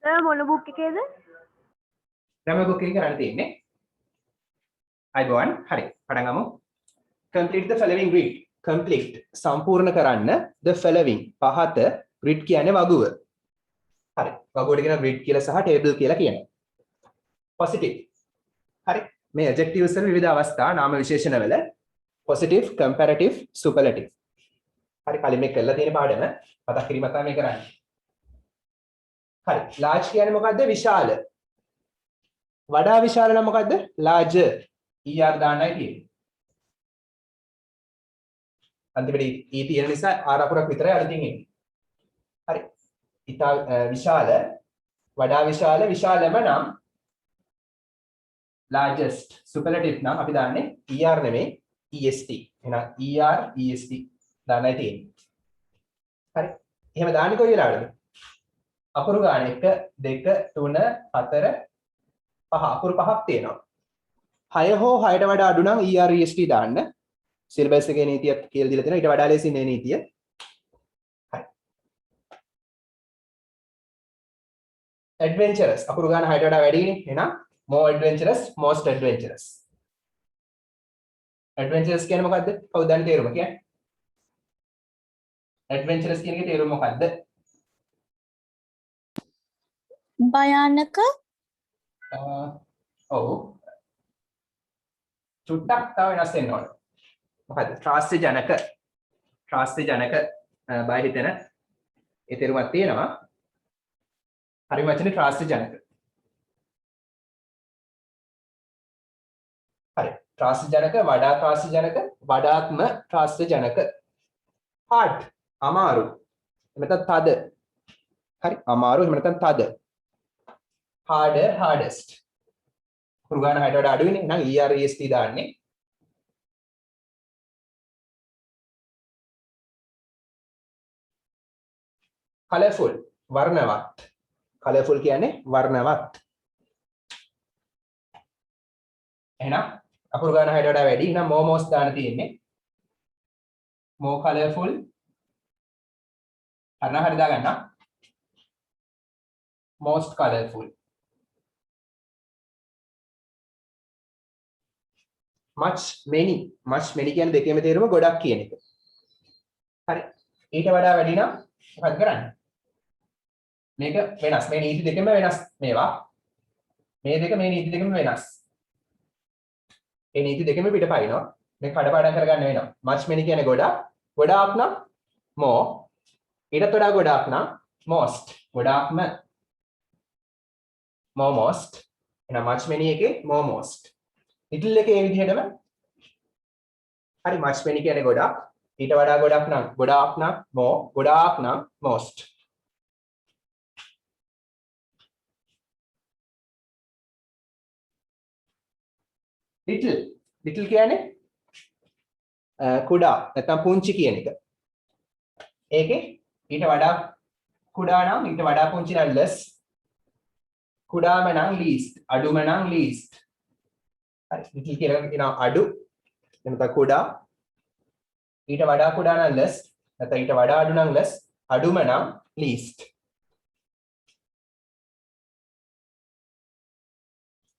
Sir මොන book එකේද? grammar book එකේ කරන්න තියෙන්නේ. අයිබෝන් හරි පටන් ගමු. complete the following grid. complete සම්පූර්ණ කරන්න the following පහත grid කියන්නේ වගුව. හරි. වගුවට කියන grid කියලා සහ table කියලා කියනවා. positive. හරි. මේ adjectives වල විවිධ අවස්ථා නාම විශේෂණ වල positive, comparative, superlative. හරි කලින් මේ කරලා තියෙන පාඩම මතක් කිරීමක් තමයි මේ කරන්නේ. හරි. large කියන්නේ මොකද්ද? විශාල. වඩා විශාල නම් මොකද්ද? larger. er දාන්නයි තියෙන්නේ. අන්තිමට e තියෙන නිසා r අකුරක් විතරයි අලුතින් එන්නේ. හරි. ඉතා විශාල, වඩා විශාල, විශාලම නම් largest, superlative නම් අපි දාන්නේ er නෙමෙයි est. එහෙනම් er est දාන්නයි තියෙන්නේ. හරි. එහෙම දාන්නේ කොයි වෙලාවටද? අකුරු ගන්න 1 2 3 4 5 අකුරු පහක් තියෙනවා. 6 හෝ 6ට වඩා අඩු නම් er est දාන්න. සිලබස් එකේ නීතියක් කියලා දීලා තියෙනවා. ඊට වඩා ලේසි නේ නීතිය. හරි. adventurous අකුරු ගන්න 6ට වඩා වැඩිනේ. එහෙනම් more adventurous, most adventurous. adventurous කියන්නේ මොකද්ද? කවුද දන්නේ තේරුම කියන්නේ? adventurous කියන එකේ තේරුම මොකද්ද? භයානක ඔව්. චුට්ටක් තව වෙනස් වෙන්න ඕන. මොකද්ද? ත්‍රාස්‍යජනක. ත්‍රාස්‍යජනක බය හිතෙන ඒ තේරුමක් තියෙනවා. හරි වචනේ ත්‍රාස්‍යජනක. හරි. ත්‍රාස්‍යජනක, වඩා ත්‍රාස්‍යජනක, වඩාත්ම ත්‍රාස්‍යජනක. hard අමාරු. එහෙම නැත්නම් තද. හරි. අමාරු එහෙම නැත්නම් තද. harder, hardest. කුරුගාන 6ට වඩා අඩුයිනේ. එහෙනම් er est දාන්නේ. colourful වර්ණවත්. colourful කියන්නේ වර්ණවත්. එහෙනම් අකුරු ගන්න 6ට වඩා වැඩි. එහෙනම් more most දාන්න තියෙන්නේ. more colourful. හරි දාගන්න. most colourful. much many. much many කියන්නේ දෙකේම තේරුම ගොඩක් කියන එක. හරි. ඊට වඩා වැඩි නම් මොකක්ද කරන්නේ? මේක වෙනස්. මේ නීති දෙකම වෙනස් මේවා. මේ දෙක මේ නීති දෙකම වෙනස්. මේ නීති දෙකම පිටපයින්නවා. මේ කඩපාඩම් කරගන්න වෙනවා. much many කියන්නේ ගොඩක්. ගොඩාක් නම් more. ඊටත් වඩා ගොඩාක් නම් most. ගොඩාක්ම more most. එහෙනම් much many එකේ more most. little එකේ මේ විදිහටම හරි much many කියන්නේ ගොඩක්. ඊට වඩා ගොඩක් නම් ගොඩාක් නම් more. ගොඩාක් නම් most. little කියන්නේ කුඩා නැත්නම් පුංචි කියන එක. ඒකේ ඊට වඩා කුඩා නම් ඊට වඩා පුංචි නම් less. කුඩාම නම් least. අඩුම නම් least. හරි little කියලා කියනවා අඩු. එතන කුඩා. ඊට වඩා කුඩා නම් less. නැත්නම් ඊට වඩා අඩු නම් less. අඩුම නම් least.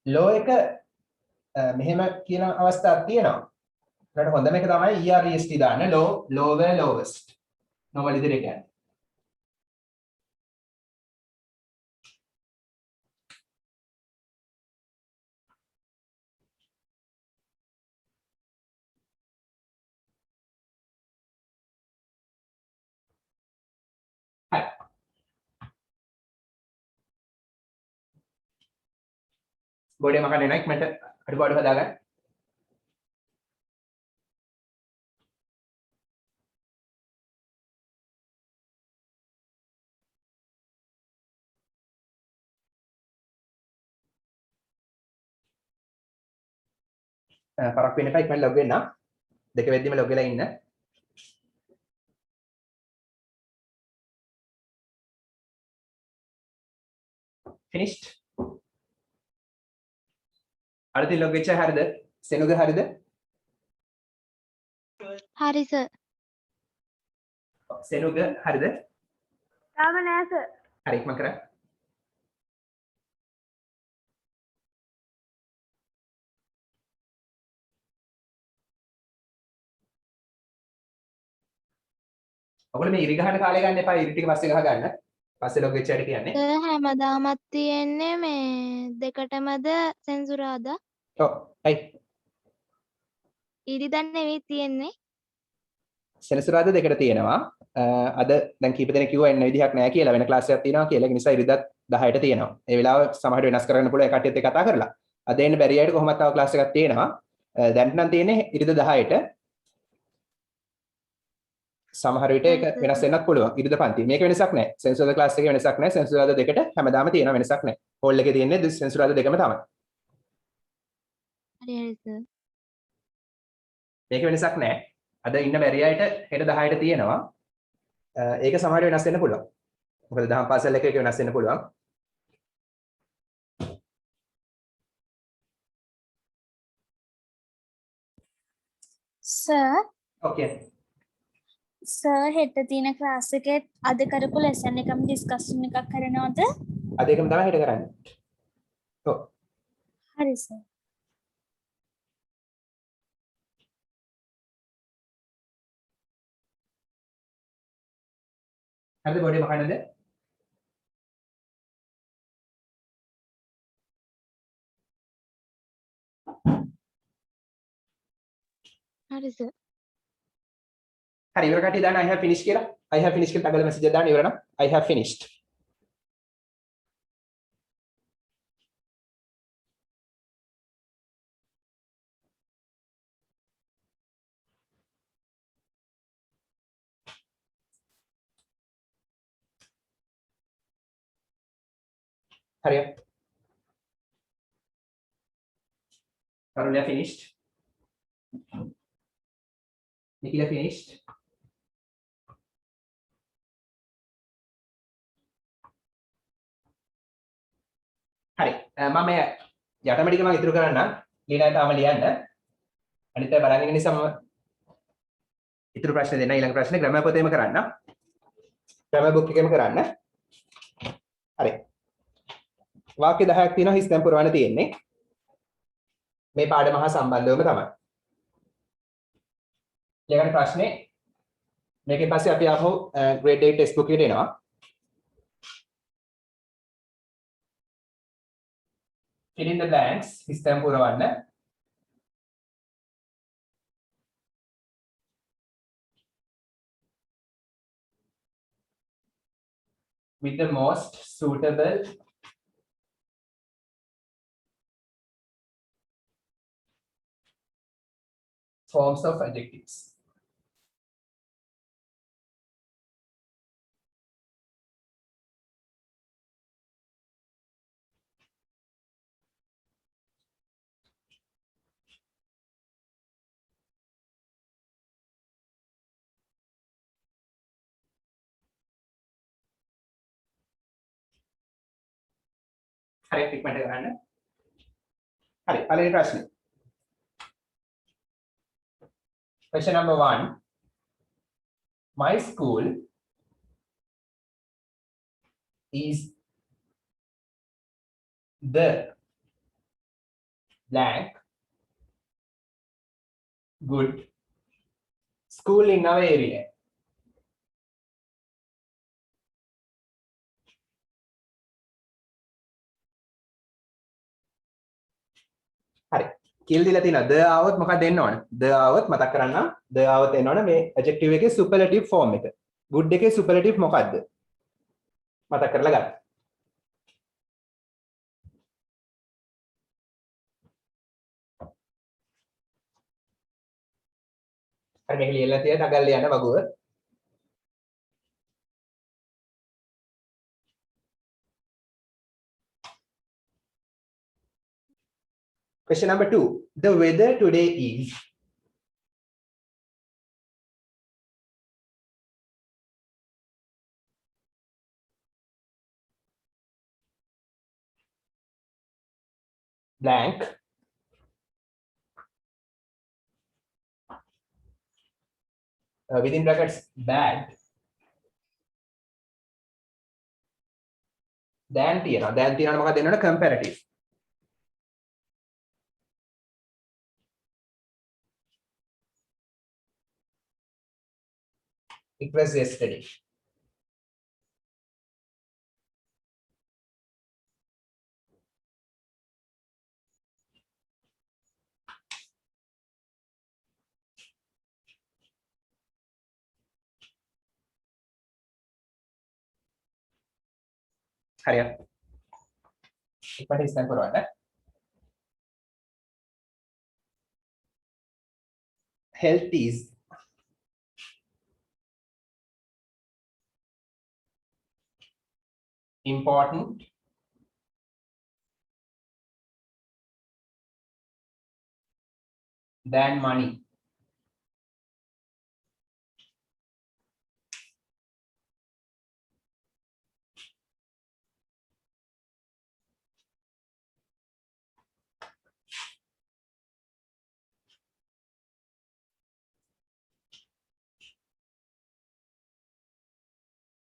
low එක මෙහෙම කියන අවස්ථාවක් තියෙනවා. ඊට හොඳම එක තමයි EREST දාන්න. low, lower, lowest. normal ඉදිරිය කියන්නේ. හරි. බෝඩේ මකන්නේ නැහැ. මට අඩුපාඩු හදාගන්න. පරක් වෙන්න එපා. ඉක්මනට ලොග් වෙන්න. දෙක වෙද්දිම ලොග් වෙලා ඉන්න. finished. අලුතින් ලොග් වෙච්ච හරියද? සෙනුග හරියද? හරි සර්. සෙනුග හරියද? තාම නෑ සර්. හරි ඉක්මන් කරා. ඔයගොල්ලෝ මේ ඉරි ගහන කාලේ ගන්න එපා. ඉරි ටික පස්සේ ගහ ගන්න. පස්සේ ලොග් වෙච්ච හැටි කියන්නේ. සර් හැමදාමත් තියෙන්නේ මේ දෙකටමද සෙන්සුරාදා ඔව්. ඇයි? ඉරිදා නෙවෙයි තියෙන්නේ. සෙනසුරාදා දෙකට තියෙනවා. අද දැන් කීප දෙනෙක් කිව්වා එන්න විදිහක් නැහැ කියලා වෙන ක්ලාස් එකක් තියෙනවා කියලා. ඒ නිසා ඉරිදත් 10ට තියෙනවා. ඒ වෙලාව සමහරට වෙනස් කරන්න පුළුවන් ඒ කට්ටියත් එක්ක කතා කරලා. අද එන්න බැරි අයට කොහොමද තව ක්ලාස් එකක් තියෙනවා. දැන් නම් තියෙන්නේ ඉරිදා 10ට. සමහර විට ඒක වෙනස් වෙන්නත් පුළුවන්. ඉරිදා පන්ති. මේක වෙනසක් නැහැ. සෙන්සුරාදා ක්ලාස් එකේ වෙනසක් නැහැ. සෙන්සුරාදා දෙකට හැමදාම තියෙනවා වෙනසක් නැහැ. හෝල් එකේ තියෙන්නේ සෙන්සුරාදා දෙකම තමයි. හරි හරි සර්. මේක වෙනසක් නැහැ. අද ඉන්න බැරි අයට හෙට 10ට තියෙනවා. ඒක සමහරට වෙනස් වෙන්න පුළුවන්. මොකද දහම් පාසල් එකක වෙනස් වෙන්න පුළුවන්. සර් ඕකේ. සර් හෙට තියෙන ක්ලාස් එකේ අද කරපු ලෙසන් එකම ඩිස්කෂන් එකක් කරනවද? අද ඒකම තමයි හෙට කරන්නේ. ඔව්. හරි සර්. හරිද බොඩි මකන්නද? හරි සර්. හරි ඉවර කට්ටිය දාන්න I have finished කියලා. I have finished කියලා ටගල මැසේජ් එක දාන්න ඉවර නම් I have finished. හරිය. කරුණා finished. නිකිලා finished. හරි මම යටම ටික මම ඉතුරු කරන්නම් ලියන තාම ලියන්න අනිත් අය බලන් ඉන්න නිසා මම ඉතුරු ප්‍රශ්න දෙන්න ඊළඟ ප්‍රශ්නේ ග්‍රැමර් පොතේම කරන්න ග්‍රැමර් බුක් එකේම කරන්න හරි වාක්‍ය 10ක් තියෙනවා හිස් තැන් පුරවන්න තියෙන්නේ මේ පාඩම හා සම්බන්ධවම තමයි ඊළඟ ප්‍රශ්නේ මේකෙන් පස්සේ අපි ආපහු grade 8 ටෙක්ස්ට් බුක් එකට එනවා fill in the blanks හිස් තැන් පුරවන්න with the most suitable forms of adjectives. හරි ටිකමට ගන්න. හරි පළවෙනි ප්‍රශ්නේ. Question number 1. My school is the blank good school in our area. හරි කියලා දීලා තියෙනවා the ආවොත් මොකක්ද දෙන්න ඕන the ආවොත් මතක් කරන්නම් the ආවොත් එන්න ඕන මේ adjective එකේ superlative form එක good එකේ superlative මොකක්ද මතක් කරලා ගන්න හරි මේක ලියලා තියෙන ටගල් ලියන්න වගුව Question number 2. The weather today is blank within brackets bad than තියනවා මොකක්ද දෙන්න ඕන comparative It was yesterday. හරියට. ඉක්මනට ඉස්සන් කරවන්න. Health is important than money.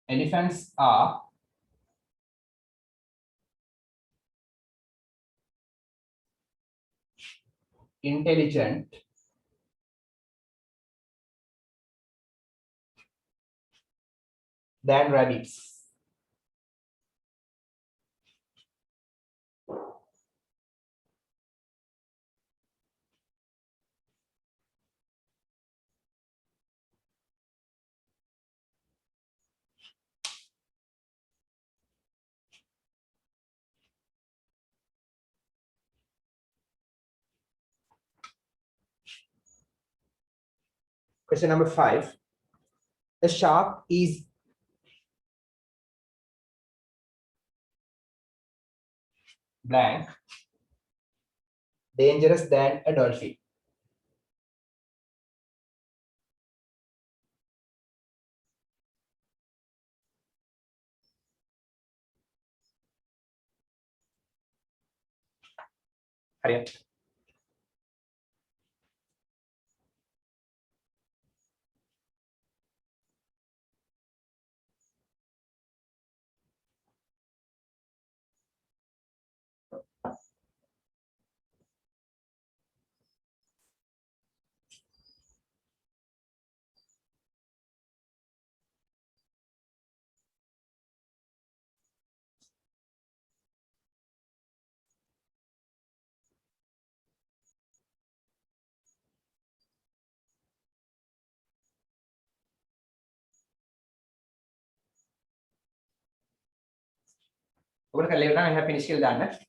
Elephants are intelligent than rabbits. Question number 5. A shark is blank dangerous than a dolphin. හරියට. ඔබට කල් ඉවරනම් එහා ෆිනිෂ් කියලා දාන්න.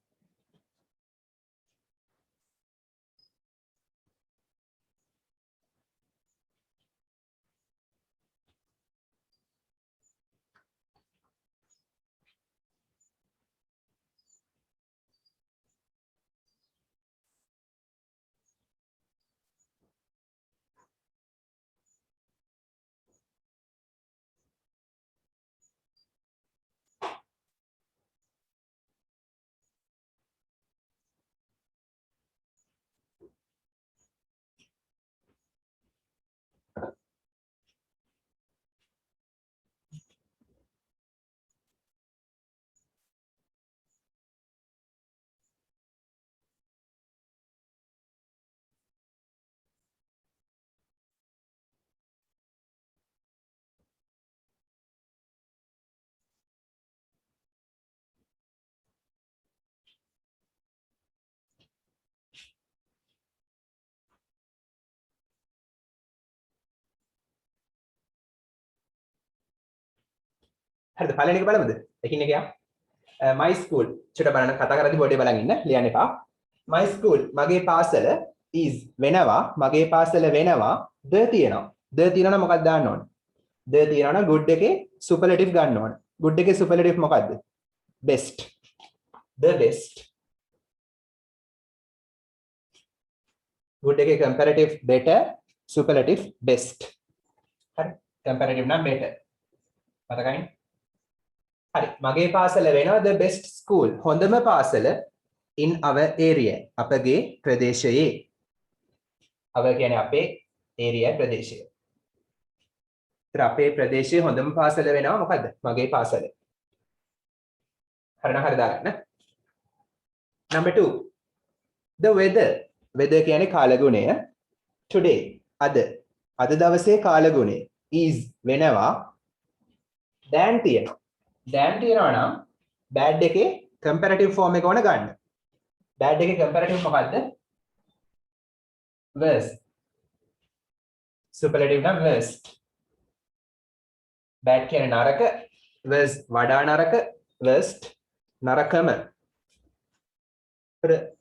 හරිද? පළවෙනි එක බලමුද? එකින් එක යා. My school. චුට්ට බලන්න කතා කරද්දි බෝඩේ බලන් ඉන්න. ලියන්න එපා. My school මගේ පාසල is වෙනවා මගේ පාසල වෙනවා the තියෙනවා. the තියෙනවා නම් මොකක්ද දාන්න ඕන? the තියෙනවා නම් good එකේ superlative ගන්න ඕන. good එකේ superlative මොකක්ද? best. The best. good එකේ comparative better superlative best. හරි. comparative නම් better. මතකයිනේ? හරි මගේ පාසල වෙනවා the best school හොඳම පාසල in our area අපගේ ප්‍රදේශයේ our කියන්නේ අපේ area ප්‍රදේශය. ඒතර අපේ ප්‍රදේශයේ හොඳම පාසල වෙනවා මොකද්ද? මගේ පාසල. හරිනම් හරි දාගන්න. number 2 the weather කියන්නේ කාලගුණය today අද දවසේ කාලගුණය is වෙනවා than තියෙනවා. than තියෙනවා නම් bad එකේ comparative form එක ඕන ගන්න. bad එකේ comparative මොකද්ද? worst. superlative නම් worst. bad කියන්නේ නරක, worst වඩා නරක, worst නරකම.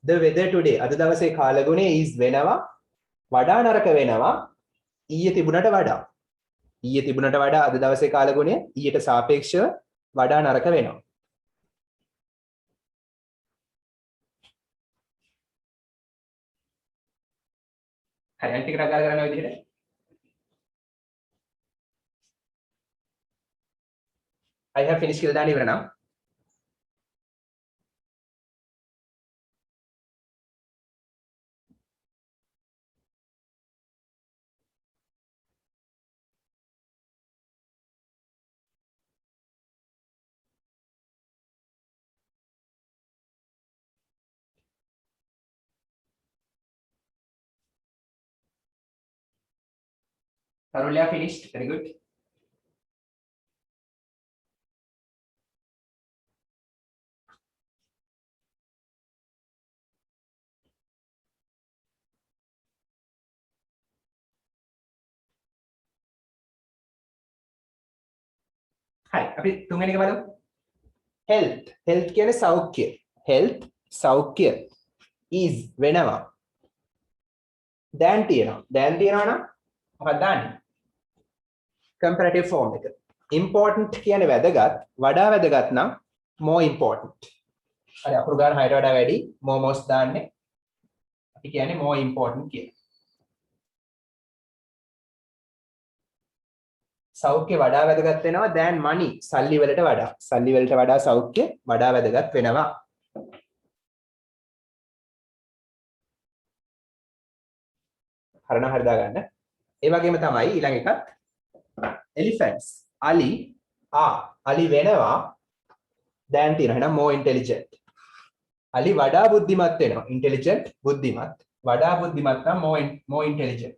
the weather today අද දවසේ කාලගුණය is වෙනවා වඩා නරක වෙනවා ඊයේ තිබුණට වඩා. ඊයේ තිබුණට වඩා අද දවසේ කාලගුණය ඊයට සාපේක්ෂව වඩා නරක වෙනවා. හරි අනිත් එකට අගාර කරන විදිහට I have finished කියලා දාන්න ඉවර නම් Tarulya finished. Very good. හරි අපි තුන්වෙනි එක බලමු. health. health කියන්නේ සෞඛ්‍ය. health සෞඛ්‍ය is වෙනවා. than තියෙනවා. than තියෙනවා නම් මොකක්ද දාන්නේ? comparative form එක. important කියන්නේ වැදගත්, වඩා වැදගත් නම් more important. හරි අකුරු ගන්න 6ට වඩා වැඩි more most දාන්නේ. අපි කියන්නේ more important කියලා. සෞඛ්‍ය වඩා වැදගත් වෙනවා than money. සල්ලි වලට වඩා. සල්ලි වලට වඩා සෞඛ්‍ය වඩා වැදගත් වෙනවා. හරි නම් හරි දාගන්න. ඒ වගේම තමයි ඊළඟ එකත් elephants. අලි අලි වෙනවා than තියෙනවා. එහෙනම් more intelligent. අලි වඩා බුද්ධිමත් වෙනවා. intelligent බුද්ධිමත්. වඩා බුද්ධිමත් නම් more intelligent.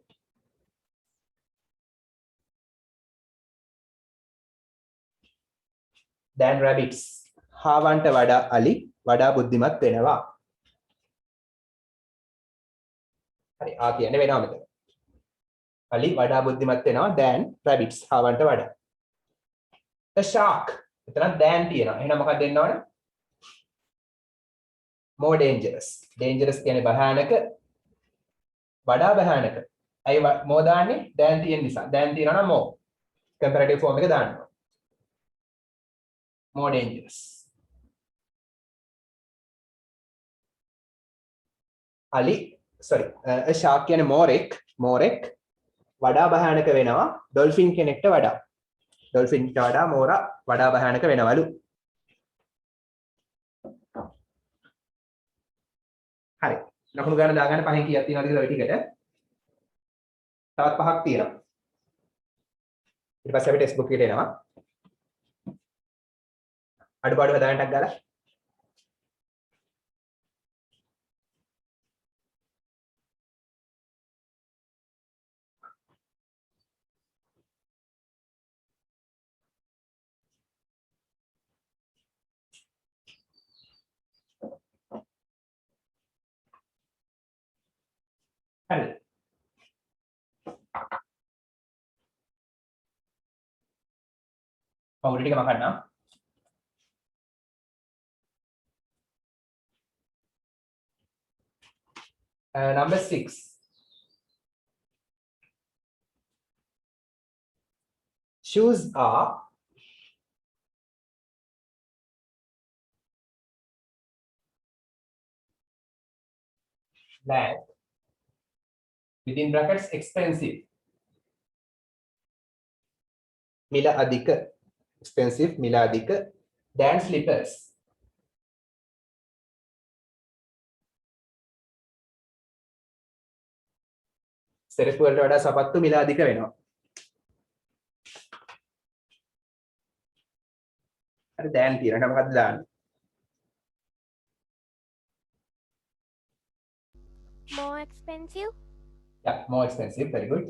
than rabbits. හාවන්ට වඩා අලි වඩා බුද්ධිමත් වෙනවා. හරි ආ කියන්නේ වෙනවා මෙතන. අලි වඩා බුද්ධිමත් වෙනවා than rabbits හාවන්ට වඩා. the shark. එතන than තියෙනවා. එහෙනම් මොකක්ද දෙන්න ඕන? more dangerous. dangerous කියන්නේ භයානක වඩා භයානක. අයි more දාන්නේ than තියෙන නිසා. than තියෙනවා නම් more. comparative form එක දාන්න. more dangerous. Ali, sorry, a shark කියන්නේ මෝරෙක් වඩා භයානක වෙනවා ඩොල්ෆින් කෙනෙක්ට වඩා. ඩොල්ෆින්ට වඩා මෝරා වඩා භයානක වෙනවලු. හරි. ලකුණු ගන්න දාගන්න පහෙන් කීයක් තියෙනවද කියලා ඔය ටිකට. තවත් පහක් තියෙනවා. ඊට පස්සේ අපි ටෙක්ස්ට් බුක් එකට එනවා. අඩුපාඩු හදාගන්නක් ගාලා හරිද? පවුල් ටික මකන්නම්. Number 6. Shoes are black within brackets expensive. මිල අධික expensive මිල අධික than slippers. සෙරෙප්පු වලට වඩා සපත්තු මිල අධික වෙනවා. හරි දැන් තියෙනවා. මොකක්ද දාන්නේ? More expensive. Yeah, more expensive. Very good.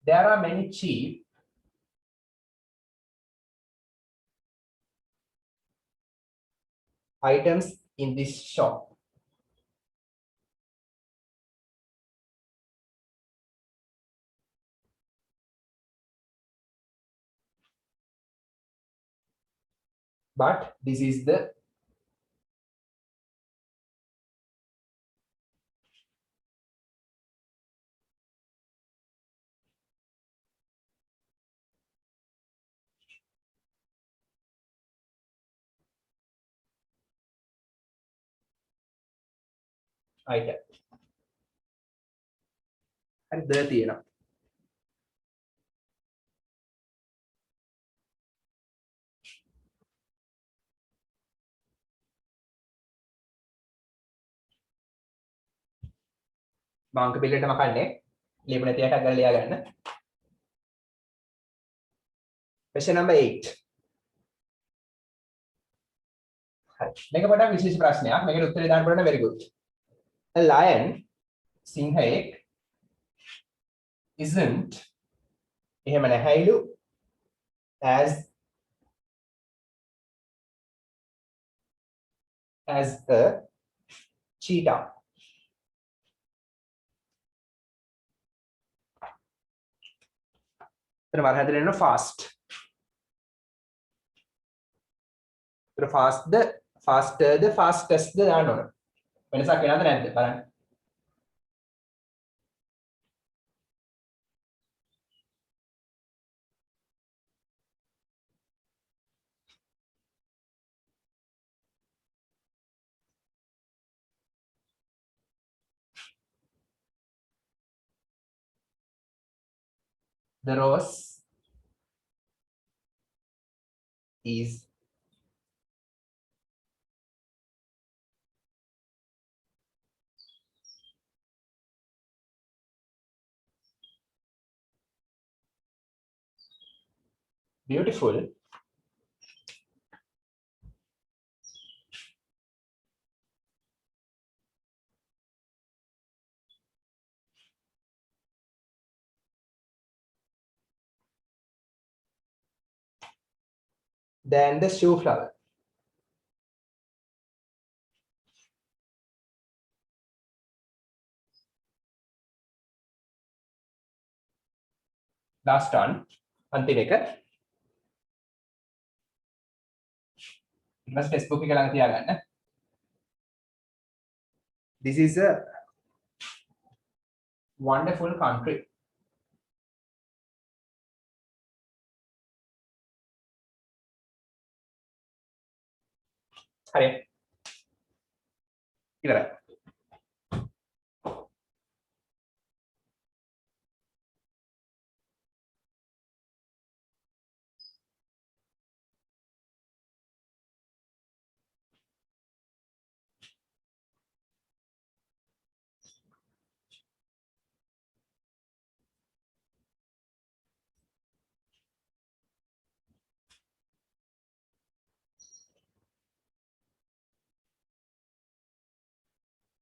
there are many cheap items in this shop. But this is the item. And the තියෙනවා. මාංක පිළිවෙලට මකන්නේ ලියපු නැති අයට අගල ලියා ගන්න. Question number 8. හරි. මේක පොඩ්ඩක් විශේෂ ප්‍රශ්නයක්. මේකට උත්තරේ දාන්න පුළුවන් very good. A lion සිංහයෙක් isn't එහෙම නැහැයිලු as a cheetah. එතන වරහන් දෙන්න fast. එතන fast ද faster ද fastest ද දාන්න ඕන. වෙනසක් වෙනවද නැද්ද බලන්න. The rose is beautiful than the shoe flower. Last one. අන්තිම එක. ඊට ටෙක්ස්ට් බුක් එක ළඟ තියාගන්න. This is a wonderful country. හරි. ඉවරයි.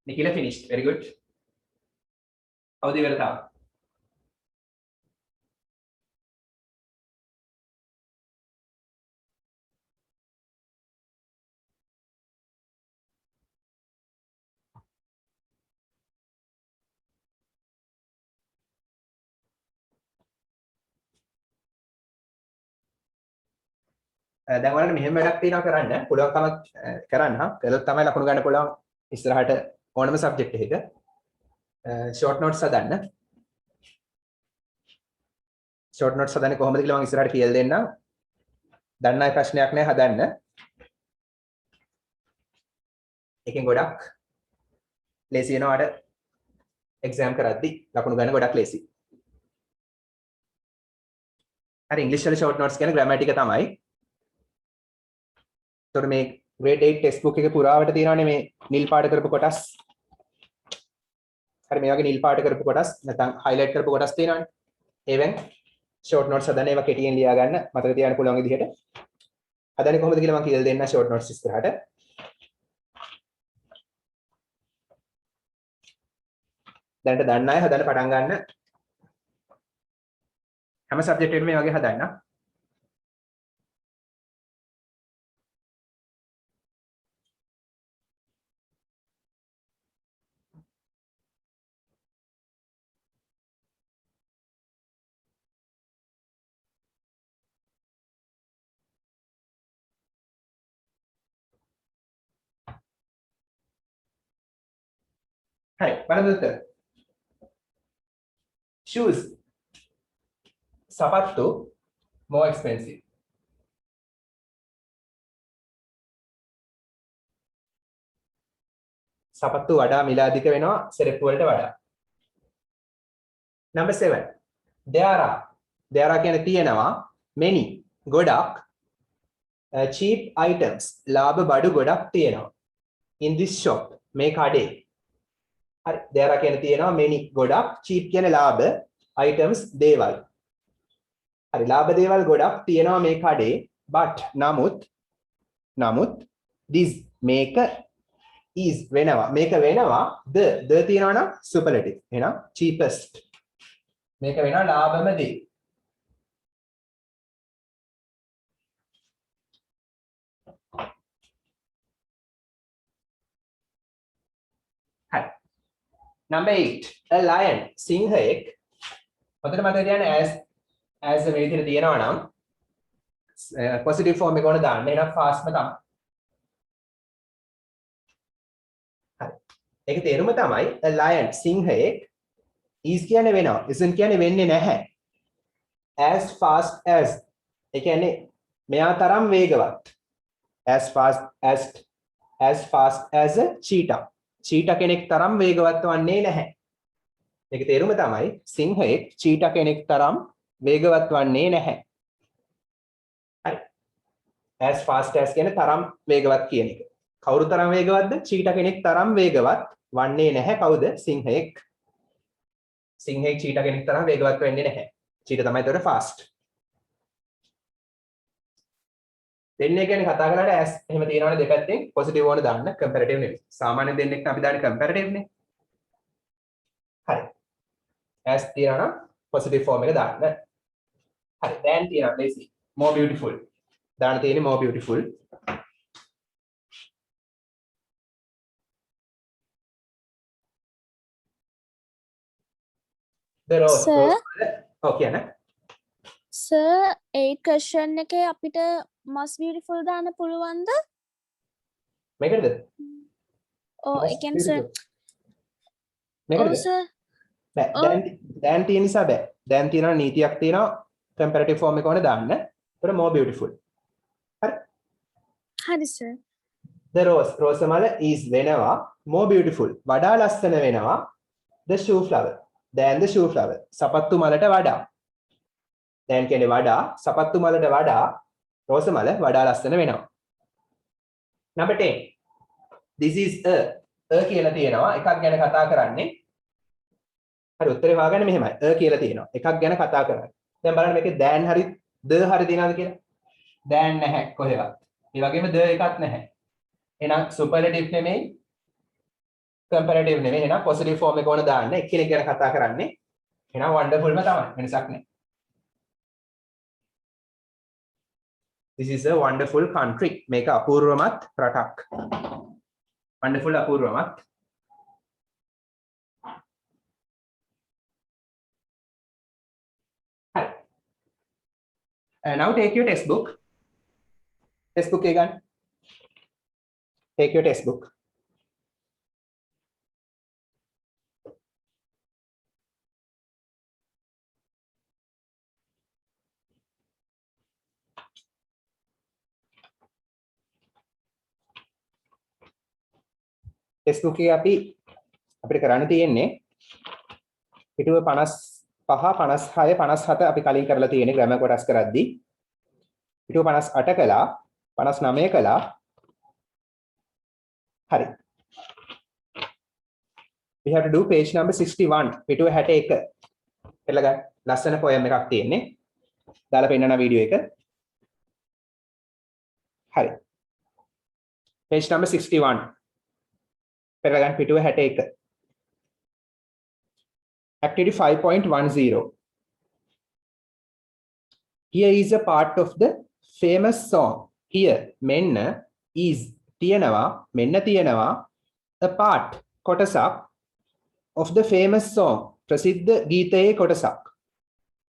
Nikila finished. Very good. Avadi Vertha. දැන් ඔයාලට මෙහෙම වැඩක් තියෙනවා කරන්න පුළුවන්කමක් කරන්න කළොත් තමයි ලකුණු ගන්න පුළුවන් ඉස්සරහට ඕනම සබ්ජෙක්ට් එකක ෂෝට් නෝට්ස් හදන්න ෂෝට් නෝට්ස් හදන්නේ කොහොමද කියලා මම ඉස්සරහට කියලා දෙන්නම් දන්න අය ප්‍රශ්නයක් නෑ හදන්න එකෙන් ගොඩක් ලේසි වෙනවාට එක්සෑම් කරද්දි ලකුණු ගන්න ගොඩක් ලේසි හරි ඉංග්‍රීසි වල ෂෝට් නෝට්ස් කියන්නේ ග්‍රැමර් ටික තමයි එතකොට මේ grade 8 ටෙක්ස්ට් බුක් එකේ පුරාවට තියෙනවානේ මේ නිල් පාට කරපු කොටස්. හරි මේ වගේ නිල් පාට කරපු කොටස් නැත්නම් highlight කරපු කොටස් තියෙනවානේ. ඒවෙන් short notes හදන්න ඒවා කෙටියෙන් ලියා ගන්න මතක තියාගන්න පුළුවන් විදිහට. හදන්නේ කොහොමද කියලා මම කියලා දෙන්න short notes ඉස්සරහට. දැනට දන්න අය හදන්න පටන් ගන්න. හැම සබ්ජෙක්ට් එකකම මේ වගේ හදාන්න. හරි බලන්න උත්තර. shoes සපත්තු more expensive. සපත්තු වඩා මිල අධික වෙනවා සෙරෙප්පු වලට වඩා. number 7 there are කියන්නේ තියෙනවා many ගොඩක් cheap items ලාභ බඩු ගොඩක් තියෙනවා in this shop මේ කඩේ. හරි there are කියන්නේ තියෙනවා many ගොඩක් cheap කියන්නේ ලාභ items දේවල්. හරි ලාභ දේවල් ගොඩක් තියෙනවා මේ කඩේ but නමුත් this මේක is වෙනවා මේක වෙනවා the තියෙනවා නම් superlative එහෙනම් cheapest මේක වෙනවා ලාභම දේ. හරි number 8 a lion සිංහයෙක් හොඳට මතක තියාගන්න as මේ විදිහට තියෙනවා නම් positive form එක ඕන දාන්න එහෙනම් fastම තමයි. හරි ඒක තේරුම තමයි a lion සිංහයෙක් is කියන්නේ වෙනවා isn't කියන්නේ වෙන්නේ නැහැ as fast as ඒ කියන්නේ මෙයා තරම් වේගවත් as fast as a cheetah කෙනෙක් තරම් වේගවත් වන්නේ නැහැ. ඒක තේරුම තමයි සිංහයෙක් cheetah කෙනෙක් තරම් වේගවත් වන්නේ නැහැ. හරි as fast as කියන්නේ තරම් වේගවත් කියන එක. කවුරු තරම් වේගවත්ද? cheetah කෙනෙක් තරම් වේගවත් වන්නේ නැහැ. කවුද? සිංහයෙක්. සිංහයෙක් cheetah කෙනෙක් තරම් වේගවත් වෙන්නේ නැහැ. cheetah තමයි ඒතකොට fast. දෙන්නේ ගැන කතා කරලාට as එහෙම තියෙනවනේ දෙපැත්තෙන් positive ඕන දාන්න comparative නෙවෙයි. සාමාන්‍ය දෙන්නෙක් අපි දාන්නේ comparative නේ. හරි. as තියනවා නම් positive form එක දාන්න. හරි. than තියනවා lazy. more beautiful. දාන්න තියෙන්නේ more beautiful. the rose. Sir? okay නේ. සර් ඒ ක්වෙස්චන් එකේ අපිට most beautiful දාන්න පුළුවන්ද? මේකද? ඔව් ඒ කියන්නේ සර් මේකද? ඔව් සර් බෑ දැන් තියෙන නිසා බෑ. දැන් තියෙනවා නීතියක් තියෙනවා comparative form එක ඕනේ දාන්න. ඒතර more beautiful. හරි. හරි සර්. the rose මල is වෙනවා more beautiful. වඩා ලස්සන වෙනවා the shoe flower. than the shoe flower. සපත්තු මලට වඩා. දැන් කියන්නේ වඩා සපත්තු මලට වඩා රෝස මල වඩා ලස්සන වෙනවා. number 10 this is a කියලා තියෙනවා එකක් ගැන කතා කරන්නේ. හරි උත්තරේ හොයාගන්න මෙහෙමයි. කියලා තියෙනවා එකක් ගැන කතා කරන්නේ. දැන් බලන්න මේකේ than හරි the හරි තියනවද කියලා? than නැහැ කොහෙවත්. ඒ වගේම the එකක් නැහැ. එහෙනම් superlative නෙමෙයි comparative නෙමෙයි. එහෙනම් positive form එක ඕන දාන්න. එක්කෙනෙක් ගැන කතා කරන්නේ. එහෙනම් wonderfulම තමයි. වෙනසක් නැහැ. This is a wonderful country. මේක අපූර්වමත් රටක්. Wonderful අපූර්වමත්. හරි. Now take your textbook. Textbook එක ගන්න. Take your textbook. ටෙක්ස්ට්බුක් එකේ අපිට කරන්න තියෙන්නේ පිටුව 55 56 57 අපි කලින් කරලා තියෙන්නේ ග්‍රැමර් කොටස් කරද්දී පිටුව 58 කළා 59 කළා හරි we have to do page number 61 පිටුව 61 එළ ගන්න ලස්සන poem එකක් තියෙන්නේ දාලා පෙන්නන වීඩියෝ එක හරි page number 61 පෙරලගන්න පිටුව 61 activity 5.10 Here is a part of the famous song. Here මෙන්න is තියෙනවා මෙන්න තියෙනවා a part කොටසක් of the famous song ප්‍රසිද්ධ ගීතයේ කොටසක්.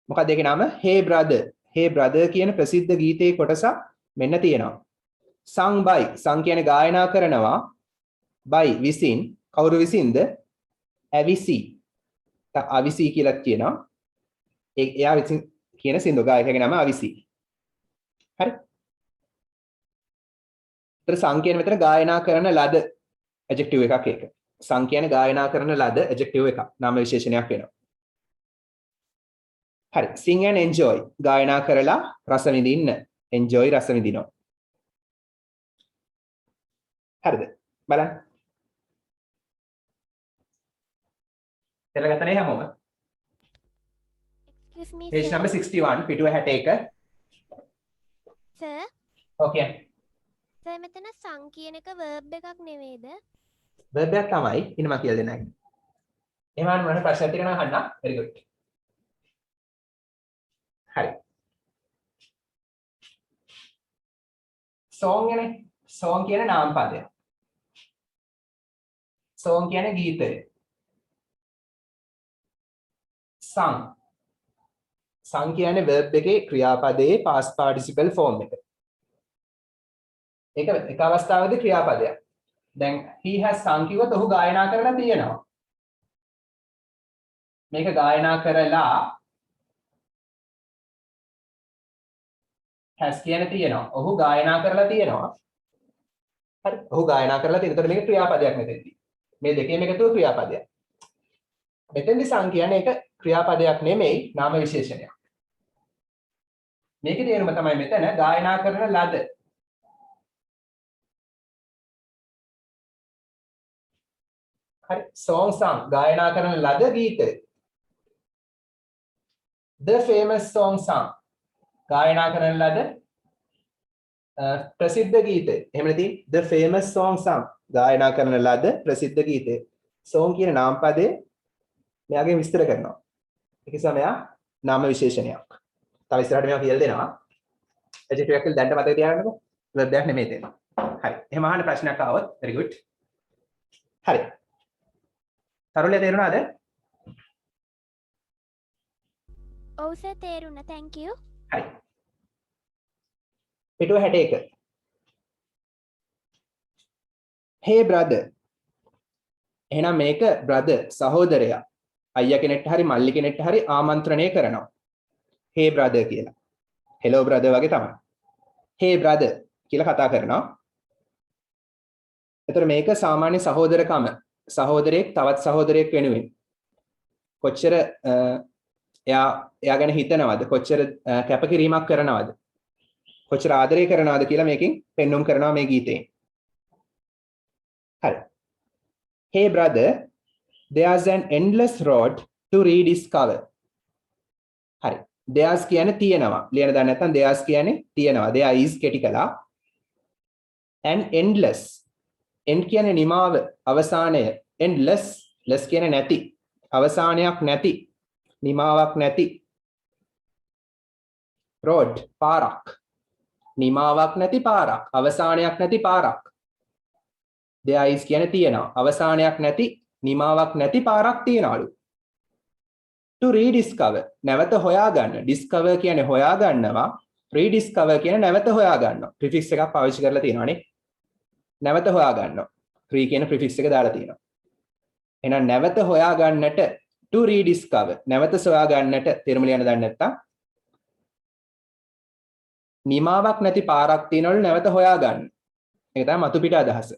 මොකක්ද ඒකේ නම? Hey brother. Hey brother කියන ප්‍රසිද්ධ ගීතයේ කොටසක් මෙන්න තියෙනවා. sung by sung කියන්නේ ගායනා කරනවා by විසින් කවුරු විසින්ද? ඇවිසි. අවිසි කියලා කියනවා. එයා විසින් කියන සින්දු ගායකයාගේ නම අවිසි. හරි. ඒතර sung කියන මෙතන ගායනා කරන ලද adjective එකක් ඒක. sung කියන්නේ ගායනා කරන ලද adjective එකක්. නාම විශේෂණයක් වෙනවා. හරි. sing and enjoy ගායනා කරලා රස විඳින්න. enjoy රස විඳිනවා. හරිද? බලන්න. තේරගත්තනේ හැමෝම? Excuse me, Page sir. number 61 පිටුව 61. Sir, Okay. sir මෙතන සං කියන එක verb එකක් නෙවෙයිද? verb එකක් තමයි. ඉන්න මම කියලා දෙන්නම්. එහෙම අහන්න මම ප්‍රශ්න තියෙනවා අහන්න. very good. හරි. song කියන්නේ song කියන නාම පදයක්. song කියන්නේ ගීතය. sung sung කියන්නේ verb එකේ ක්‍රියාපදයේ past participle form එක. ඒක එක අවස්ථාවකදී ක්‍රියාපදයක්. දැන් he has sung කිව්වොත් ඔහු ගායනා කරලා තියෙනවා. මේක ගායනා කරලා has කියන තියෙනවා. ඔහු ගායනා කරලා තියෙනවා. හරි. ඔහු ගායනා කරලා තියෙනවා. එතකොට මේක ක්‍රියාපදයක් මෙතෙන්දී. මේ දෙකේම එකතුව ක්‍රියාපදයක්. මෙතෙන්දී sung කියන්නේ ඒක ක්‍රියාපදයක් නෙමෙයි නාම විශේෂණයක්. මේකේ තේරුම තමයි මෙතන ගායනා කරන ලද. හරි. song sung ගායනා කරන ලද ගීතය. the famous song sung ගායනා කරන ලද ප්‍රසිද්ධ ගීතය. එහෙම නැති the famous song sung ගායනා කරන ලද ප්‍රසිද්ධ ගීතය. song කියන නාම පදේ මෙයාගෙන් විස්තර කරනවා. ඒක නිසා මෙයා නාම විශේෂණයක්. තව ඉස්සරහට මේවා කියලා දෙනවා. adjective එකක් දැන්ට මතක තියාගන්නකෝ. verb එකක් නෙමෙයි තේරෙනවා. හරි. එහෙම අහන්න ප්‍රශ්නයක් ආවොත් very good. හරි. තරුලේ තේරුණාද? ඔව් sir තේරුණා. Thank you. හරි. පිටුව 61. Hey brother. එහෙනම් මේක brother සහෝදරයා. අයියා කෙනෙක්ට හරි මල්ලි කෙනෙක්ට හරි ආමන්ත්‍රණය කරනවා. Hey brother කියලා. Hello brother වගේ තමයි. Hey brother කියලා කතා කරනවා. එතකොට මේක සාමාන්‍ය සහෝදරකම. සහෝදරයෙක් තවත් සහෝදරයෙක් වෙනුවෙන් කොච්චර එයා ගැන හිතනවද? කොච්චර කැපකිරීමක් කරනවද? කොච්චර ආදරය කරනවද කියලා මේකෙන් පෙන්눔 කරනවා මේ ගීතයෙන්. හරි. Hey brother, there's an endless road to rediscover. හරි. there's කියන්නේ තියෙනවා. ලියන දා නැත්නම් there's කියන්නේ තියෙනවා. there is කෙටි කළා. and endless. end කියන්නේ නිමාව, අවසානය. endless, less කියන්නේ නැති. අවසානයක් නැති. නිමාවක් නැති. road පාරක්. නිමාවක් නැති පාරක්. අවසානයක් නැති පාරක්. there is කියන්නේ තියෙනවා. අවසානයක් නැති, නිමාවක් නැති පාරක් තියනවලු. to rediscover නැවත හොයාගන්න. discover කියන්නේ හොයාගන්නවා. rediscover කියන්නේ නැවත හොයාගන්නවා. prefix එකක් පාවිච්චි කරලා තියෙනවානේ. නැවත හොයාගන්නවා. re කියන prefix එක දාලා තියෙනවා. එහෙනම් නැවත හොයාගන්නට to rediscover නැවත සොයාගන්නට තේරුම ලියන්න දන්නේ නැත්තම් නිමාවක් නැති පාරක් තියනවලු නැවත හොයාගන්න. ඒක තමයි මතු පිට අදහස.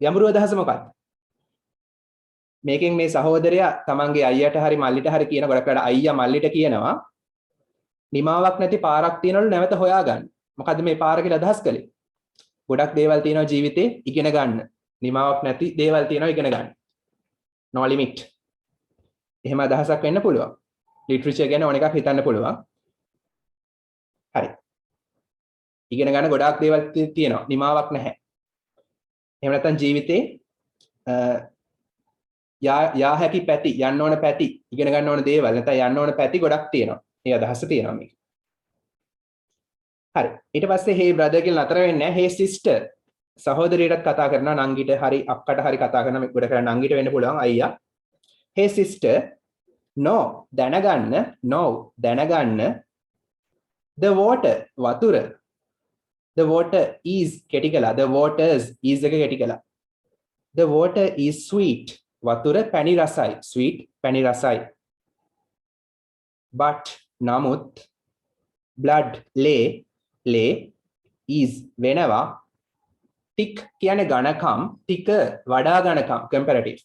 යඹුරු අදහස මොකක්ද? මේකෙන් මේ සහෝදරයා තමන්ගේ අයියට හරි මල්ලිට හරි කියන ගොඩක් වෙලාවට අයියා මල්ලිට කියනවා නිමාවක් නැති පාරක් තියනවලු නැවත හොයාගන්න. මොකද්ද මේ පාර කියලා අදහස් කළේ? ගොඩක් දේවල් තියෙනවා ජීවිතේ ඉගෙන ගන්න. නිමාවක් නැති දේවල් තියෙනවා ඉගෙන ගන්න. no limit. එහෙම අදහසක් වෙන්න පුළුවන්. ලිටරචර් ගැන ඕන එකක් හිතන්න පුළුවන්. හරි. ඉගෙන ගන්න ගොඩාක් දේවල් තියෙනවා. නිමාවක් නැහැ. එහෙම නැත්නම් ජීවිතේ යා හැකි පැති, යන්න ඕන පැති, ඉගෙන ගන්න ඕන දේවල් නැත්නම් යන්න ඕන පැති ගොඩක් තියෙනවා. මේ අදහස තියෙනවා මේක. හරි. ඊට පස්සේ hey brother කියලා නතර වෙන්නේ නැහැ. hey sister. සහෝදරියටත් කතා කරනවා නංගිට හරි අක්කට හරි කතා කරන මේ ගොඩ කරලා නංගිට වෙන්න පුළුවන් අයියා. hey sister. no දැනගන්න the water වතුර the water is කෙටි කළා the waters is එක කෙටි කළා the water is sweet වතුර පැණි රසයි sweet පැණි රසයි but නමුත් blood ලේ is වෙනවා thick කියන්නේ ඝනකම් thick වඩා ඝනකම් comparative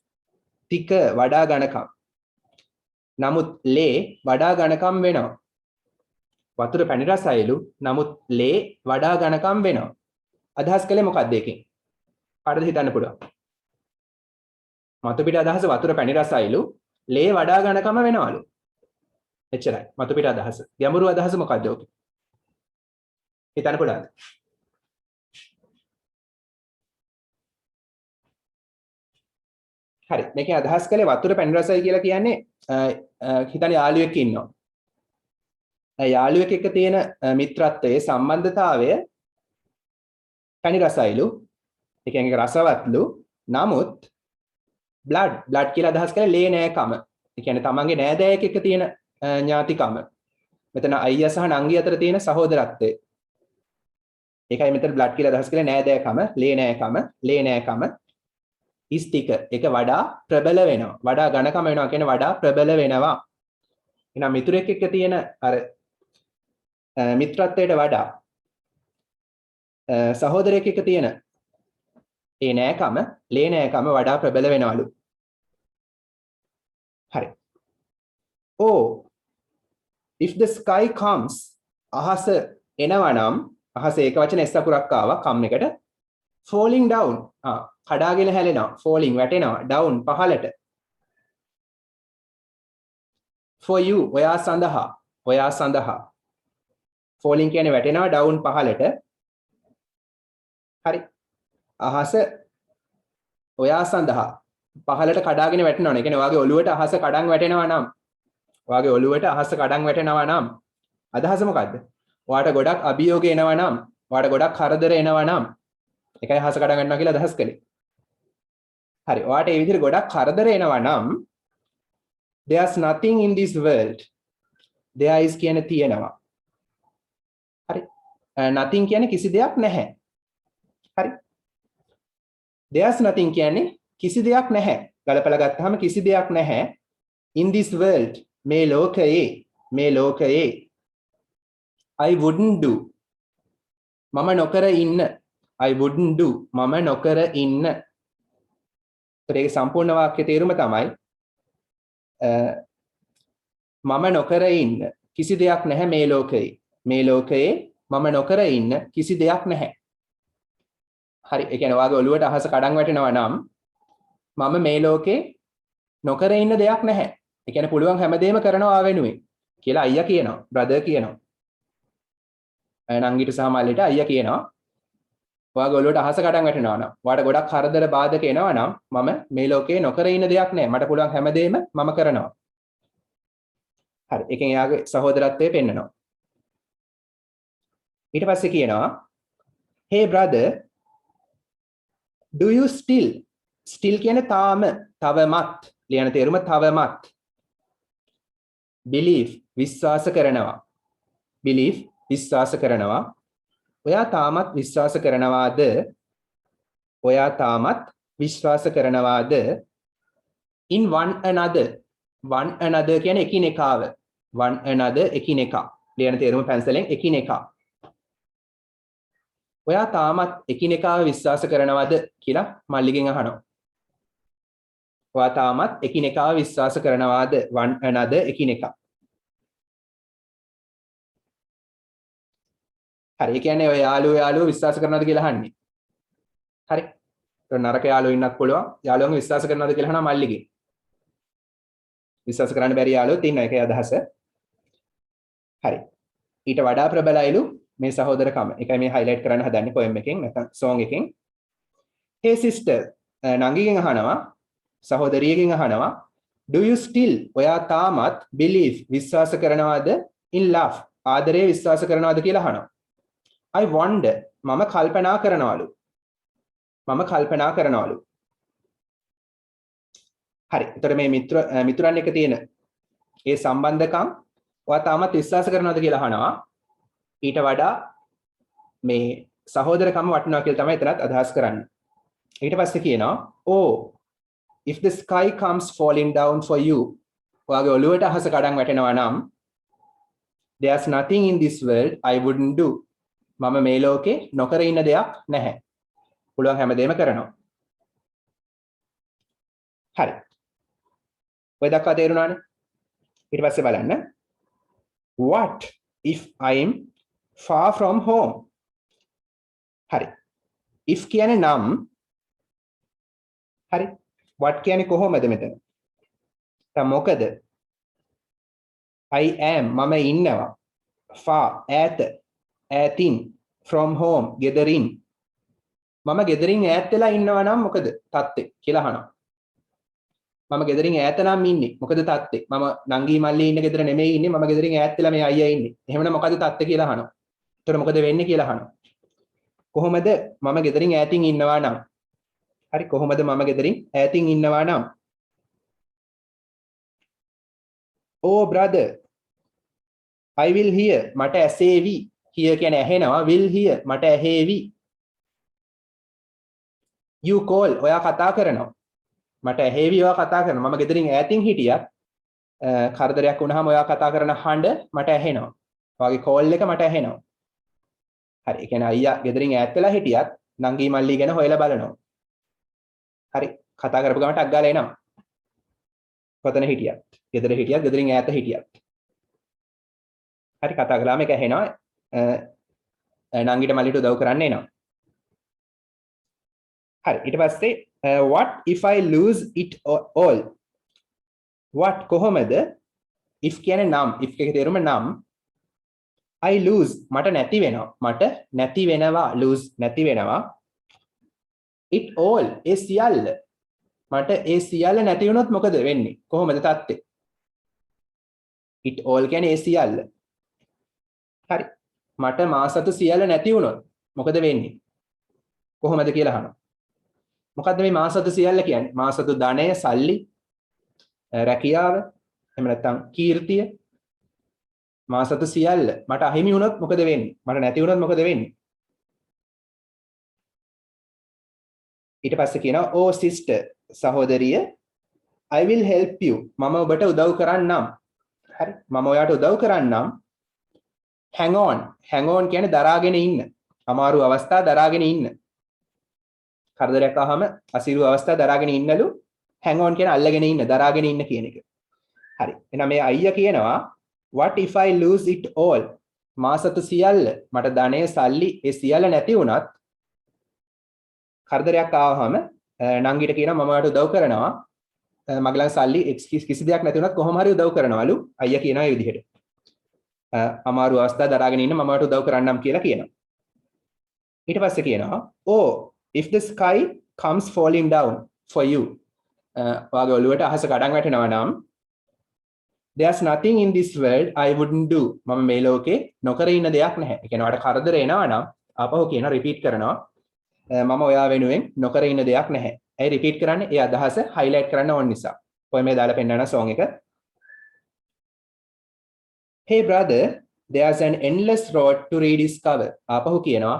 thick වඩා ඝනකම් නමුත් ලේ වඩා ඝනකම් වෙනවා වතුර පැණි රසයිලු නමුත් ලේ වඩා ඝනකම් වෙනවා අදහස් කළේ මොකක්ද එකකින් කාටද හිතන්න පුළුවන් මතු පිට අදහස වතුර පැණි රසයිලු ලේ වඩා ඝනකම වෙනවලු එච්චරයි මතු පිට අදහස ගැඹුරු අදහස මොකක්ද ඔක හිතන්න පුළුවන්ද හරි මේකේ අදහස් කළේ වතුර පැණි රසයි කියලා කියන්නේ හිතන්න යාළුවෙක් ඉන්නවා යාළුවෙක් එක්ක තියෙන මිත්‍රත්වයේ සම්බන්ධතාවය පැණි රසයිලු ඒ කියන්නේ රසවත්ලු නමුත් blood කියලා අදහස් කරලා ලේ නෑකම ඒ කියන්නේ තමන්ගේ නෑදෑයෙක් එක්ක තියෙන ඥාතිකම මෙතන අයියා සහ නංගි අතර තියෙන සහෝදරත්වය ඒකයි මෙතන blood කියලා අදහස් කරලා නෑදෑකම ලේ නෑකම ඉස්තික ඒක වඩා ප්‍රබල වෙනවා වඩා ඝනකම වෙනවා කියන්නේ වඩා ප්‍රබල වෙනවා එහෙනම් මිතුරෙක් එක්ක තියෙන අර මිත්‍රත්වයට වඩා සහෝදරයෙක් එක්ක තියෙන ඒ නෑකම ලේ නෑකම වඩා ප්‍රබල වෙනවලු හරි oh if the sky comes අහස එනවනම් අහස ඒක වචන එස් අකුරක් ආවා කම් එකට falling down කඩාගෙන හැලෙනවා falling වැටෙනවා down පහළට for you ඔයා සඳහා falling කියන්නේ වැටෙනවා down පහළට හරි අහස ඔයා සඳහා පහළට කඩාගෙන වැටෙනවා නේ කියන්නේ ඔයාගේ ඔළුවට අහස කඩන් වැටෙනවා නම් අදහස මොකද්ද ඔයාට ගොඩක් අභියෝග එනවා නම් ඔයාට ගොඩක් කරදර එනවා නම් එකයි අහස කඩන් වැටෙනවා කියලා අදහස් කළේ හරි ඔයාට මේ විදිහට ගොඩක් කරදර එනවා නම් there's nothing in this world there is කියන්නේ තියෙනවා හරි nothing කියන්නේ කිසි දෙයක් නැහැ හරි there's nothing කියන්නේ කිසි දෙයක් නැහැ ගලපලා ගත්තාම කිසි දෙයක් නැහැ in this world මේ ලෝකයේ I wouldn't do මම නොකර ඉන්න I wouldn't do මම නොකර ඉන්න ඒකේ සම්පූර්ණ වාක්‍ය තේරුම තමයි මම නොකර ඉන්න කිසි දෙයක් නැහැ මේ ලෝකයේ මම නොකර ඉන්න කිසි දෙයක් නැහැ හරි ඒ කියන්නේ ඔයාගේ ඔළුවට අහස කඩන් වැටෙනවා නම් මම මේ ලෝකේ නොකර ඉන්න දෙයක් නැහැ ඒ කියන්නේ පුළුවන් හැමදේම කරනවා ආවෙනුවේ කියලා අයියා කියනවා බ්‍රදර් කියනවා නංගිට සහ මල්ලිට අයියා කියනවා ඔයාගේ ඔළුවට අහස කඩන් වැටෙනවා නම් ඔයාට ගොඩක් කරදර බාධක එනවා නම් මම මේ ලෝකේ නොකර ඉන්න දෙයක් නැහැ මට පුළුවන් හැමදේම මම කරනවා හරි එකෙන් යාගේ සහෝදරත්වය පෙන්නනවා ඊට පස්සේ කියනවා hey brother do you still කියන්නේ තවමත් ලියන තේරුම තවමත් believe විශ්වාස කරනවා ඔයා තාමත් විශ්වාස කරනවාද in one another කියන්නේ එකිනෙකාව one another එකිනෙකා ලියන තේරුම පැන්සලෙන් එකිනෙකා ඔයා තාමත් එකිනෙකාව විශ්වාස කරනවද කියලා මල්ලිගෙන් අහනවා ඔයා තාමත් එකිනෙකාව විශ්වාස කරනවාද one another එකිනෙකා හරි ඒ කියන්නේ ඔය යාළුවෝ විශ්වාස කරනවද කියලා අහන්නේ හරි ඒක නරක යාළුවෝ ඉන්නත් පුළුවන් යාළුවන්ව විශ්වාස කරනවද කියලා අහනවා මල්ලිගෙන් විශ්වාස කරන්න බැරි යාළුවෝ ඉන්නවා ඒකේ අදහස හරි ඊට වඩා ප්‍රබලයිලු මේ සහෝදරකම ඒකයි මේ highlight කරන්න හදන්නේ poem එකෙන් නැත්නම් song එකෙන් hey sister නංගිගෙන් අහනවා සහෝදරියගෙන් අහනවා do you still ඔයා තාමත් believe විශ්වාස කරනවද in love ආදරේ විශ්වාස කරනවද කියලා අහනවා I wonder මම කල්පනා කරනවලු. මම කල්පනා කරනවලු. හරි. එතකොට මේ මිතුරන් එක තියෙන ඒ සම්බන්ධකම් ඔයා තාමත් විශ්වාස කරනවද කියලා අහනවා. ඊට වඩා මේ සහෝදරකම වටිනවා කියලා තමයි එතනත් අදහස් කරන්නේ. ඊට පස්සේ කියනවා oh if the sky comes falling down for you ඔයාගේ ඔළුවට අහස කඩන් වැටෙනවා නම් there's nothing in this world I wouldn't do මම මේ ලෝකේ නොකර ඉන්න දෙයක් නැහැ. පුළුවන් හැමදේම කරනවා. හරි. ඔය දක්වා තේරුණානේ? ඊට පස්සේ බලන්න what if I'm far from home හරි if කියන්නේ නම් හරි what කියන්නේ කොහොමද මෙතන දැන් මොකද I am මම ඉන්නවා far ඈතින් from home ගෙදරින් මම ගෙදරින් ඈත් වෙලා ඉන්නවා නම් මොකද තත්ත්වය කියලා අහනවා මම ගෙදරින් ඈත නම් ඉන්නේ මොකද තත්ත්වය මම නංගි මල්ලි ඉන්න ගෙදර නෙමෙයි ඉන්නේ මම ගෙදරින් ඈත් වෙලා මේ අයියා ඉන්නේ එහෙමනම් මොකද තත්ත්වය කියලා අහනවා එතකොට මොකද වෙන්නේ කියලා අහනවා කොහොමද මම ගෙදරින් ඈතින් ඉන්නවා නම් හරි කොහොමද මම ගෙදරින් ඈතින් ඉන්නවා නම් oh brother I will hear මට ඇසේවි hear කියන්නේ ඇහෙනවා will hear මට ඇහෙවි you call ඔයා කතා කරනවා මට ඇහෙවි ඔයා කතා කරනවා මම ගෙදරින් ඈතින් හිටියත් කරදරයක් වුණාම ඔයා කතා කරන හඬ මට ඇහෙනවා ඔයාගේ කෝල් එක මට ඇහෙනවා හරි ඒ කියන්නේ අයියා ගෙදරින් ඈත් වෙලා හිටියත් නංගි මල්ලි ගැන හොයලා බලනවා හරි කතා කරපු ගමන් ටක් ගාලා එනවා කොතන හිටියත් ගෙදර හිටියත් ගෙදරින් ඈත හිටියත් හරි කතා කළාම ඒක ඇහෙනවා නංගිට මල්ලිට උදව් කරන්න එනවා හරි ඊට පස්සේ what if I lose it all what කොහොමද if කියන්නේ නම් if එකේ තේරුම නම් I lose මට නැති වෙනවා lose නැති වෙනවා it all ඒ සියල්ල මට ඒ සියල්ල නැති වුණොත් මොකද වෙන්නේ කොහොමද තත්ත්වය it all කියන්නේ ඒ සියල්ල හරි මට මාසතු සියල්ල නැති වුණොත් මොකද වෙන්නේ කොහොමද කියලා අහනවා මොකද්ද මේ මාසතු සියල්ල කියන්නේ මාසතු ධනය සල්ලි රැකියාව එහෙම නැත්නම් කීර්තිය මාසතු සියල්ල මට අහිමි වුණොත් මොකද වෙන්නේ මට නැති වුණොත් මොකද වෙන්නේ ඊට පස්සේ කියනවා oh sister සහෝදරිය I will help you මම ඔබට උදව් කරන්නම් හරි මම ඔයාට උදව් කරන්නම් hang on කියන්නේ දරාගෙන ඉන්න අමාරු අවස්ථා දරාගෙන ඉන්න කරදරයක් ආවම අසීරු අවස්ථා දරාගෙන ඉන්නලු hang on කියන අල්ලගෙන ඉන්න දරාගෙන ඉන්න කියන එක හරි එහෙනම් මේ අයියා කියනවා what if I lose it all මාසතු සියල්ල මට ධනය සල්ලි ඒ සියල්ල නැති වුණත් කරදරයක් ආවම නංගිට කියනවා මම ඔයාට උදව් කරනවා මගේ ළඟ සල්ලි කිසි දෙයක් නැති වුණත් කොහොම හරි උදව් කරනවලු අයියා කියනවා මේ විදිහට අමාරු අවස්ථා දරාගෙන ඉන්න මම ඔයාට උදව් කරන්නම් කියලා කියනවා ඊට පස්සේ කියනවා oh if the sky comes falling down for you ඔයාගේ ඔළුවට අහස කඩන් වැටෙනවා නම් there's nothing in this world I wouldn't do මම මේ ලෝකේ නොකර ඉන්න දෙයක් නැහැ ඒ කියන්නේ ඔයාට කරදර එනවා නම් ආපහු කියනවා රිපීට් කරනවා මම ඔයා වෙනුවෙන් නොකර ඉන්න දෙයක් නැහැ. ඇයි රිපීට් කරන්නේ? ඒ අදහස highlight කරන්න ඕන නිසා. ඔය මේ දාලා පෙන්නන song එක. Hey brother, there's an endless road to rediscover. ආපහු කියනවා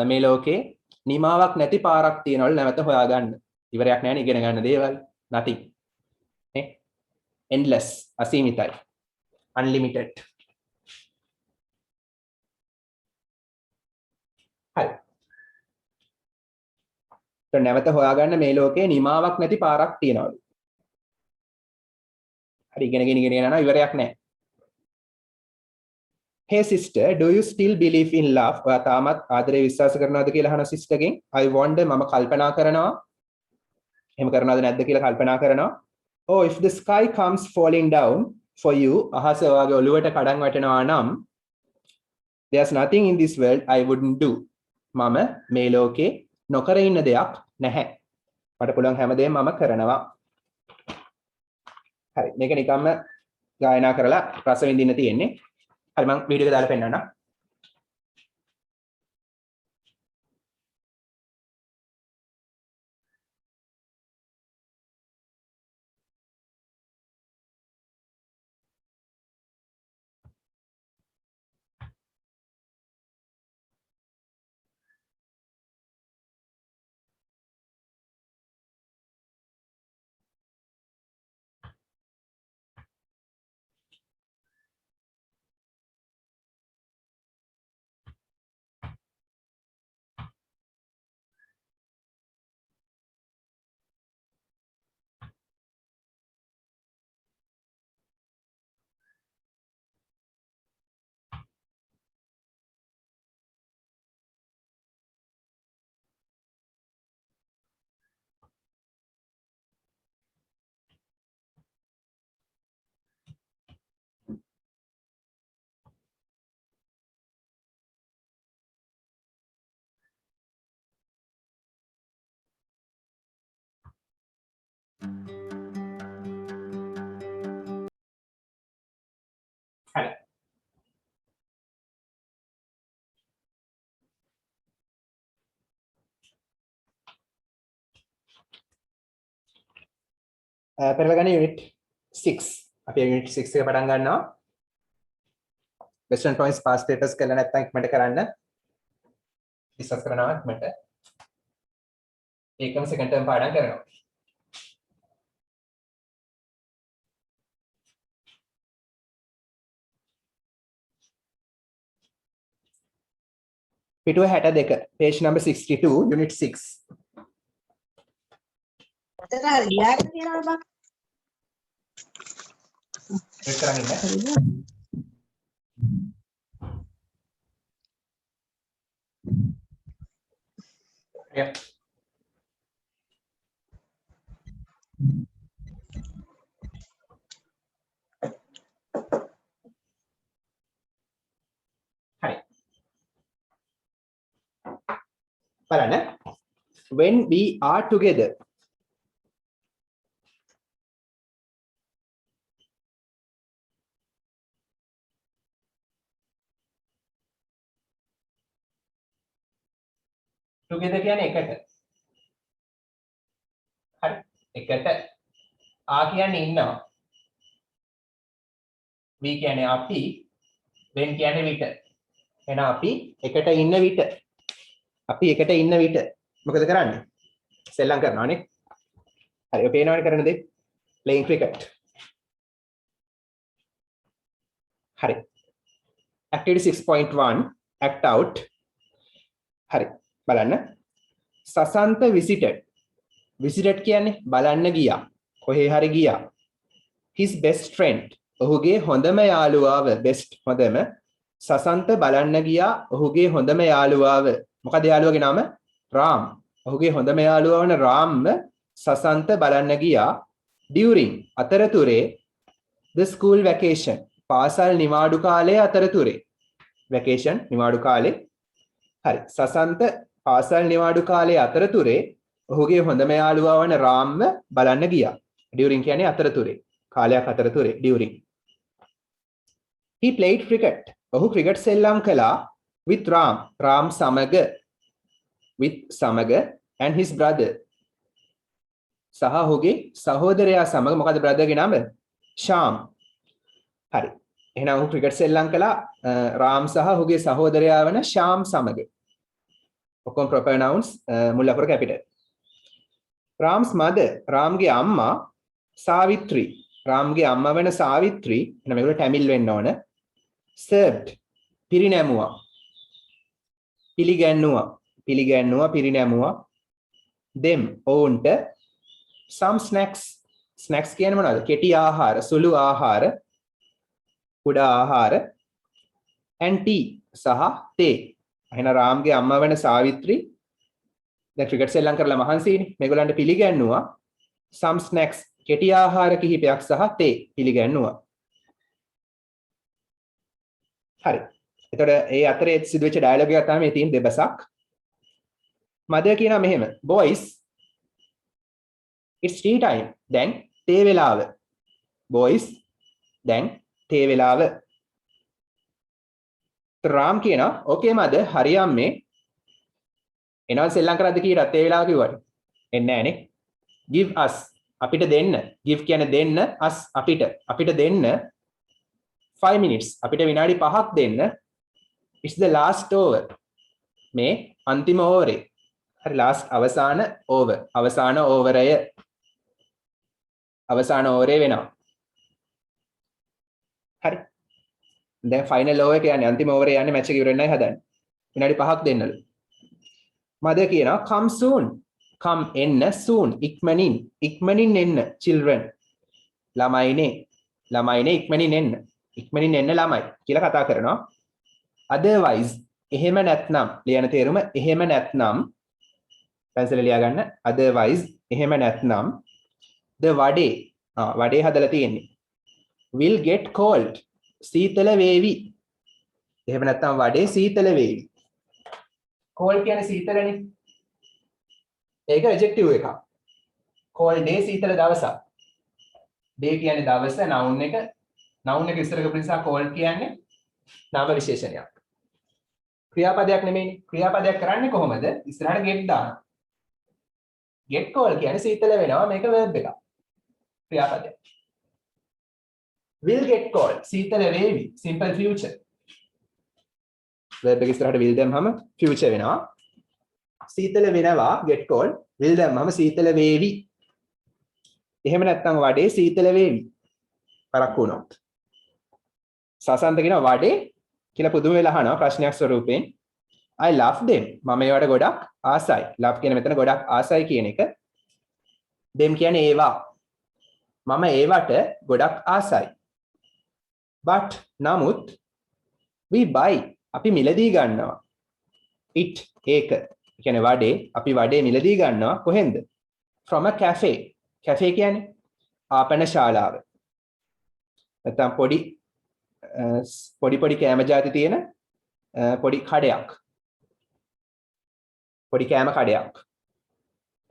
මේ ලෝකේ නිමාවක් නැති පාරක් තියෙනවලු නැවත හොයාගන්න. ඉවරයක් නැහැ නේ ඉගෙන ගන්න දේවල්. nothing. නේ? endless අසීමිතයි. unlimited. හරි. නැවත හොයාගන්න මේ ලෝකේ නිමාවක් නැති පාරක් තියනවලු. හරි ඉගෙන යනවා ඉවරයක් නැහැ. Hey sister, do you still believe in love? ඔයා තාමත් ආදරේ විශ්වාස කරනවද කියලා අහන sister ගෙන් I wonder මම කල්පනා කරනවා. එහෙම කරනවද නැද්ද කියලා කල්පනා කරනවා. Oh if the sky comes falling down for you අහස ඔයාගේ ඔළුවට කඩන් වැටෙනවා නම් there's nothing in this world I wouldn't do. මම මේ ලෝකේ නොකර ඉන්න දෙයක් නැහැ. මට පුළුවන් හැමදේම මම කරනවා. හරි මේක නිකම්ම ගායනා කරලා රස විඳින්න තියෙන්නේ. හරි මම වීඩියෝ එක දාලා පෙන්නන්නම්. පෙරලගන්න unit 6 අපි unit 6 එක පටන් ගන්නවා question points past papers කරලා නැත්නම් ඉක්මනට කරන්න discuss කරනවා ඉක්මනට ඒකම second term පාඩම් කරනවා පිටුව 62 page number 62 unit 6 එතන ලියාගෙන තියනවා බං. check කරන්න ඉන්න yeah බලන්න when we are together together කියන්නේ එකට හරි එකට ආ කියන්නේ ඉන්නවා we කියන්නේ අපි when කියන්නේ විට එහෙනම් අපි එකට ඉන්න විට අපි එකට ඉන්න විට මොකද කරන්නේ සෙල්ලම් කරනවානේ හරි ඔය පේනවනේ කරන දේ playing cricket හරි activity 6.1 act out හරි බලන්න සසන්ත visited කියන්නේ බලන්න ගියා කොහේ හරි ගියා his best friend ඔහුගේ හොඳම යාළුවාව best හොඳම සසන්ත බලන්න ගියා ඔහුගේ හොඳම යාළුවාව මොකද යාළුවගේ නම රාම් ඔහුගේ හොඳම යාළුවා වන රාම් සසන්ත බලන්න ගියා during අතරතුරේ the school vacation පාසල් නිවාඩු කාලයේ අතරතුරේ vacation නිවාඩු කාලේ හරි සසන්ත පාසල් නිවාඩු කාලයේ අතරතුරේ ඔහුගේ හොඳම යාළුවා වන රාම් බලන්න ගියා during කියන්නේ අතරතුරේ කාලයක් අතරතුරේ during he played cricket ඔහු ක්‍රිකට් සෙල්ලම් කළා with ram සමග and his brother සහ ඔහුගේ සහෝදරයා සමග මොකද බ්‍රදර්ගේ නම ශාම් හරි එහෙනම් ඔහු ක්‍රිකට් සෙල්ලම් කළා රාම් සහ ඔහුගේ සහෝදරයා වන ශාම් සමග ඔක්කොම proper nouns මුල් අකුර capital Ram's mother රාම්ගේ අම්මා සාවිත්‍රි රාම්ගේ අම්මා වෙන සාවිත්‍රි එහෙනම් මේක ටැමිල් වෙන්න ඕන served පිරිනැමුවා පිරිනැමුවා them ඔවුන්ට some snacks කියන්නේ මොනවද කෙටි ආහාර සුළු ආහාර කුඩා ආහාර and tea සහ තේ එහෙනම් රාම්ගේ අම්මා වෙන සාවිත්‍රි දැන් ක්‍රිකට් සෙල්ලම් කරලා මහන්සියිනේ මේගොල්ලන්ට පිළිගැන්නුවා some snacks කෙටි ආහාර කිහිපයක් සහ තේ පිළිගැන්නුවා හරි එතකොට ඒ අතරේ සිදුවෙච්ච ඩයලොග් එක තමයි මේ තියෙන දෙබසක් මදර් කියනවා මෙහෙම boys it's tea time දැන් තේ වේලාව boys දැන් තේ වේලාව රාම් කියනවා okay mother හරි අම්මේ එනවා සෙල්ලම් කරද්ද කීයටද තේ වේලාව කිව්වට එන්නේ නැහනේ give us අපිට දෙන්න give කියන්නේ දෙන්න us අපිට දෙන්න 5 minutes අපිට විනාඩි 5ක් දෙන්න it's the last over මේ අන්තිම ඕවරේ හරි last අවසාන ඕවරේ වෙනවා හරි දැන් ෆයිනල් ඕවර් එක යන්නේ අන්තිම ඕවරේ යන්නේ මැච් එක ඉවර වෙන්නයි හදන්නේ විනාඩි 5ක් දෙන්නලු මදර් කියනවා come soon come එන්න soon ඉක්මනින් එන්න children ළමයිනේ ඉක්මනින් එන්න ළමයි කියලා කතා කරනවා otherwise එහෙම නැත්නම් ලියන තේරුම එහෙම නැත්නම් පැන්සල ලියා ගන්න otherwise එහෙම නැත්නම් the වඩේ හදලා තියෙන්නේ will get cold සීතල වේවි එහෙම නැත්නම් වඩේ සීතල වේවි cold කියන්නේ සීතලනේ ඒක adjective එකක් cold day සීතල දවසක් day කියන්නේ දවස noun එක ඉස්සර කරපු නිසා cold කියන්නේ නාම විශේෂණයක් ක්‍රියාපදයක් නෙමෙයිනේ ක්‍රියාපදයක් කරන්නේ කොහොමද ඉස්සරහට get දාන get cold කියන්නේ සීතල වෙනවා මේක verb එකක් ක්‍රියාපදයක්. will get cold සීතල වේවි simple future. verb එක ඉස්සරහට will දැම්මම future වෙනවා. සීතල වෙනවා get cold will දැම්මම සීතල වේවි. එහෙම නැත්නම් වඩේ සීතල වේවි. පරක්කු වුණොත්. සසන්ත කියන වඩේ කියලා පුදුම වෙලා අහනවා ප්‍රශ්නයක් ස්වරූපයෙන්. I love them. මම ඒවට ගොඩක් ආසයි. love කියන මෙතන ගොඩක් ආසයි කියන එක. them කියන්නේ ඒවා. මම ඒවට ගොඩක් ආසයි. but නමුත් we buy අපි මිලදී ගන්නවා. it ඒක. ඒ කියන්නේ වඩේ අපි වඩේ මිලදී ගන්නවා කොහෙන්ද? from a cafe. cafe කියන්නේ ආපන ශාලාව. නැත්නම් පොඩි කෑම ಜಾති තියෙන පොඩි කඩයක්. පොඩි කෑම කඩයක්.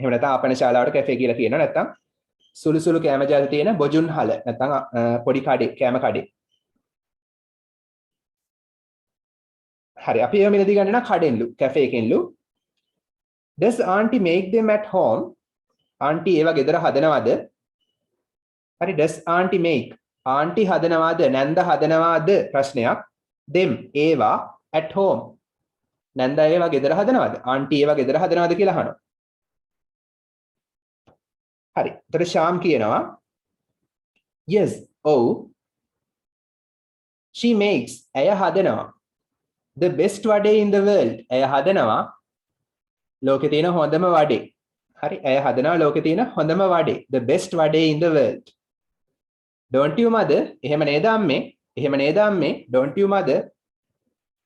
එහෙම නැත්නම් ආපන ශාලාවට කැෆේ කියලා කියනවා. නැත්නම් සුළු කෑම ಜಾති තියෙන බොජුන් හල. නැත්නම් පොඩි කඩේ කෑම කඩේ. හරි අපි ඒව මිලදී ගන්න කඩෙන්ලු cafe එකෙන්ලු. does auntie make them at home? auntie ඒවා ගෙදර හදනවද? හරි does auntie make auntie හදනවද නැන්ද හදනවද ප්‍රශ්නයක්. them ඒවා at home නැන්ද ඒවා ගෙදර හදනවද? auntie ඒවා ගෙදර හදනවද කියලා අහනවා. හරි. එතකොට ශාම් කියනවා yes oh she makes ඇය හදනවා the best vadai in the world ඇය හදනවා ලෝකේ තියෙන හොඳම වඩේ. හරි ඇය හදනවා ලෝකේ තියෙන හොඳම vadai the best vadai in the world. don't you mother එහෙම නේද අම්මේ? එහෙම නේද අම්මේ? don't you mother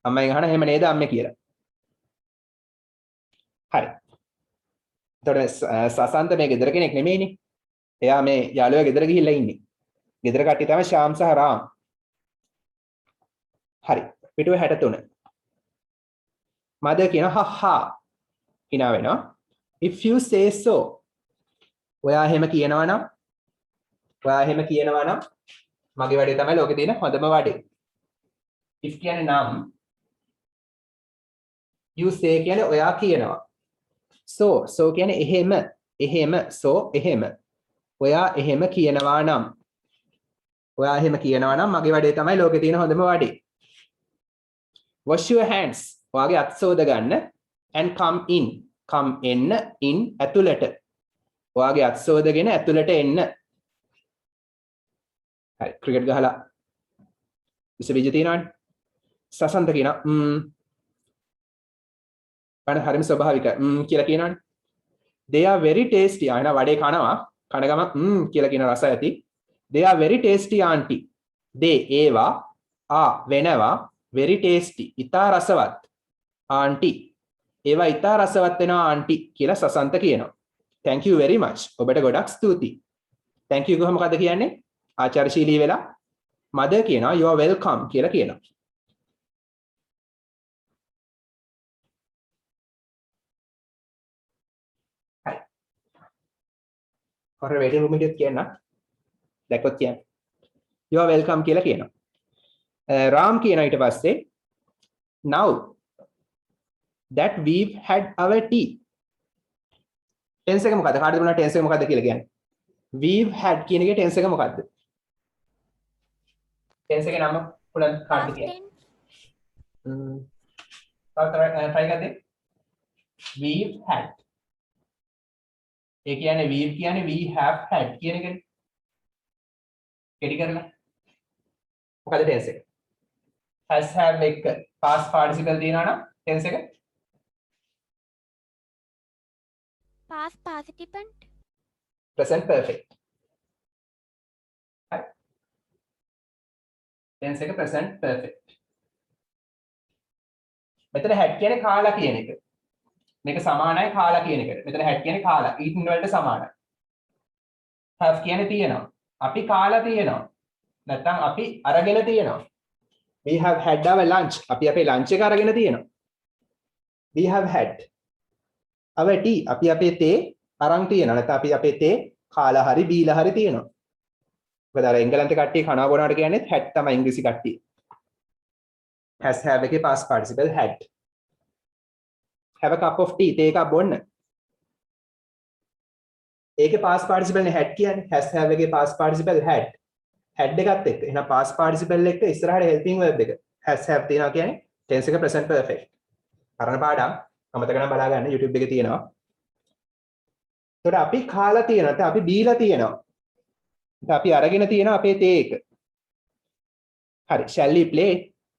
අම්මයි අහන එහෙම නේද අම්මේ කියලා. හරි. එතකොට සසන්ත මේ ගෙදර කෙනෙක් නෙමෙයිනේ. එයා මේ යාළුවා ගෙදර ගිහිල්ලා ඉන්නේ. ගෙදර කට්ටිය තමයි ශාම් සහ රාම්. හරි. පිටුවේ 63. මදර් කියනවා හහා hina වෙනවා. if you say so ඔයා එහෙම කියනවා නම් මගේ වැඩේ තමයි ලෝකේ තියෙන හොඳම වැඩේ. if කියන්නේ නම් you say කියන්නේ ඔයා කියනවා. so කියන්නේ එහෙම so එහෙම ඔයා එහෙම කියනවා නම් මගේ වැඩේ තමයි ලෝකේ තියෙන හොඳම වැඩේ. wash your hands ඔයාගේ අත් සෝද ගන්න and come එන්න in ඇතුළට ඔයාගේ අත් සෝදගෙන ඇතුළට එන්න. හරි ක්‍රිකට් ගහලා විස බීජ තියනවනේ. සසන්ත කියනවා හරිම ස්වභාවිකයි කියලා කියනවනේ. they are very tasty ආයන vadai කනවා කන ගම කියලා කියන රස ඇති. they are very tasty auntie they ඒවා වෙනවා very tasty ඉතා රසවත් auntie ඒවා ඉතා රසවත් වෙනවා auntie කියලා සසන්ත කියනවා. thank you very much ඔබට ගොඩක් ස්තුතියි. thank you කොහොම මොකද කියන්නේ? ආචාරශීලී වෙලා. mother කියනවා you are welcome කියලා කියනවා. හොර වේටින් රූම් එකේ කියන්න දැක්කොත් කියන්න you are welcome කියලා කියනවා. රාම් කියනවා ඊට පස්සේ now that we've had our tea tense එක මොකද්ද? කාටද දුන්නා tense එක මොකද්ද කියලා කියන්නේ? we've had කියන එකේ tense එක මොකද්ද? tense එකේ නම පුලන් කාටද කියන්නේ? try කරද්දී we've had ඒ කියන්නේ we've කියන්නේ we have had කියන එකනේ. කෙටි කරලා මොකද tense එක? has have එක past participle දිනනවා නම් tense එක past participant present perfect. හරි. tense එක present perfect. මෙතන had කියන්නේ කාලා කියන එක. මේක සමානයි කාලා කියන එකට. මෙතන had කියන්නේ කාලා. eaten වලට සමානයි. have කියන්නේ තියෙනවා. අපි කාලා තියෙනවා. නැත්නම් අපි අරගෙන තියෙනවා. we have had our lunch. අපි අපේ lunch එක අරගෙන තියෙනවා. we have had our tea. අපි අපේ තේ අරන් තියෙනවා. නැත්නම් අපි අපේ තේ කාලා හරි බීලා හරි තියෙනවා. මොකද අර එංගලන්තේ කට්ටිය කනවා බොනවට කියන්නේ had තමයි ඉංග්‍රීසි කට්ටිය. has have එකේ past participle had. have a cup of tea තේ එකක් බොන්න. ඒකේ past participle නේ had කියන්නේ. has have එකේ past participle had. had එකත් එක්ක. එහෙනම් past participle එක ඉස්සරහට helping verb එක. has have තියනවා කියන්නේ tense එක present perfect. කරන පාඩම් අමතක නම් බලා ගන්න YouTube එකේ තියෙනවා. එතකොට අපි කාලා තියෙනවා. නැත්නම් අපි බීලා තියෙනවා. නැත්නම් අපි අරගෙන තියෙනවා අපේ තේ එක. හරි. shall we play?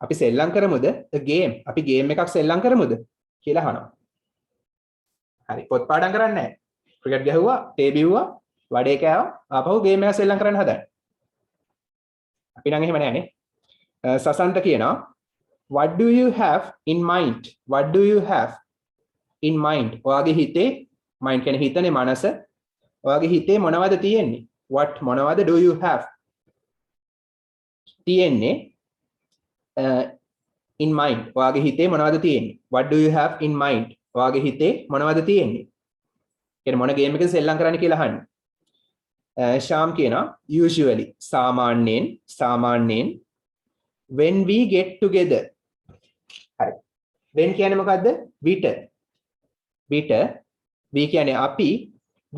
අපි සෙල්ලම් කරමුද? a game. අපි game එකක් සෙල්ලම් කරමුද කියලා අහනවා. හරි. පොත් පාඩම් කරන්නේ නැහැ. ක්‍රිකට් ගැහුවා, තේ බිව්වා, වඩේ කෑවා, ආපහු ගේම් එකක් සෙල්ලම් කරන්න හදන්නේ. අපි නම් එහෙම නැහැ නේ. සසන්ත කියනවා what do you have in mind? What do you have in mind? ඔයාගේ හිතේ mind කියන්නේ හිතනේ මනස. ඔයාගේ හිතේ මොනවද තියෙන්නේ? what මොනවද do you have? තියෙන්නේ in mind. ඔයාගේ හිතේ මොනවද තියෙන්නේ? what do you have in mind? ඔයාගේ හිතේ මොනවද තියෙන්නේ? කියන්නේ මොන ගේම් එකකද සෙල්ලම් කරන්න කියලා අහන්නේ. ශාම් කියනවා usually සාමාන්‍යයෙන් when we get together. හරි. when කියන්නේ මොකද්ද? විට. we කියන්නේ අපි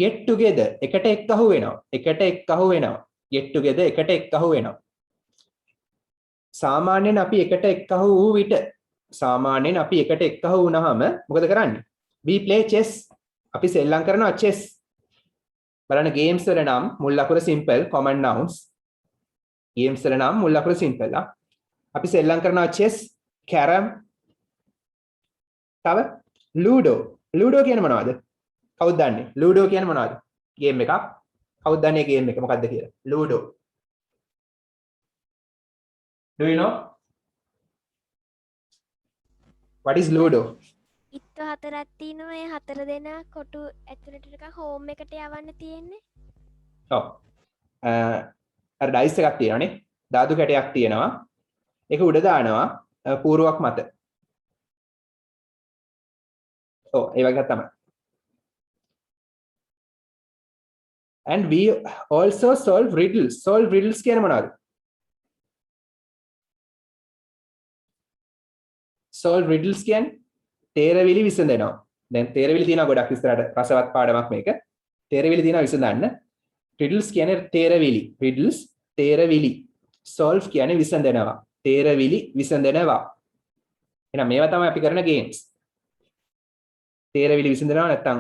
get together එකට එක්කහුව වෙනවා. get together එකට එක්කහුව වෙනවා. සාමාන්‍යයෙන් අපි එකට එක්කහුව වූ විට. සාමාන්‍යයෙන් අපි එකට එක්කහුව වුණාම මොකද කරන්නේ? we play chess. අපි සෙල්ලම් කරනවා chess. බලන්න games වල නම් මුල් අකුර simple common nouns. games වල නම් මුල් අකුර simple අපි සෙල්ලම් කරනවා chess, carom, තව ludo කියන්නේ මොනවද? කවුද දන්නේ? ludo කියන්නේ මොනවද? game එකක්. කවුද දන්නේ game එක මොකක්ද කියලා? ludo. Do you know? What is ludo? ඉත්තු 4ක් තියෙනවා. ඒ 4 දෙනා කොටු ඇතුළට ටිකක් හෝම් එකට යවන්න තියෙන්නේ. ඔව්. අර ඩයිස් එකක් තියෙනවානේ. ධාතු කැටයක් තියෙනවා. ඒක උඩ දානවා පූර්වක් මත. ඔව් ඒ වගේ තමයි. And we also solve riddles. Solve riddles කියන්නේ මොනවද? solve riddles කියන්නේ තේරවිලි විසඳනවා. දැන් තේරවිලි තියෙනවා ගොඩක් ඉස්සරහට රසවත් පාඩමක් මේක. තේරවිලි තියෙනවා විසඳන්න. riddles කියන්නේ තේරවිලි. riddles තේරවිලි. solve කියන්නේ විසඳනවා. තේරවිලි විසඳනවා. එහෙනම් මේවා තමයි අපි කරන games. තේරවිලි විසඳනවා නැත්නම්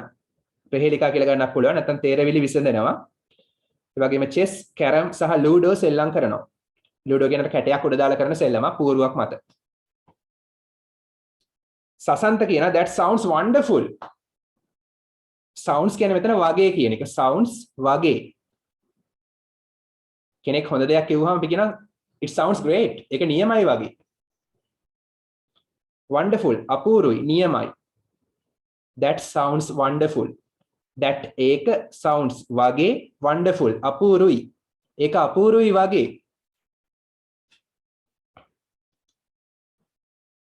ප්‍රහේලිකා කියලා ගන්නත් පුළුවන්. නැත්නම් තේරවිලි විසඳනවා. ඒ වගේම chess, carom සහ ludo සෙල්ලම් කරනවා. ludo කියන කැටයක් උඩ දාලා කරන සෙල්ලමක් පූර්වක් මත. සසන්ත කියන that sounds wonderful. sounds කියන්නේ මෙතන වගේ කියන එක. sounds වගේ. කෙනෙක් හොඳ දෙයක් කිව්වහම අපි කියනවා it sounds great. ඒක නියමයි වගේ. wonderful අපූරුයි නියමයි. that sounds wonderful. that ඒක sounds වගේ wonderful අපූරුයි. ඒක අපූරුයි වගේ.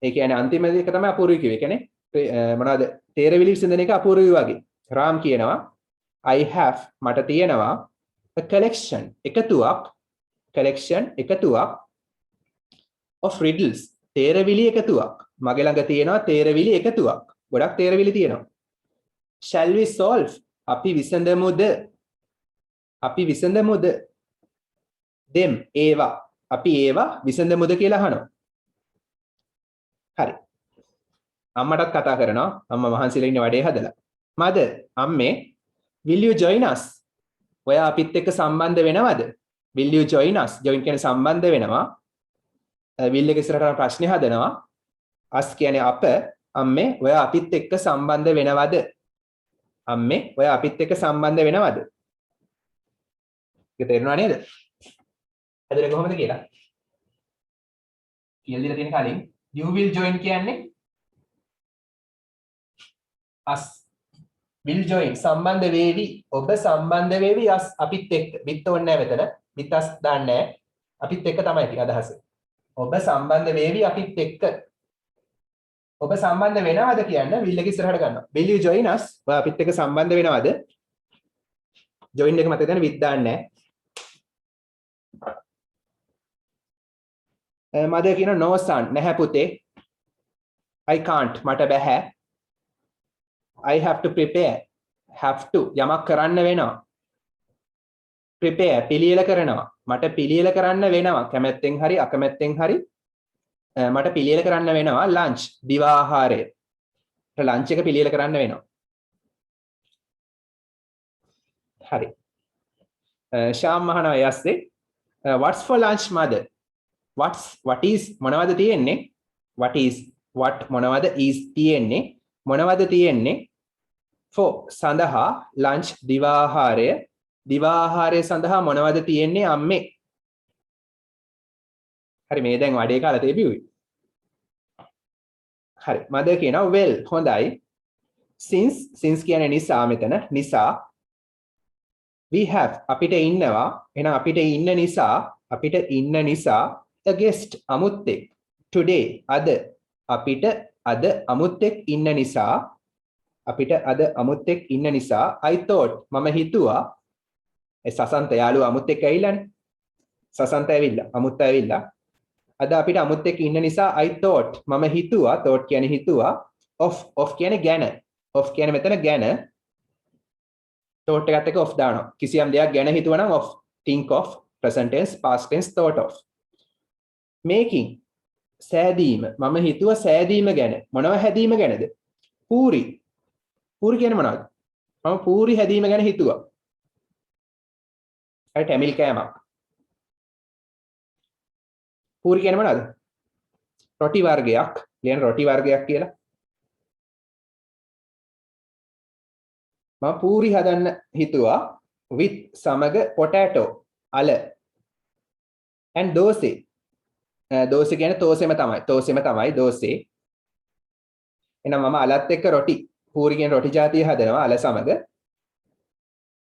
ඒ කියන්නේ අන්තිම එක තමයි අපූරුයි කිව්වේ. ඒ කියන්නේ මොනවාද? තේරවිලි විසඳන එක අපූරුයි වගේ. රාම් කියනවා I have මට තියෙනවා a collection එකතුවක් of riddles තේරවිලි එකතුවක්. මගේ ළඟ තියෙනවා තේරවිලි එකතුවක්. ගොඩක් තේරවිලි තියෙනවා. shall we solve අපි විසඳමුද them ඒවා අපි ඒවා විසඳමුද කියලා අහනවා. හරි. අම්මටත් කතා කරනවා. අම්මා මහන්සිලා ඉන්නේ වඩේ හදලා. mother අම්මේ will you join us? ඔයා අපිත් එක්ක සම්බන්ධ වෙනවද? will you join us? join කියන්නේ සම්බන්ධ වෙනවා. will එක ඉස්සරහට ප්‍රශ්නේ හදනවා. us කියන්නේ අප. අම්මේ ඔයා අපිත් එක්ක සම්බන්ධ වෙනවද? අම්මේ ඔයා අපිත් එක්ක සම්බන්ධ වෙනවද? ඒක තේරුණා නේද? හදන්නේ කොහොමද කියලා? කියලා දීලා තියෙන කලින් you will join කියන්නේ us will join සම්බන්ධ වේවි. ඔබ සම්බන්ධ වේවි us අපිත් එක්ක. බිත් ඕනේ නැහැ මෙතන. බිත් us දාන්නේ නැහැ. අපිත් එක්ක තමයි තියෙන අදහස. ඔබ සම්බන්ධ වේවි අපිත් එක්ක. ඔබ සම්බන්ධ වෙනවද කියන්න will එක ඉස්සරහට ගන්නවා. will you join us? ඔය අපිත් එක්ක සම්බන්ධ වෙනවද? join එක මත දැන් with දාන්නේ නැහැ. mother කියන no son නැහැ පුතේ. I can't මට බැහැ. I have to prepare have to යමක් කරන්න වෙනවා. prepare පිළියෙල කරනවා. මට පිළියෙල කරන්න වෙනවා. කැමැත්තෙන් හරි අකමැත්තෙන් හරි මට පිළියෙල කරන්න වෙනවා lunch දිව ආහාරය. lunch එක පිළියෙල කරන්න වෙනවා. හරි. ශාම් මහනවා යස්සේ what's for lunch mother? what is මොනවද තියෙන්නේ? what මොනවද is තියෙන්නේ? මොනවද තියෙන්නේ? for සඳහා lunch දිව ආහාරය සඳහා මොනවද තියෙන්නේ අම්මේ? හරි මේ දැන් වඩේ කාලා තිබුවේ. හරි mother කියනවා well හොඳයි. since කියන්නේ නිසා මෙතන නිසා we have අපිට ඉන්නවා එහෙනම් අපිට ඉන්න නිසා a guest අමුත්තෙක් today අද අපිට අද අමුත්තෙක් ඉන්න නිසා I thought මම හිතුවා ඒ සසන්ත යාළුවා අමුත්තෙක් ඇවිල්ලානේ සසන්ත ඇවිල්ලා අමුත්ත ඇවිල්ලා අද අපිට අමුත්තෙක් ඉන්න නිසා I thought මම හිතුවා thought කියන්නේ හිතුවා of කියන්නේ ගැන of කියන්නේ මෙතන ගැන thought එකත් එක්ක of දානවා කිසියම් දෙයක් ගැන හිතුවා නම් of think of present tense past tense thought of making සෑදීම මම හිතුවා සෑදීම ගැන මොනව හැදීම ගැනද පූරි කියන්නේ මොනවද මම පූරි හැදීම ගැන හිතුවා හරි ටැමිල් කෑමක් පූරි කියන්නේ මොනවද රොටි වර්ගයක් ලියන රොටි වර්ගයක් කියලා මම පූරි හදන්න හිතුවා with සමග potato අල and දෝසේ දෝසේ කියන්නේ තෝසෙම තමයි දෝසේ එහෙනම් මම අලත් එක්ක රොටි පූරි කියන රොටි జాතිය හදනවා අල සමග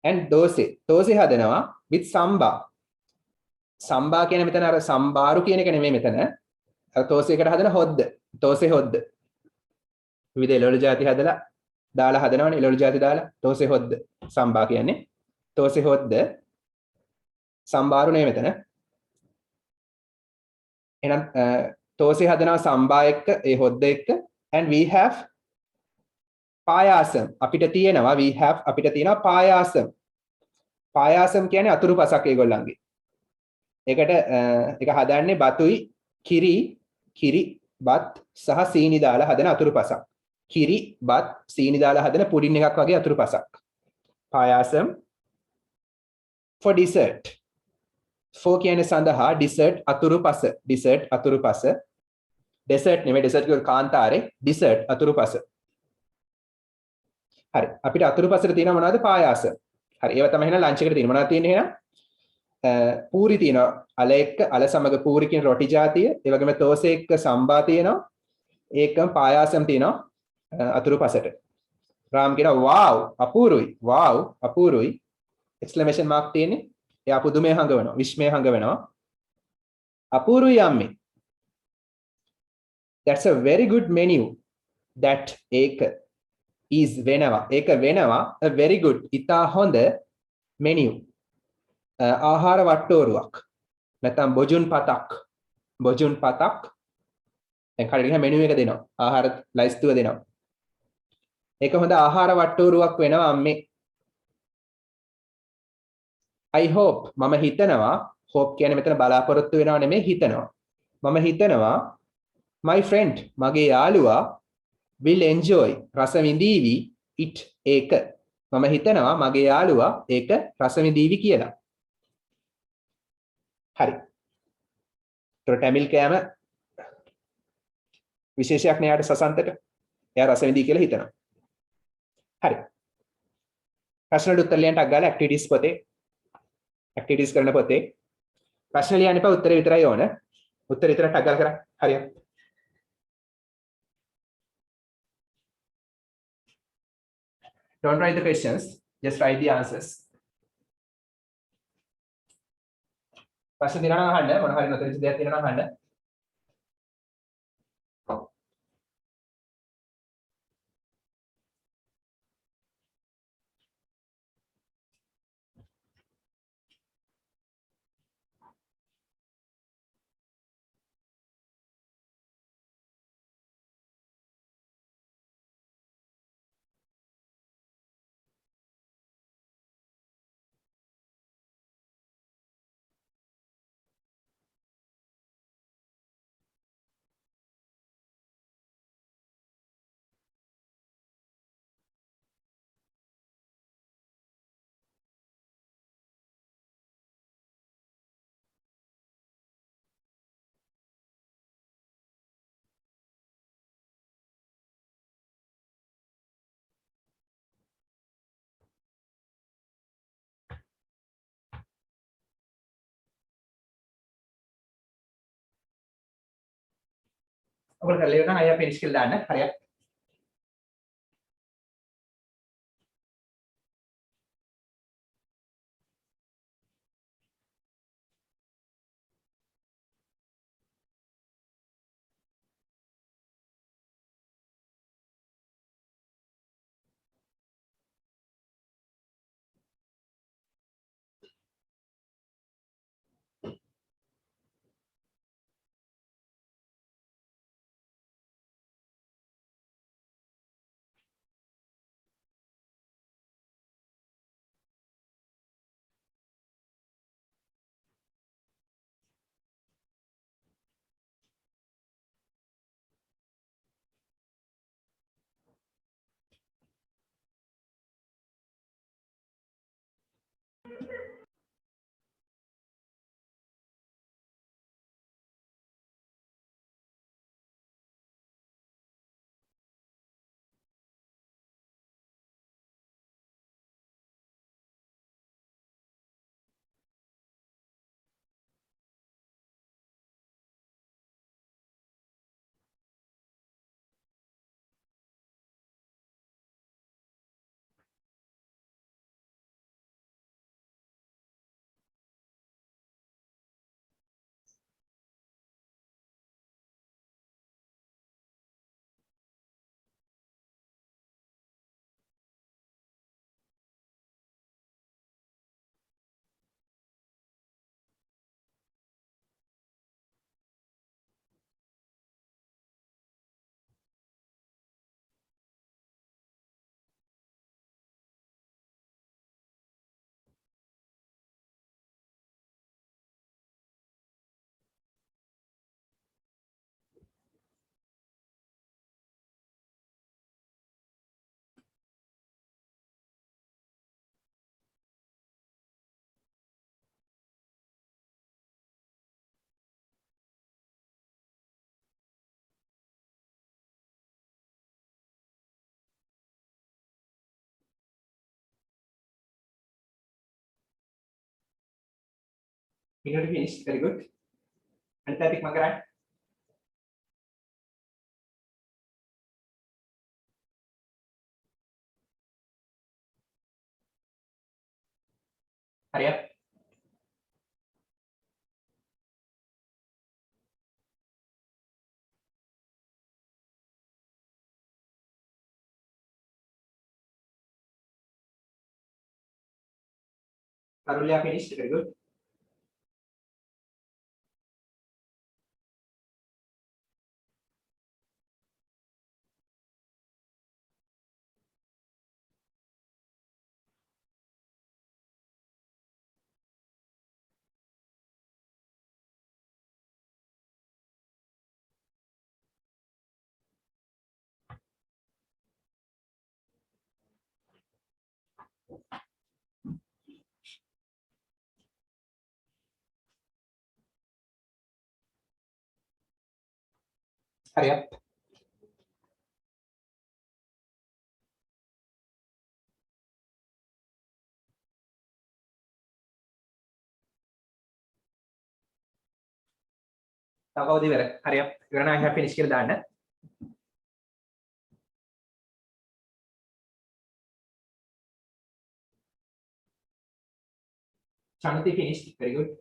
and දෝසේ හදනවා with සම්බා කියන්නේ මෙතන අර සම්බාරු කියන එක නෙමෙයි මෙතන අර තෝසේකට හදන තෝසේ හොද්ද විවිධ එළවලු ಜಾති හදලා දාලා හදනවනේ එළවලු ಜಾති දාලා තෝසේ හොද්ද සම්බා කියන්නේ තෝසේ හොද්ද සම්බාරු නෙමෙයි මෙතන එහෙනම් තෝසේ හදනවා සම්බා එක්ක ඒ හොද්ද එක්ක and we have පායාසම් අපිට තියෙනවා පායාසම් කියන්නේ අතුරුපසක් ඒගොල්ලන්ගේ ඒකට ඒක හදන්නේ බතුයි කිරි බත් සහ සීනි දාලා හදන අතුරුපසක් කිරි බත් සීනි දාලා හදන පුඩින් එකක් වගේ අතුරුපසක් පායාසම් for dessert for කියන්නේ සඳහා dessert අතුරුපස dessert නෙමෙයි dessert කියන කාන්තාරේ dessert අතුරුපස හරි අපිට අතුරුපසට තියෙන මොනවද පායාස හරි ඒව තමයි එහෙනම් ලන්ච් එකට තියෙන මොනවද තියෙන්නේ එහෙනම් පූරි තියෙනවා අල එක්ක අල සමග පූරි කියන රොටි జాතිය ඒ වගේම තෝසේ එක්ක සම්බා තියෙනවා ඒකම පායාසම් තියෙනවා අතුරුපසට රාම් කියනවා wow අපූරුයි exclamation mark තියෙන්නේ එයා පුදුමේ හංගවනවා විස්මය හංගවනවා අපූරුයි අම්මේ that's a very good menu that ඒක is වෙනවා a very good ඉතා හොඳ menu ආහාර වට්ටෝරුවක් නැත්නම් බොජුන් පතක් දැන් කඩේ ගිහම මෙනු එක දෙනවා ආහාර ලයිස්තුව දෙනවා ඒක හොඳ ආහාර වට්ටෝරුවක් වෙනවා අම්මේ I hope මම හිතනවා hope කියන්නේ මෙතන බලාපොරොත්තු වෙනව නෙමෙයි හිතනවා මම හිතනවා my friend මගේ යාළුවා will enjoy රස විඳීවි it ඒක මම හිතනවා මගේ යාළුවා ඒක රස විඳීවි කියලා හරි ටැමිල් කෑම විශේෂයක් නෑ යාට සසන්තට එයා රස විඳී කියලා හිතනවා හරි ප්‍රශ්න වලට උත්තර ලියන්න අග්ගාලා ඇක්ටිවිටීස් පොතේ ඇක්ටිවිටීස් කරන පොතේ ප්‍රශ්න ලියන්න එපා උත්තරේ විතරයි ඕන උත්තර විතරක් අග්ගාලා කරා හරියට don't write the questions just write the answers ප්‍රශ්න දිනන අහන්න මොන හරි නොතේරිච්ච දෙයක් තියෙනවා නම් අහන්න ඔයගොල්ලෝ කරලා ඉවර නම් I have finished කියලා දාන්න. හරියට. Minute finished. Very good. අනිත් පැත්තට මම කරන්නේ. හරියට. Karulya finished. Very good. හරියට. තව කවුද ඉවර? හරියට. ඉවර නම් I have finished කියලා දාන්න. Shanti finished. Very good.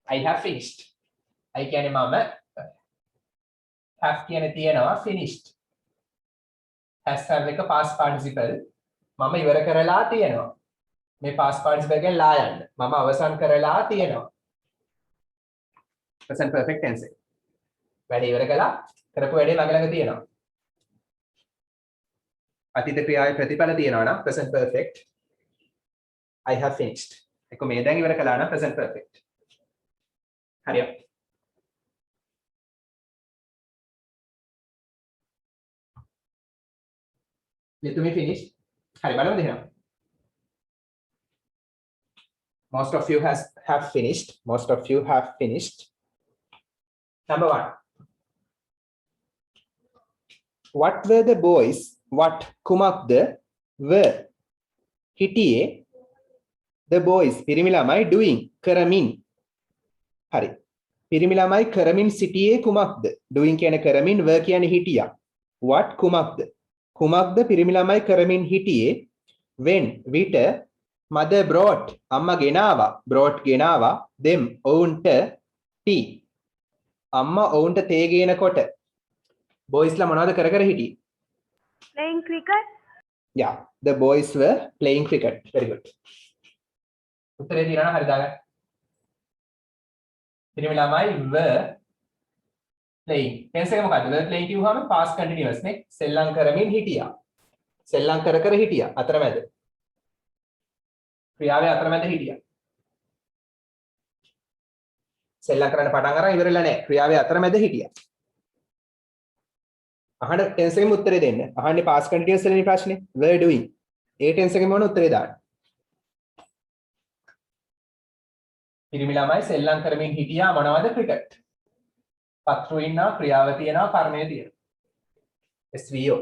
I have finished. I කියන්නේ මම have කියන තියෙනවා finished. has have එක past participle. මම ඉවර කරලා තියෙනවා. මේ past participle එකෙන් ලා යන්න. මම අවසන් කරලා තියෙනවා. present perfect tense එක. වැඩේ ඉවර කළා. කරපු වැඩේ ළඟ ළඟ තියෙනවා. අතීත ක්‍රියාවේ ප්‍රතිඵල තියෙනවා නම් present perfect. I have finished. එක මේ දැන් ඉවර කළා නම් present perfect. හරියට. Let me finish. හරි බලමු දෙනවා. Most of you have finished. Most of you have finished. Number 1. What were the boys? What කුමක්ද were? හිටියේ the boys පිරිමි ළමයි doing කරමින්. හරි. පිරිමි ළමයි කරමින් සිටියේ කුමක්ද? doing කියන්නේ කරමින්, were කියන්නේ හිටියා. what කුමක්ද? කුමක්ද පිරිමි ළමයි කරමින් හිටියේ? when විට mother brought අම්මා ගෙනාවා. brought ගෙනාවා them ඔවුන්ට tea. අම්මා ඔවුන්ට තේ ගේනකොට boys ලා මොනවද කර කර හිටියේ? Playing cricket. Yeah, the boys were playing cricket. Very good. උත්තරේ දිනන හරි දාගන්න. පිරිමි ළමයි were playing. tense එක මොකද්ද? were playing කියුවාම past continuous නේ. සෙල්ලම් කරමින් හිටියා. සෙල්ලම් කර කර හිටියා. අතරමැද. ක්‍රියාවේ අතරමැද හිටියා. සෙල්ලම් කරන්න පටන් අරන් ඉවරලා නැහැ. ක්‍රියාවේ අතරමැද හිටියා. අහන්න tense එකෙම උත්තරේ දෙන්න. අහන්නේ past continuous වලින් ප්‍රශ්නේ. were doing. ඒ tense එකෙම මොන උත්තරේ දාන්න? පිරිමි ළමයි සෙල්ලම් කරමින් හිටියා මොනවද? cricket. පත්‍රු ඉන්නවා, ක්‍රියාව තියෙනවා, කර්මය තියෙනවා. SVO.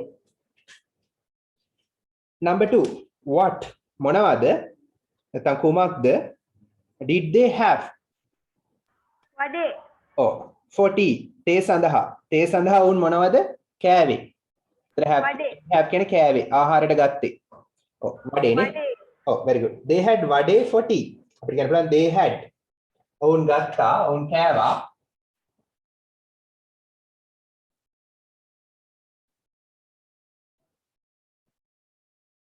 Number 2. What මොනවද? නැත්නම් කුමක්ද? Did they have? Vade. Oh, 40. තේ සඳහා. තේ සඳහා වුන් මොනවද? කෑවේ. ඒතර have කියන්නේ කෑවේ. ආහාරයට ගත්තේ. ඔව් වඩේනේ. ඔව් very good. They had vade for tea. අපිට කියන්න පුළුවන් they had. ඔවුන් ගත්තා, ඔවුන් කෑවා.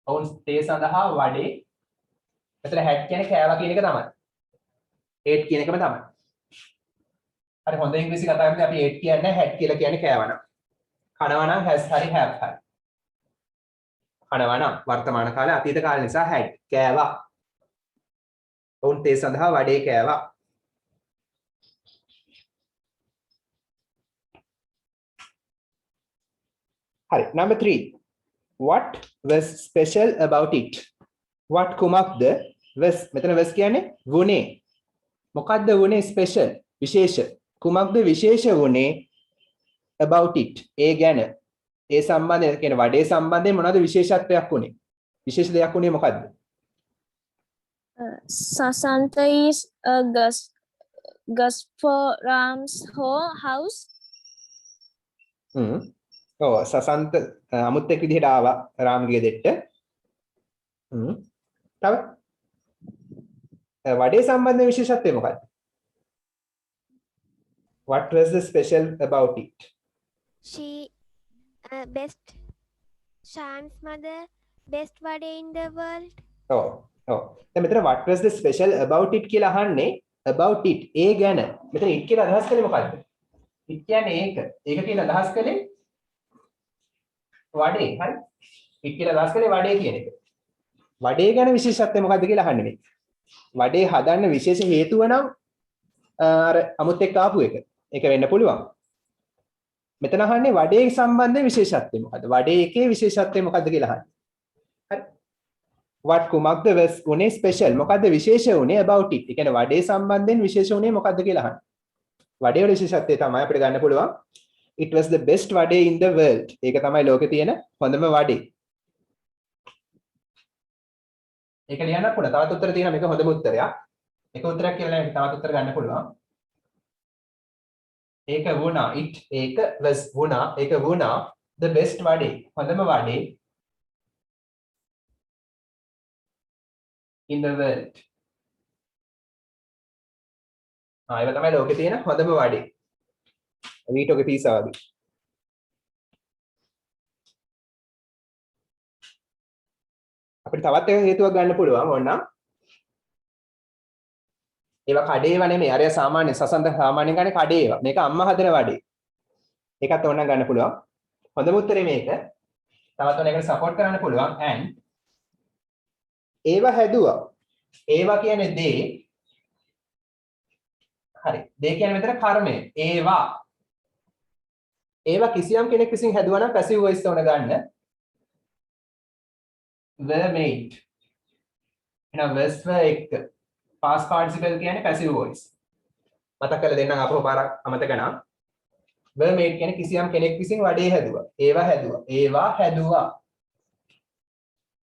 ඔවුන් තේ සඳහා වඩේ. ඒතර had කියන්නේ කෑවා කියන එක තමයි. ate කියන එකම තමයි. හරි හොඳ ඉංග්‍රීසි කතා කරද්දී අපි ate කියන්නේ had කියලා කියන්නේ කෑවා නම්. කනවා නම් has හරි have හරි. කනවා නම් වර්තමාන කාලේ අතීත කාලේ නිසා had කෑවා. ඔවුන් තේ සඳහා වඩේ කෑවා. හරි number 3. What was special about it? What කුමක්ද was මෙතන was කියන්නේ වුනේ. මොකක්ද වුනේ special විශේෂ. කුමක්ද විශේෂ වුනේ about it ඒ ගැන. ඒ සම්බන්ධයෙන් කියන වඩේ සම්බන්ධයෙන් මොනවද විශේෂත්වයක් වුනේ? විශේෂ දෙයක් වුනේ මොකද්ද? Sasanta is a Gasparam's house. ඔව් සසන්ත අමුත් එක් විදිහට ආවා රාම්ගේ දෙට්ට. තව වඩේ සම්බන්ධ විශේෂත්වය මොකක්ද? What was the special about it? She best Sham's mother best vade in the world. ඔව් ඔව්. දැන් මෙතන what was the special about it කියලා අහන්නේ about it ඒ ගැන. මෙතන it කියලා අදහස් කළේ මොකද්ද? it කියන්නේ ඒක. ඒක කියලා අදහස් කළේ වඩේ. හරි. it කියලා අදහස් කළේ වඩේ කියන එක. වඩේ ගැන විශේෂත්වය මොකද්ද කියලා අහන්නේ මේ. වඩේ හදන්න විශේෂ හේතුව නම් අර අමුත් එක්ක ආපු එක. ඒක වෙන්න පුළුවන්. මෙතන අහන්නේ වඩේ සම්බන්ධ විශේෂත්වය මොකද්ද? වඩේ එකේ විශේෂත්වය මොකද්ද කියලා අහන්නේ. හරි. what කුමක්ද was උනේ special මොකද්ද විශේෂ උනේ about it. ඒ කියන්නේ වඩේ සම්බන්ධයෙන් විශේෂ උනේ මොකද්ද කියලා අහන්නේ. වඩේ වල විශේෂත්වය තමයි අපිට ගන්න පුළුවන්. It was the best vadai in the world. ඒක තමයි ලෝකේ තියෙන හොඳම වඩේ. ඒක ලියන්න පුළුවන්. තවත් උත්තර තියෙනවා මේක හොඳම උත්තරයක්. එක උත්තරයක් කියලා නෑ තවත් උත්තර ගන්න පුළුවන්. ඒක වුණා it ඒක was වුණා ඒක වුණා the best වඩේ හොඳම වඩේ in the world. ඒක තමයි ලෝකේ තියෙන හොඳම වඩේ. වීටෝගේ පීසා වගේ. අපිට තවත් එක හේතුවක් ගන්න පුළුවන් ඕනනම්. ඒවා කඩේව නෙමෙයි. අරය සාමාන්‍ය සසන්ත සාමාන්‍යයෙන් ගන්නේ කඩේව. මේක අම්මා හදන වඩේ. ඒකත් ඕනනම් ගන්න පුළුවන්. හොඳම උත්තරේ මේක. තවත් ඕනකට සපෝට් කරන්න පුළුවන් and ඒවා හැදුවා. ඒවා කියන්නේ දේ. හරි. දේ කියන්නේ මෙතන කර්මය. ඒවා. ඒවා කිසියම් කෙනෙක් විසින් හැදුවා නම් පැසිව් වොයිස් උන ගන්න. were made. එහෙනම් was were එක. past participle කියන්නේ passive voice. මතක කරලා දෙන්නම් අපහු පාරක් අමතක නම්. were made කියන්නේ කිසියම් කෙනෙක් විසින් වඩේ හැදුවා. ඒවා හැදුවා. ඒවා හැදුවා.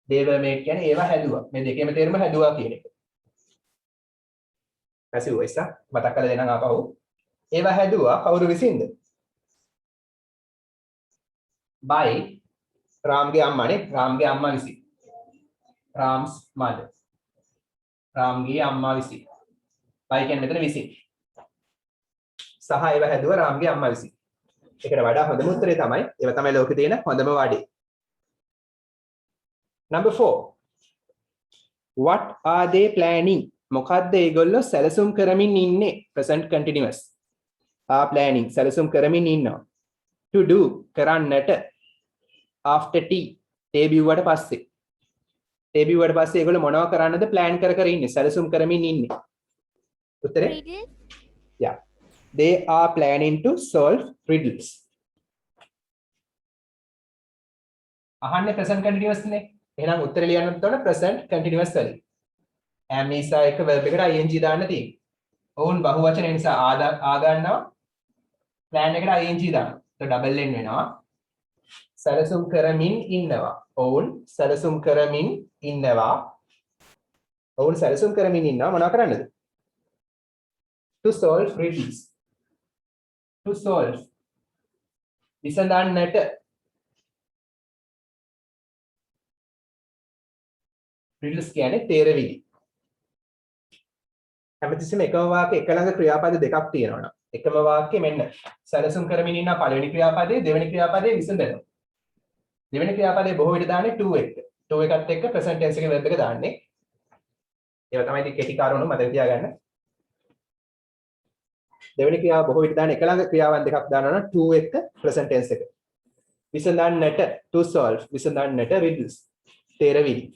they were made කියන්නේ ඒවා හැදුවා. මේ දෙකේම තේරුම හැදුවා කියන එක. passive voice මතක් කරලා දෙන්නම් ආපහු ඒවා හැදුවා කවුරු විසින්ද by රාම්ගේ අම්මානේ රාම්ගේ අම්මා විසින් Ram's mother රාම්ගේ අම්මා විසින් by කියන්නේ මෙතන විසින් සහ ඒවා හැදුවා රාම්ගේ අම්මා විසින් ඒකට වඩා හොඳම උත්තරේ තමයි ඒවා තමයි ලෝකේ තියෙන හොඳම vadai number 4 what are they planning මොකද්ද ඒගොල්ලෝ සැලසුම් කරමින් ඉන්නේ present continuous are planning සැලසුම් කරමින් ඉන්නවා to do කරන්නට after tea තේ බිව්වට පස්සේ තේ බිව්වට පස්සේ ඒගොල්ලෝ මොනව කරන්නද plan කර කර ඉන්නේ සැලසුම් කරමින් ඉන්නේ උත්තරේ riddle yeah they are planning to solve riddles අහන්නේ present continuous නේ එහෙනම් උත්තරේ ලියන්නත් ඕන present continuous වලින් am නිසා එක verb එකට ing දාන්න තියෙන්නේ. ඔවුන් බහුවචන නිසා ආ ගන්නවා plan එකට ing දානවා. તો double n වෙනවා. සැලසුම් කරමින් ඉන්නවා. ඔවුන් සැලසුම් කරමින් ඉන්නවා. ඔවුන් සැලසුම් කරමින් ඉන්නවා මොනවා කරන්නද? to solve riddles. to solve විසඳන්නට riddles කියන්නේ තේරවිලි. හැමතිස්සෙම එකම වාක්‍යයේ එක ළඟ ක්‍රියාපද දෙකක් තියෙනවා නම් එකම වාක්‍යය මෙන්න සැලසුම් කරමින් ඉන්න පළවෙනි ක්‍රියාපදයේ දෙවෙනි ක්‍රියාපදයේ විසඳනවා දෙවෙනි ක්‍රියාපදයේ බොහෝ විට දාන්නේ to එක්ක to එකත් එක්ක present tense එකේ verb එක දාන්නේ ඒවා තමයි ඉතින් කෙටි කාරණු මතක තියාගන්න දෙවෙනි ක්‍රියාව බොහෝ විට දාන්නේ එක ළඟ ක්‍රියාවන් දෙකක් දානවා නම් to එක්ක present tense එක විසඳන්නට to solve විසඳන්නට riddles තේරවිලි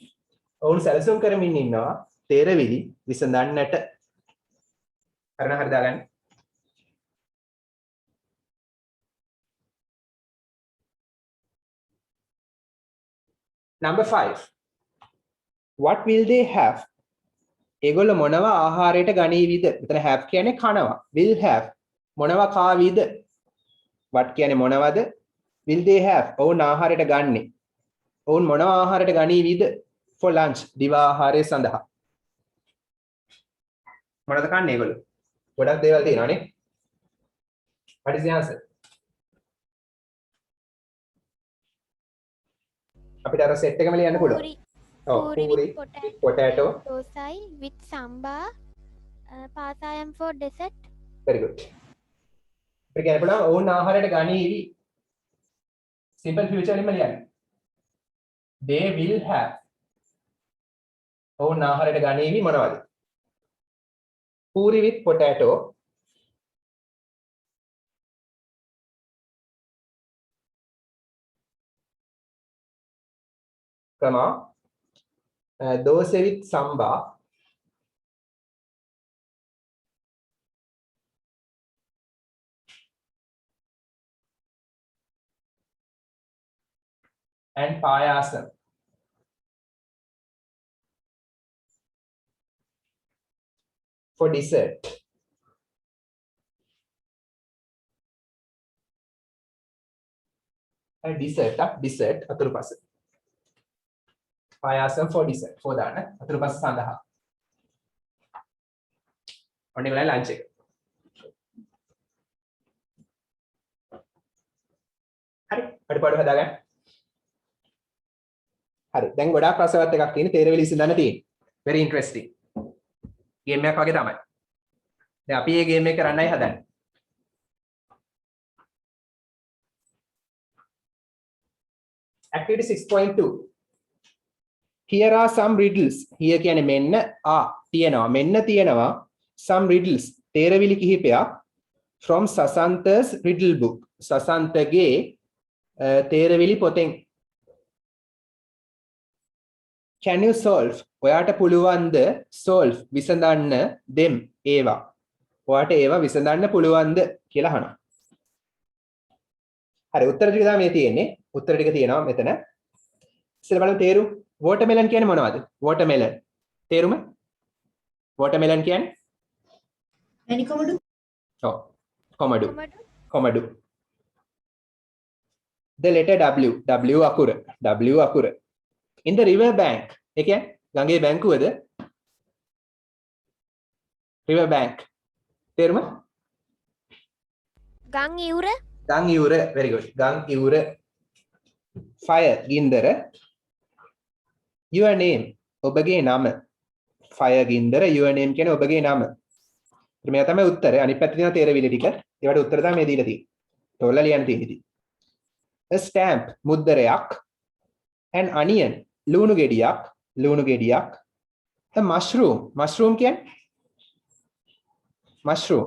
ඔවුන් සැලසුම් කරමින් ඉන්නවා තේරවිලි විසඳන්නට හරි දාගන්න number 5 what will they have ඒගොල්ලෝ මොනවා ආහාරයට ගනීවිද මෙතන have කියන්නේ කනවා will have මොනවා කාවීද what කියන්නේ මොනවද will they have ඔවුන් ආහාරයට ගන්නේ ඔවුන් මොනවා ආහාරයට ගනීවිද for lunch දිවා ආහාරය සඳහා මොනවද කන්නේ ඒගොල්ලෝ ගොඩක් දේවල් තියෙනවානේ what is the answer අපිට අර සෙට් එකම ලියන්න පුළුවන් ඔව් puri puri with potato dosai with samba pasayam for dessert very good අපිට කියන්න පුළුවන් ඕන ආහාරයට ගනීවි simple future වලින්ම ලියන්න they will have ඕන ආහාරයට ගනීවි මොනවද puri with potato comma dosa with samba and payasam for dessert and dessert අතුරු පස payasam for dessert for දාන්න අතුරු පස සඳහා ඔන්න ඉවරයි ලන්ච් එක හරි අඩපාඩු හදාගන්න හරි දැන් ගොඩාක් රසවත් එකක් තියෙන තේරවිලි ඉස්සෙන්දන්න තියෙන්නේ very interesting ගේම් එකක් වගේ තමයි දැන් අපි මේ ගේම් එක කරන්නයි හදන්නේ activity 6.2 here are some riddles here කියන්නේ මෙන්න තියෙනවා මෙන්න තියෙනවා some riddles තේරවිලි කිහිපයක් from Sasanta's riddle book සසන්තගේ තේරවිලි පොතෙන් can you solve ඔයාට පුළුවන්ද solve විසඳන්න them ඒවා ඔයාට ඒවා විසඳන්න පුළුවන්ද කියලා අහනවා හරි උත්තර ටික තමයි මේ තියෙන්නේ උත්තර ටික තියෙනවා මෙතන ඉතින් බලමු තේරුම් watermelon කියන්නේ මොනවද watermelon තේරුම watermelon කියන්නේ මැණි කොමඩු ඔව් කොමඩු the letter w අකුර in the river bank ඒ කියන්නේ ගඟේ බැංකුවද river bank තේරුම ගං ඉවුර ගං ඉවුර very good ගං ඉවුර fire ගින්දර your name ඔබගේ නම fire ගින්දර your name කියන්නේ ඔබගේ නම මේක තමයි උත්තරය අනිත් පැත්තේ තියෙන තේරවිලි ටික ඒවට උත්තර තමයි මේ දීලා තියෙන්නේ තෝරලා ලියන්න තියෙන්නේ a stamp මුද්දරයක් an onion ලුණු ගෙඩියක් a mushroom කියන්නේ mushroom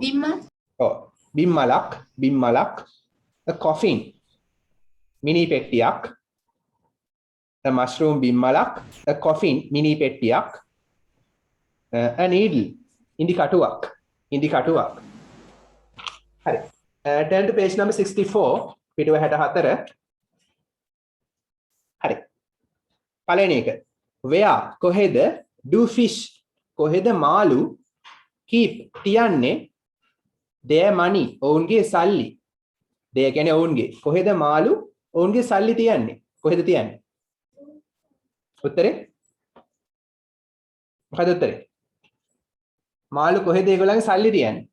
ඔව් බිම්මලක් a coffin mini පෙට්ටියක් a mushroom බිම්මලක් a coffin mini පෙට්ටියක් a needle ඉන්දි කටුවක් හරි turn to page number 64 පිටුව 64 හරි පළවෙනි එක where කොහෙද do fish කොහෙද මාළු keep තියන්නේ their money ඔවුන්ගේ සල්ලි their කියන්නේ ඔවුන්ගේ කොහෙද මාළු ඔවුන්ගේ සල්ලි තියන්නේ කොහෙද තියන්නේ උත්තරේ මොකද උත්තරේ මාළු කොහෙද ඒගොල්ලන්ගේ සල්ලි තියන්නේ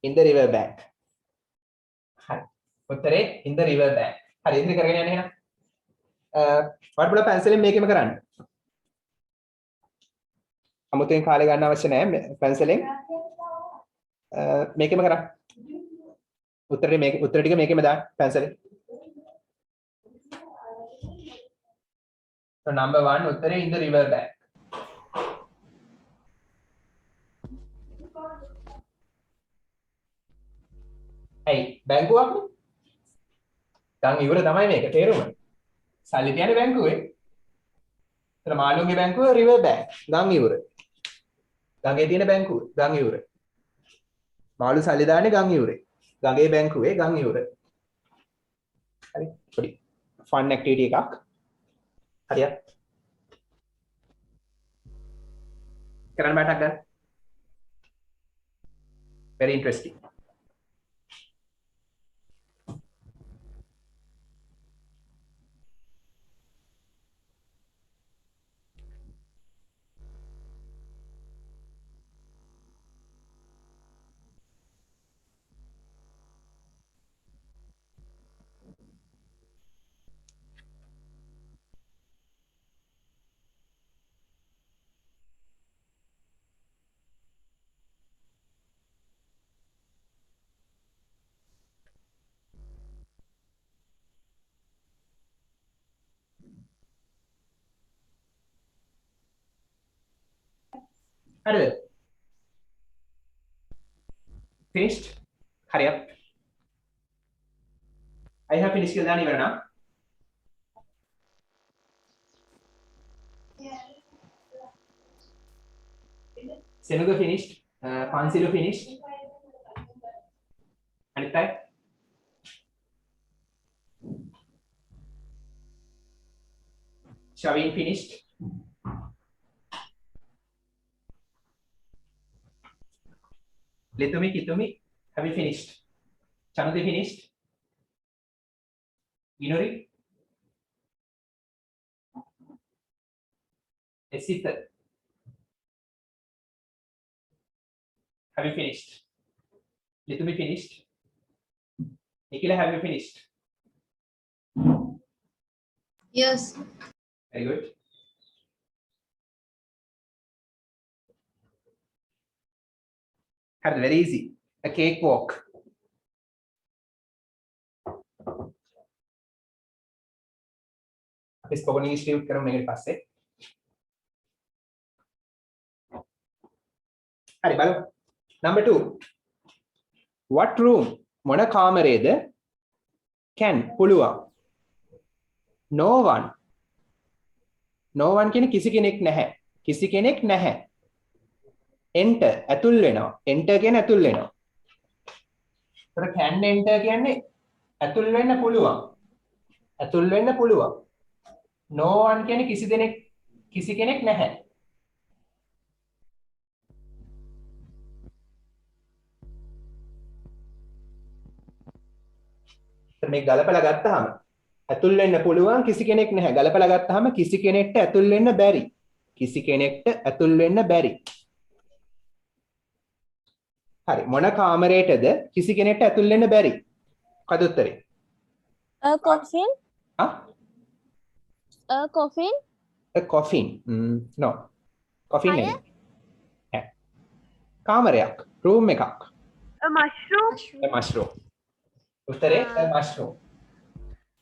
in the river bank හරි උත්තරේ in the river bank හරි ඉතින් කරගෙන යන්න එහෙනම් වට බල පැන්සලෙන් මේකෙම කරන්න අමුතෙන් කාලය ගන්න අවශ්‍ය නැහැ පැන්සලෙන් මේකෙම කරන්න උත්තර ටික මේකෙම දාන්න පැන්සලෙන් so number 1 උත්තරේ in the river bank hey බැංකුවක් ගම් ඉවර තමයි මේක තේරුම සල්ලි තියන්නේ බැංකුවේ එතන මාළුන්ගේ බැංකුව river bank ගම් ඉවර ගඟේ තියෙන බැංකුව ගම් ඉවර මාළු සල්ලි දාන්නේ ගම් ඉවරේ ගඟේ බැංකුවේ ගම් ඉවර හරි පොඩි ෆන් ඇක්ටිවිටි එකක් හරියට කරන්න බටක් ගන්න very interesting හරිද finished hurry up I have finished කියලා දාන්න ඉවර නම් සෙනුග finished පන්සිලු finished අනිත් අය Shavin finished Litumi, Kitumi, have you finished? Chanuti finished? Inori? Esita, have you finished? Litumi finished? Nikila, have you finished? Yes. Very good. Had very easy. A cakewalk. අපි spoken ඉංග්‍රීසි tute කරමු මේකට පස්සේ. හරි බලමු. Number 2. What room? මොන කාමරේද? Can පුළුවන්. No one. No one කියන්නේ කිසි කෙනෙක් නැහැ. කිසි කෙනෙක් නැහැ. enter ඇතුල් වෙනවා enter කියන්නේ ඇතුල් වෙනවා ඒතර can enter කියන්නේ ඇතුල් වෙන්න පුළුවන් no one කියන්නේ කිසි කෙනෙක් නැහැ ඒතර මේ ගලපලා ගත්තාම ඇතුල් වෙන්න පුළුවන් කිසි කෙනෙක් නැහැ ගලපලා ගත්තාම කිසි කෙනෙක්ට ඇතුල් වෙන්න බැරි කිසි කෙනෙක්ට ඇතුල් වෙන්න බැරි. හරි. මොන කාමරයටද කිසි කෙනෙක්ට ඇතුල් වෙන්න බැරි? මොකද උත්තරේ? A coffin. ආ? A coffin. A coffin. No. Coffin Fire? නෙමෙයි. ඈ. කාමරයක්. room එකක්. A mushroom. A mushroom. උත්තරේ a mushroom.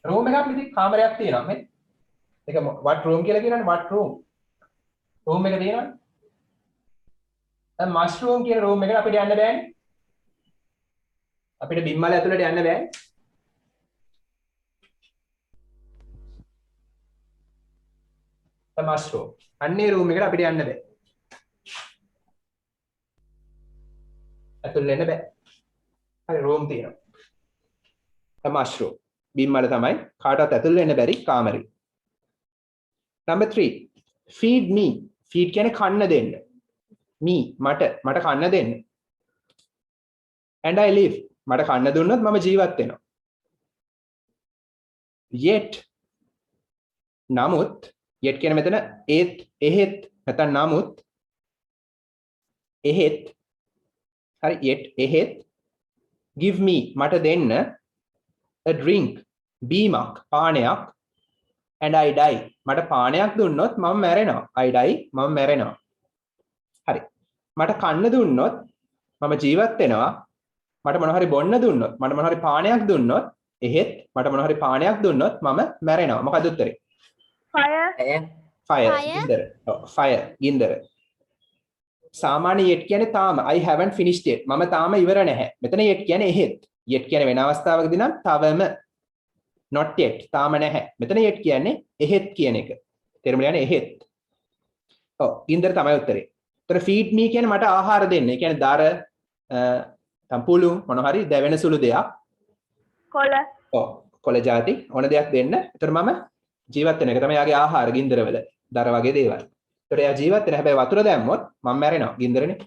room එකක් ඉතින් කාමරයක් තියෙනවා නේ. ඒක what room කියලා කියනවනේ what room. room එක තියෙනවනේ. a mushroom කියන room එකට අපිට යන්න බෑනේ. අපිට බිම්මල ඇතුළට යන්න බෑනේ. a mushroom. අන්නේ room එකට අපිට යන්න බෑ. ඇතුල් වෙන්න බෑ. හරි room තියෙනවා. a mushroom. බිම්මල තමයි කාටවත් ඇතුල් වෙන්න බැරි කාමරේ. number 3 feed me. feed කියන්නේ කන්න දෙන්න. me මට කන්න දෙන්න. and I live. මට කන්න දුන්නොත් මම ජීවත් වෙනවා. yet නමුත් yet කියන මෙතන ඒත් එහෙත් නැත්නම් නමුත් එහෙත් හරි yet එහෙත් give me මට දෙන්න a drink බීමක් පානයක් and I die මට පානයක් දුන්නොත් මම මැරෙනවා. I die මම මැරෙනවා. හරි. මට කන්න දුන්නොත් මම ජීවත් වෙනවා. මට මොන හරි බොන්න දුන්නොත් මට මොන හරි පානයක් දුන්නොත් එහෙත් මට මොන හරි පානයක් දුන්නොත් මම මැරෙනවා. මොකද උත්තරේ? Fire. fire Fire? ගින්දර. ඔව් fire ගින්දර. සාමාන්‍ය yet කියන්නේ තාම I haven't finished yet. මම තාම ඉවර නැහැ. මෙතන yet කියන්නේ එහෙත්. yet කියන්නේ වෙන අවස්ථාවකදී නම් තවම not yet තාම නැහැ. මෙතන yet කියන්නේ එහෙත් කියන එක. තේරුම් ගන්න එහෙත්. ඔව් ගින්දර තමයි උත්තරේ. ඒතර feed me කියන්නේ මට ආහාර දෙන්න. ඒ කියන්නේ දර තම්පුළු මොන හරි දැවෙන සුළු දෙයක්. Kola. ඔව් කොළ ಜಾති ඕන දෙයක් දෙන්න. ඒතර මම ජීවත් වෙන එක තමයි යාගේ ආහාර ගින්දරවල දර වගේ දේවල්. ඒතර එයා ජීවත් වෙන හැබැයි වතුර දැම්මොත් මම මැරෙනවා ගින්දරනේ.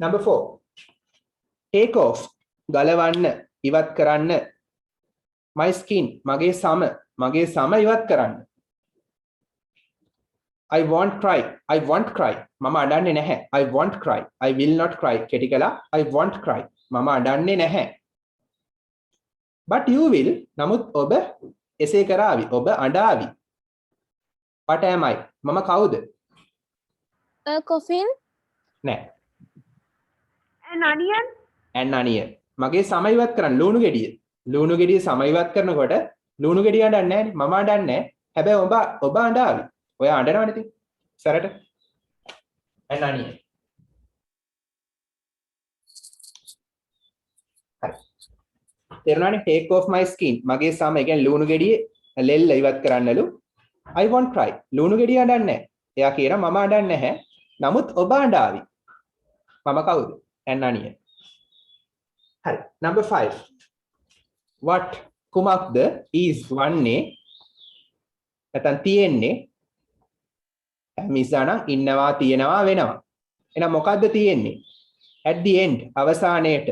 number 4 take off ගලවන්න ඉවත් කරන්න my skin මගේ සම ඉවත් කරන්න. I won't cry මම අඬන්නේ නැහැ. I won't cry I will not cry කෙටි කළා I won't cry මම අඬන්නේ නැහැ. but you will නමුත් ඔබ එසේ කරાવી ඔබ අඬાવી. what am I මම කවුද? A coffin. නෑ. An onion. an onion මගේ සම ඉවත් කරන්න ලුණු ගෙඩිය සම ඉවත් කරනකොට ලුණු ගෙඩිය අඬන්නේ නැහැනේ. මම අඬන්නේ නැහැ. හැබැයි ඔබ අඬાવી. ඔයා අඬනවනේ ඉතින්. සරට an onion. හරි. තේරුණානේ take off my skin මගේ සම ඒ කියන්නේ ලුණු ගෙඩියේ ලෙල්ල ඉවත් කරන්නලු. I won't cry ලුණු ගෙඩිය අඬන්නේ නැහැ. එයා කියනවා මම අඬන්නේ නැහැ. නමුත් ඔබ අඬાવી. මම කවුද? an onion. හරි. number 5 what කුමක්ද is වන්නේ නැත්නම් තියෙන්නේ මිසානම් ඉන්නවා තියෙනවා වෙනවා. එහෙනම් මොකද්ද තියෙන්නේ? at the end අවසානයේට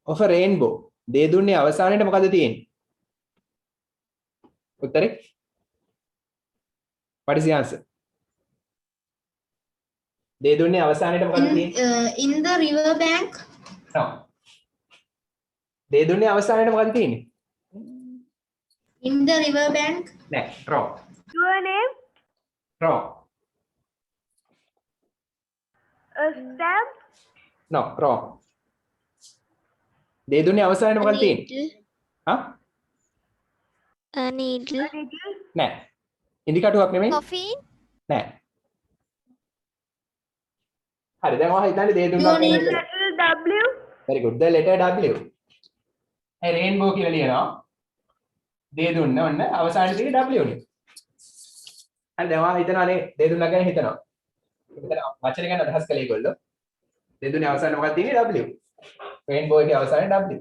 of a rainbow දේ දුන්නේ අවසානයේට මොකද්ද තියෙන්නේ? උත්තරේ? what is the answer? දේ දුන්නේ අවසානයේට මොකද්ද තියෙන්නේ? In the river bank. no. දේ දුන්නේ අවසානයේට මොකද්ද තියෙන්නේ? In the river bank. නෑ wrong. Your name. wrong. A stamp. no wrong. දේ දුන්නේ අවසානයේට මොකද්ද තියෙන්නේ? හා? A needle. A needle. නෑ. ඉන්දිකටුවක් නෙමෙයි. Coffin. නෑ. හරි දැන් ඔයා හිතන්නේ දේ දුන්නා Your name. කියලා. Letter W. very good the letter W. A rainbow කියලා ලියනවා. දේ දුන්න ඔන්න අවසානයේ තියෙන W නේ. හරි දැන් ඔයා හිතනවානේ දේ දුන්නා ගැන හිතනවා. මෙතන වචන ගැන අදහස් කළේ ඒගොල්ලෝ. දේ දුන්නේ අවසානයේ මොකක්ද තියෙන්නේ W. රේන්බෝ එකේ අවසානයේ W.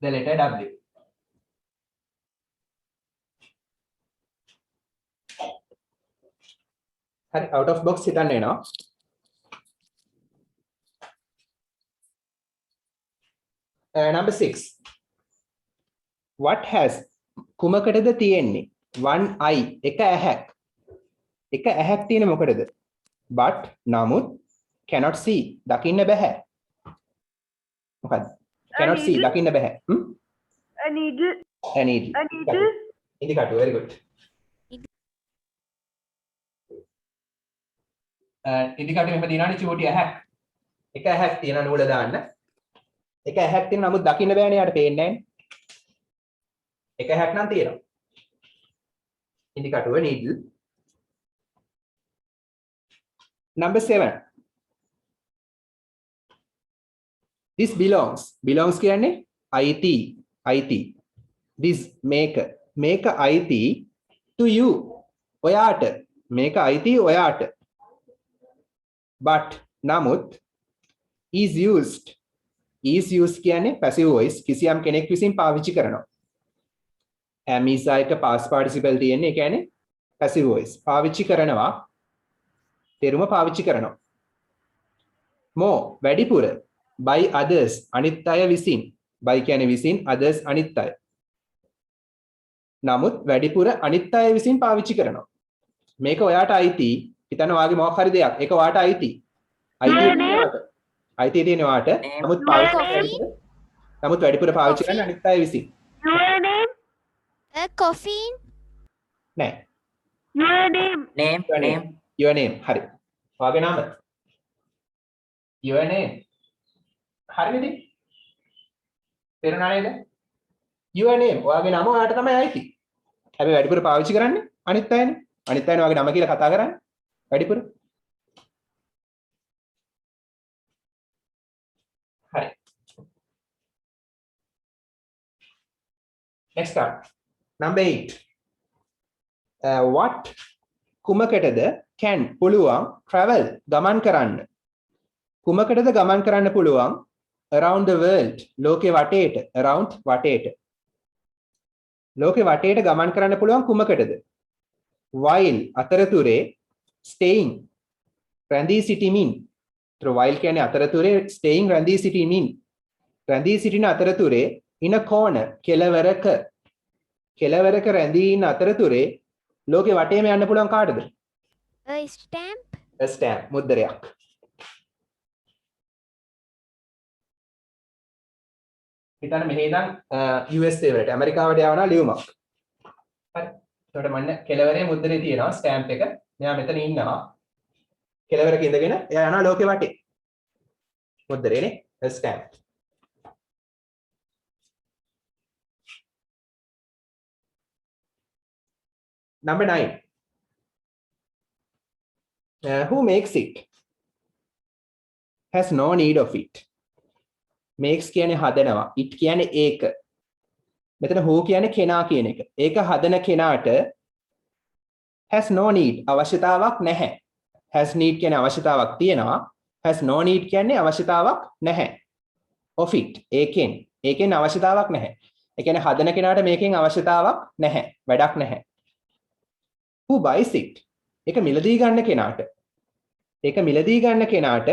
the letter W. හරි out of box හිතන්න වෙනවා. number 6 what has කුමකටද තියෙන්නේ one eye එක ඇහැක් තියෙන මොකටද but නමුත් cannot see දකින්න බෑ මොකද්ද cannot see needle. දකින්න බෑ A needle. a needle A needle. ඉදිකටු very good ඉදිකටු මෙහෙම දිනන්නේ චූටි ඇහැක් එක ඇහැක් තියෙන නූල දාන්න එක ඇහැක් තියෙන නමුත් දකින්න බෑනේ යාට පේන්නේ නැහැ එක ඇහැක් නම් තියෙනවා ඉදිකටුව needle number 7 this belongs කියන්නේ IT this make IT to you ඔයාට make IT ඔයාට but නමුත් is used කියන්නේ passive voice කිසියම් කෙනෙක් විසින් පාවිච්චි කරනවා ඇමිසා එක past participle තියෙන්නේ ඒ කියන්නේ passive voice පාවිච්චි කරනවා තේරුම පාවිච්චි කරනවා more වැඩිපුර by others අනිත් අය විසින් by කියන්නේ විසින් others අනිත් අය නමුත් වැඩිපුර අනිත් අය විසින් පාවිච්චි කරනවා මේක ඔයාට අයිති හිතන්න වාගේ මොකක් හරි දෙයක් ඒක ඔයාට අයිති අයිති තියෙන ඔයාට නමුත් නමුත් වැඩිපුර පාවිච්චි කරන්නේ අනිත් අය විසින් Your name. coffee නෑ Your name. your name හරි ඔයාගේ නම your name හරිද තේරුණා නේද your name ඔයාගේ නම ඔයාට තමයි අයිති හැබැයි වැඩිපුර පාවිච්චි කරන්නේ අනිත් අයනේ අනිත් අයනේ ඔයාගේ නම කියලා කතා කරන්නේ වැඩිපුර හරි next one number 8 what කුමකටද can පුළුවන් travel ගමන් කරන්න කුමකටද ගමන් කරන්න පුළුවන් around the world ලෝකේ වටේට around වටේට ලෝකේ වටේට ගමන් කරන්න පුළුවන් කුමකටද while අතරතුරේ staying රැඳී සිටීමින් while කියන්නේ අතරතුරේ staying රැඳී සිටීමින් රැඳී සිටින අතරතුරේ in a corner කෙළවරක රැඳී ඉන්න අතරතුරේ ලෝකේ වටේම යන්න පුළුවන් කාටද a stamp a stamp මුද්දරයක් හිතන්න මෙහි ඉඳන් USA වලට ඇමරිකාවට යවනවා ලියුමක් හරි එතකොට මන්න කෙළවරේ මුද්දරේ තියෙනවා ස්ටෑම්ප් එක මෙයා මෙතන ඉන්නවා කෙළවරක ඉඳගෙන එයා යනවා ලෝකේ වටේ මුද්දරේනේ a stamp number 9 who makes it has no need of it makes කියන්නේ හදනවා it කියන්නේ ඒක මෙතන who කියන්නේ කෙනා කියන එක ඒක හදන කෙනාට has no need අවශ්‍යතාවක් නැහැ has need කියන්නේ අවශ්‍යතාවක් තියෙනවා has no need කියන්නේ අවශ්‍යතාවක් නැහැ of it ඒකෙන් අවශ්‍යතාවක් නැහැ ඒ කියන්නේ හදන කෙනාට මේකෙන් අවශ්‍යතාවක් නැහැ වැඩක් නැහැ who buys it ඒක මිලදී ගන්න කෙනාට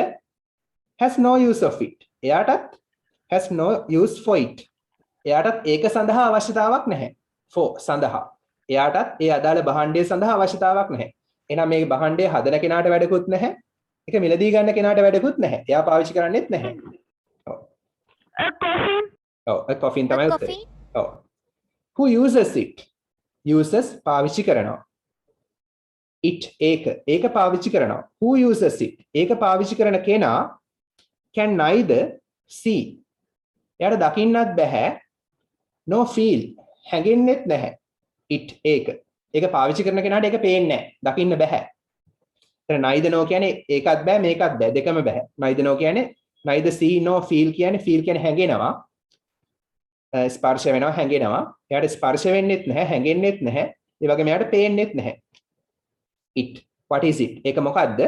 has no use of it එයාටත් has no use for it එයාටත් ඒක සඳහා අවශ්‍යතාවක් නැහැ for සඳහා එයාටත් ඒ අදාළ භාණ්ඩය සඳහා අවශ්‍යතාවක් නැහැ එහෙනම් මේ භාණ්ඩය හදන කෙනාට වැඩකුත් නැහැ ඒක මිලදී ගන්න කෙනාට වැඩකුත් නැහැ එයා පාවිච්චි කරන්නේත් නැහැ A coffin. a coffin තමයි උත්තරේ who uses it uses පාවිච්චි කරනවා it ඒක පාවිච්චි කරනවා who uses it ඒක පාවිච්චි කරන කෙනා can neither see එයාට දකින්නත් බෑ no feel හැඟෙන්නෙත් නැහැ it ඒක පාවිච්චි කරන කෙනාට ඒක පේන්නේ නැහැ දකින්න බෑ එතන neither no කියන්නේ ඒකත් බෑ මේකත් බෑ දෙකම බෑ neither no කියන්නේ neither see no feel කියන්නේ හැඟෙනවා ස්පර්ශ වෙනවා හැඟෙනවා එයාට ස්පර්ශ වෙන්නෙත් නැහැ හැඟෙන්නෙත් නැහැ ඒ වගේම එයාට පේන්නෙත් නැහැ it what is it ඒක මොකද්ද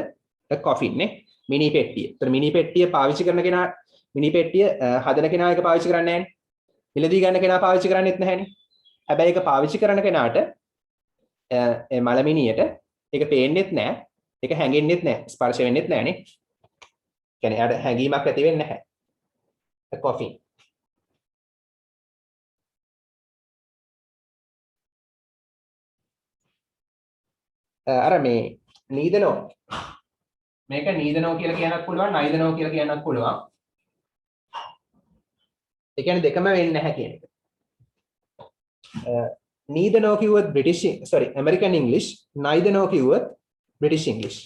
a coffin නේ මිනි පෙට්ටිය. ඒතර මිනි පෙට්ටිය පාවිච්චි කරන කෙනා මිනි පෙට්ටිය හදන කෙනා එක පාවිච්චි කරන්නේ නැහැනේ. මිලදී ගන්න කෙනා පාවිච්චි කරන්නේත් නැහැනේ. හැබැයි ඒක පාවිච්චි කරන කෙනාට ඒ මලමිනියට ඒක පේන්නෙත් නැහැ. ඒක හැංගෙන්නෙත් නැහැ. ස්පර්ශ වෙන්නෙත් නැහැනේ. කියන්නේ එයාට හැඟීමක් ඇති වෙන්නේ නැහැ. a coffin අර මේ neither no මේක neither no කියලා කියන්නත් පුළුවන් neither no කියලා කියන්නත් පුළුවන්. ඒ කියන්නේ දෙකම වෙන්නේ නැහැ කියන එක. neither no කිව්වොත් British sorry American English, neither no කිව්වොත් British English.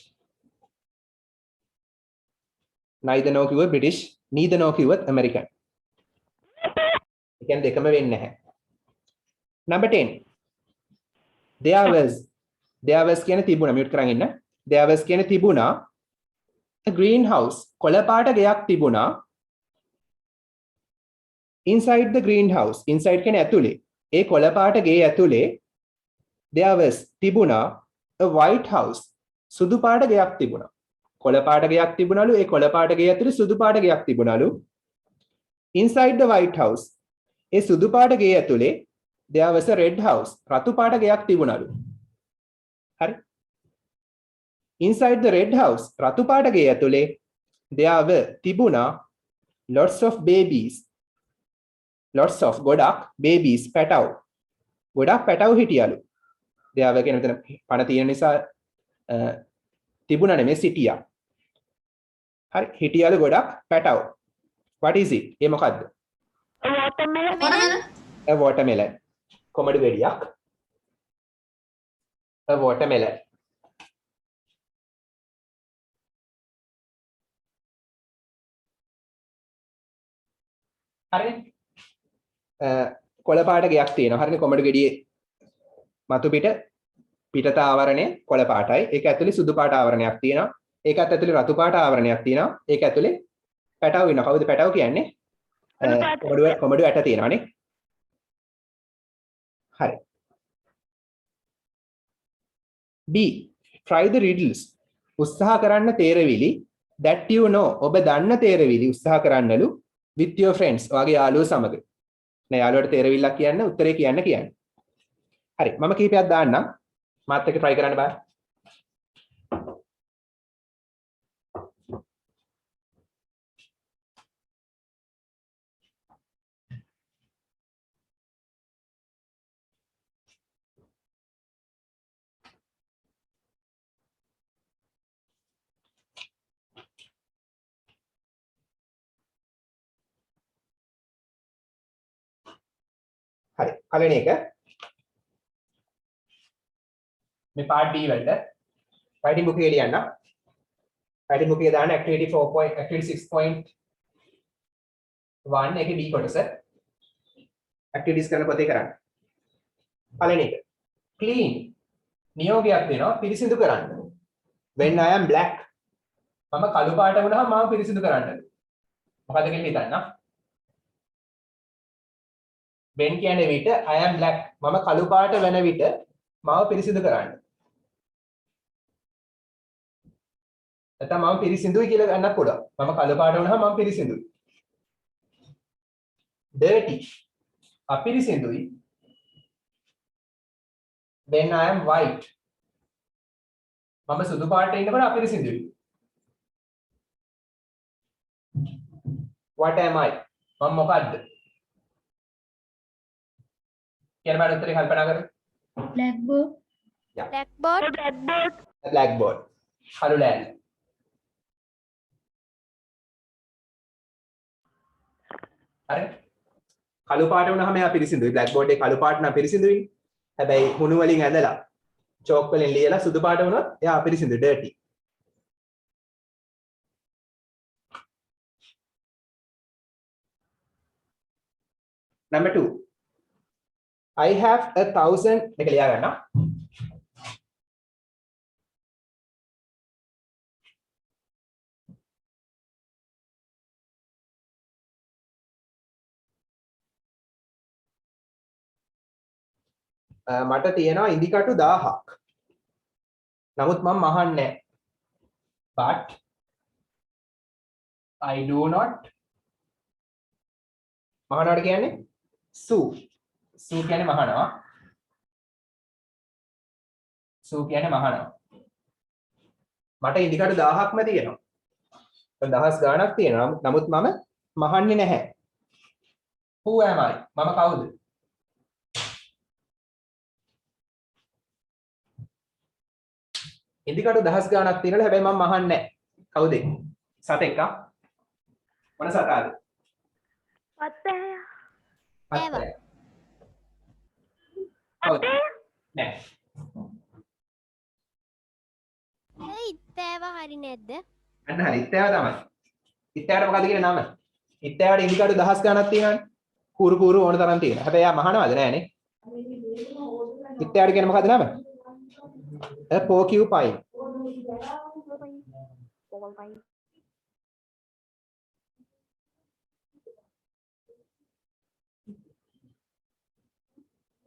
neither no කිව්වොත් British, neither no කිව්වොත් American. ඒ කියන්නේ දෙකම වෙන්නේ නැහැ. Number 10. There was කියන තිබුණා mute කරන් ඉන්න. There was කියන තිබුණා a greenhouse කොළ පාට ගෙයක් තිබුණා. Inside the greenhouse, inside කියන්නේ ඇතුලේ. ඒ කොළ පාට ගේ ඇතුලේ there was තිබුණා a white house සුදු පාට ගෙයක් තිබුණා. කොළ පාට ගෙයක් තිබුණලු. ඒ කොළ පාට ගේ ඇතුලේ සුදු පාට ගෙයක් තිබුණලු. Inside the white house ඒ සුදු පාට ගේ ඇතුලේ there was a red house රතු පාට ගෙයක් තිබුණලු. හරි. Inside the red house රතු පාට ගේ ඇතුලේ there were තිබුණා lots of babies, lots of ගොඩක් babies පැටව ගොඩක් පැටව හිටියලු. there were කියන මෙතන පණ තියෙන නිසා තිබුණා නෙමෙයි සිටියා. හරි. හිටියලු ගොඩක් පැටව. what is it? ඒ මොකද්ද? Watermelon. a watermelon කොමඩු ගෙඩියක්. a watermelon. හරි. කොළ පාට ගයක් තියෙනවා. හරිනේ කොමඩු ගෙඩියේ මතු පිටත ආවරණය කොළ පාටයි. ඒක ඇතුලේ සුදු පාට ආවරණයක් තියෙනවා. ඒකත් ඇතුලේ රතු පාට ආවරණයක් තියෙනවා. ඒක ඇතුලේ පැටව ඉන්නවා. කවුද පැටව කියන්නේ? කොමඩු ඇට තියෙනවානේ. හරි. B. Try the riddles. උත්සාහ කරන්න තේරවිලි that you know. ඔබ දන්න තේරවිලි උත්සාහ කරන්නලු with your friends. ඔයාගේ යාළුවෝ සමග. නෑ යාළුවට තේරවිල්ලක් කියන්න උත්තරේ කියන්න කියන්නේ. හරි. මම කීපයක් දාන්නම්. මාත් එක්ක try කරන්න බෑ. හරි. පළවෙනි එක මේ part B වලට writing book එකේ ලියන්න. writing book එකේ දාන්න activity 4. activity 6.1 එකේ B කොටස activities කරන පොතේ කරන්න. පළවෙනි එක clean නියෝගයක් දෙනවා පිරිසිදු කරන්න. when I am black මම කළු පාට වුණාම මාව පිරිසිදු කරන්න. මොකද කියලා හිතන්න. when කියන්නේ විට I am black මම කළු පාට වෙන විට මාව පිරිසිදු කරන්න. නැත්නම් මම පිරිසිදුයි කියලා ගන්නත් පුළුවන්. මම කළු පාට වුණාම මම පිරිසිදුයි. dirty අපිරිසිදුයි. when I am white මම සුදු පාටේ ඉන්නකොට අපිරිසිදුයි. what am I මම මොකද්ද? කියන බාර උත්තරේ කල්පනා කරමු. blackboard, blackboard, blackboard කළු ලෑල්ල. හරි. කළු පාට වුණාම එයා පිරිසිදුයි. blackboard එකේ කළු පාට නම් පිරිසිදුයි. හැබැයි හුණු වලින් ඇඳලා චෝක් වලින් ලියලා සුදු පාට වුණොත් එයා අපිරිසිදුයි dirty. number 2 I have 1,000 එක ලියා ගන්න. මට තියෙනවා ඉදිකටු 1000ක්. නමුත් මම මහන්නේ නැහැ. but I do not මහනවට කියන්නේ sue. sue කියන්නේ මහනවා. sue කියන්නේ මහනවා. මට ඉදිකටු 1000ක්ම තියෙනවා. දහස් ගාණක් තියෙනවා. නමුත් මම මහන්නේ නැහැ. who am I? මම කවුද? ඉන්දිකටු දහස් ගාණක් තියෙනවලු හැබැයි මම අහන්නේ නැහැ. කවුද? සතෙක්ක? මොන සතාද? අත්තේ. පත්තය. කවුද? නෑ. ඒ ඉත්තෑව හරි නැද්ද? අන්න හරි. ඉත්තෑව තමයි. ඉත්තෑවට මොකද කියන නම? ඉත්තෑවට ඉන්දිකටු දහස් ගාණක් තියෙනවනේ. කූරු කූරු ඕන තරම් තියෙනවා. හැබැයි යා මහනවද නෑනේ. ඉත්තෑවට කියන මොකද නම? a porcupine.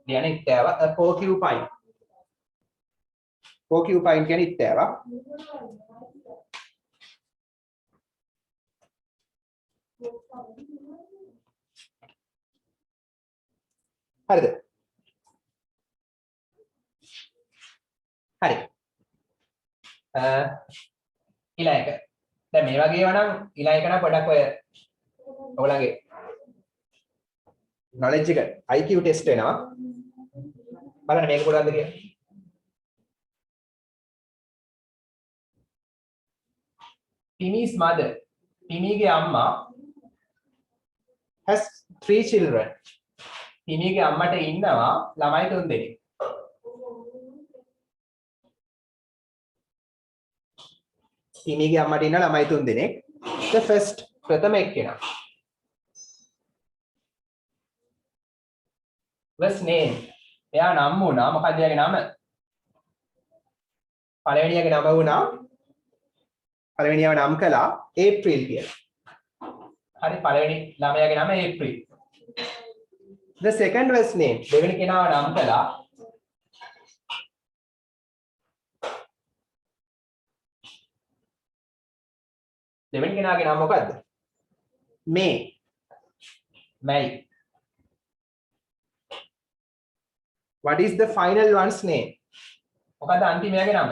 කියන්නේ ඉත්තෑව a porcupine. porcupine කියන්නේ ඉත්තෑව. හරිද? හරි. ඊළඟ එක. දැන් මේ වගේ ඒවා නම් ඊළඟ එක නම් පොඩක් ඔය ඔයගලගේ knowledge එක IQ test වෙනවා. බලන්න මේක පුළුවන්ද කියලා. Timmy's mother. Timmyගේ අම්මා has 3 children. Timmyගේ අම්මට ඉන්නවා ළමයි 3 දෙනෙක්. Timmyගේ අම්මට ඉන්න ළමයි 3 දෙනෙක්. The first ප්‍රථම එක්කෙනා. was name. එයා නම් වුණා මොකක්ද එයාගේ නම? පළවෙනියගේ නම වුණා පළවෙනියව නම් කළා ඒප්‍රිල් කියලා. හරි පළවෙනි ළමයාගේ නම April. The second was name. දෙවෙනි කෙනාව නම් කළා දෙවෙනි කෙනාගේ නම මොකද්ද? මේ. May. What is the final one's name? මොකද්ද අන්තිමයාගේ නම?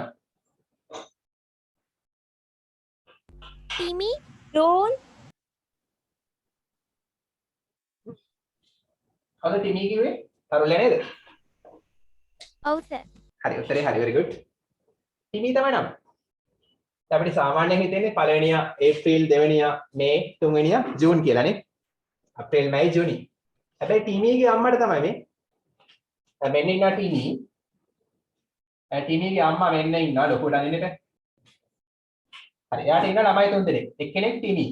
ටිමි June. කවුද ටිමි කිව්වේ? තරුලයා නේද? ඔව් සර්. හරි උත්තරේ හරි very good. ටිමි තමයි නම. දැන් අපිට සාමාන්‍යයෙන් හිතෙන්නේ පළවෙනියා ඒප්‍රිල් දෙවෙනියා මේ තුන්වෙනියා ජූන් කියලානේ. අප්‍රේල් මැයි ජූනි. හැබැයි ටිමිගේ අම්මට තමයි මේ. මෙන්න ඉන්නවා ටිමි. ටිමිගේ අම්මා මෙන්න ඉන්නවා ලොකුට අනින්නට. හරි එයාට ඉන්න ළමයි 3 දෙනෙක්. එක්කෙනෙක් ටිමි.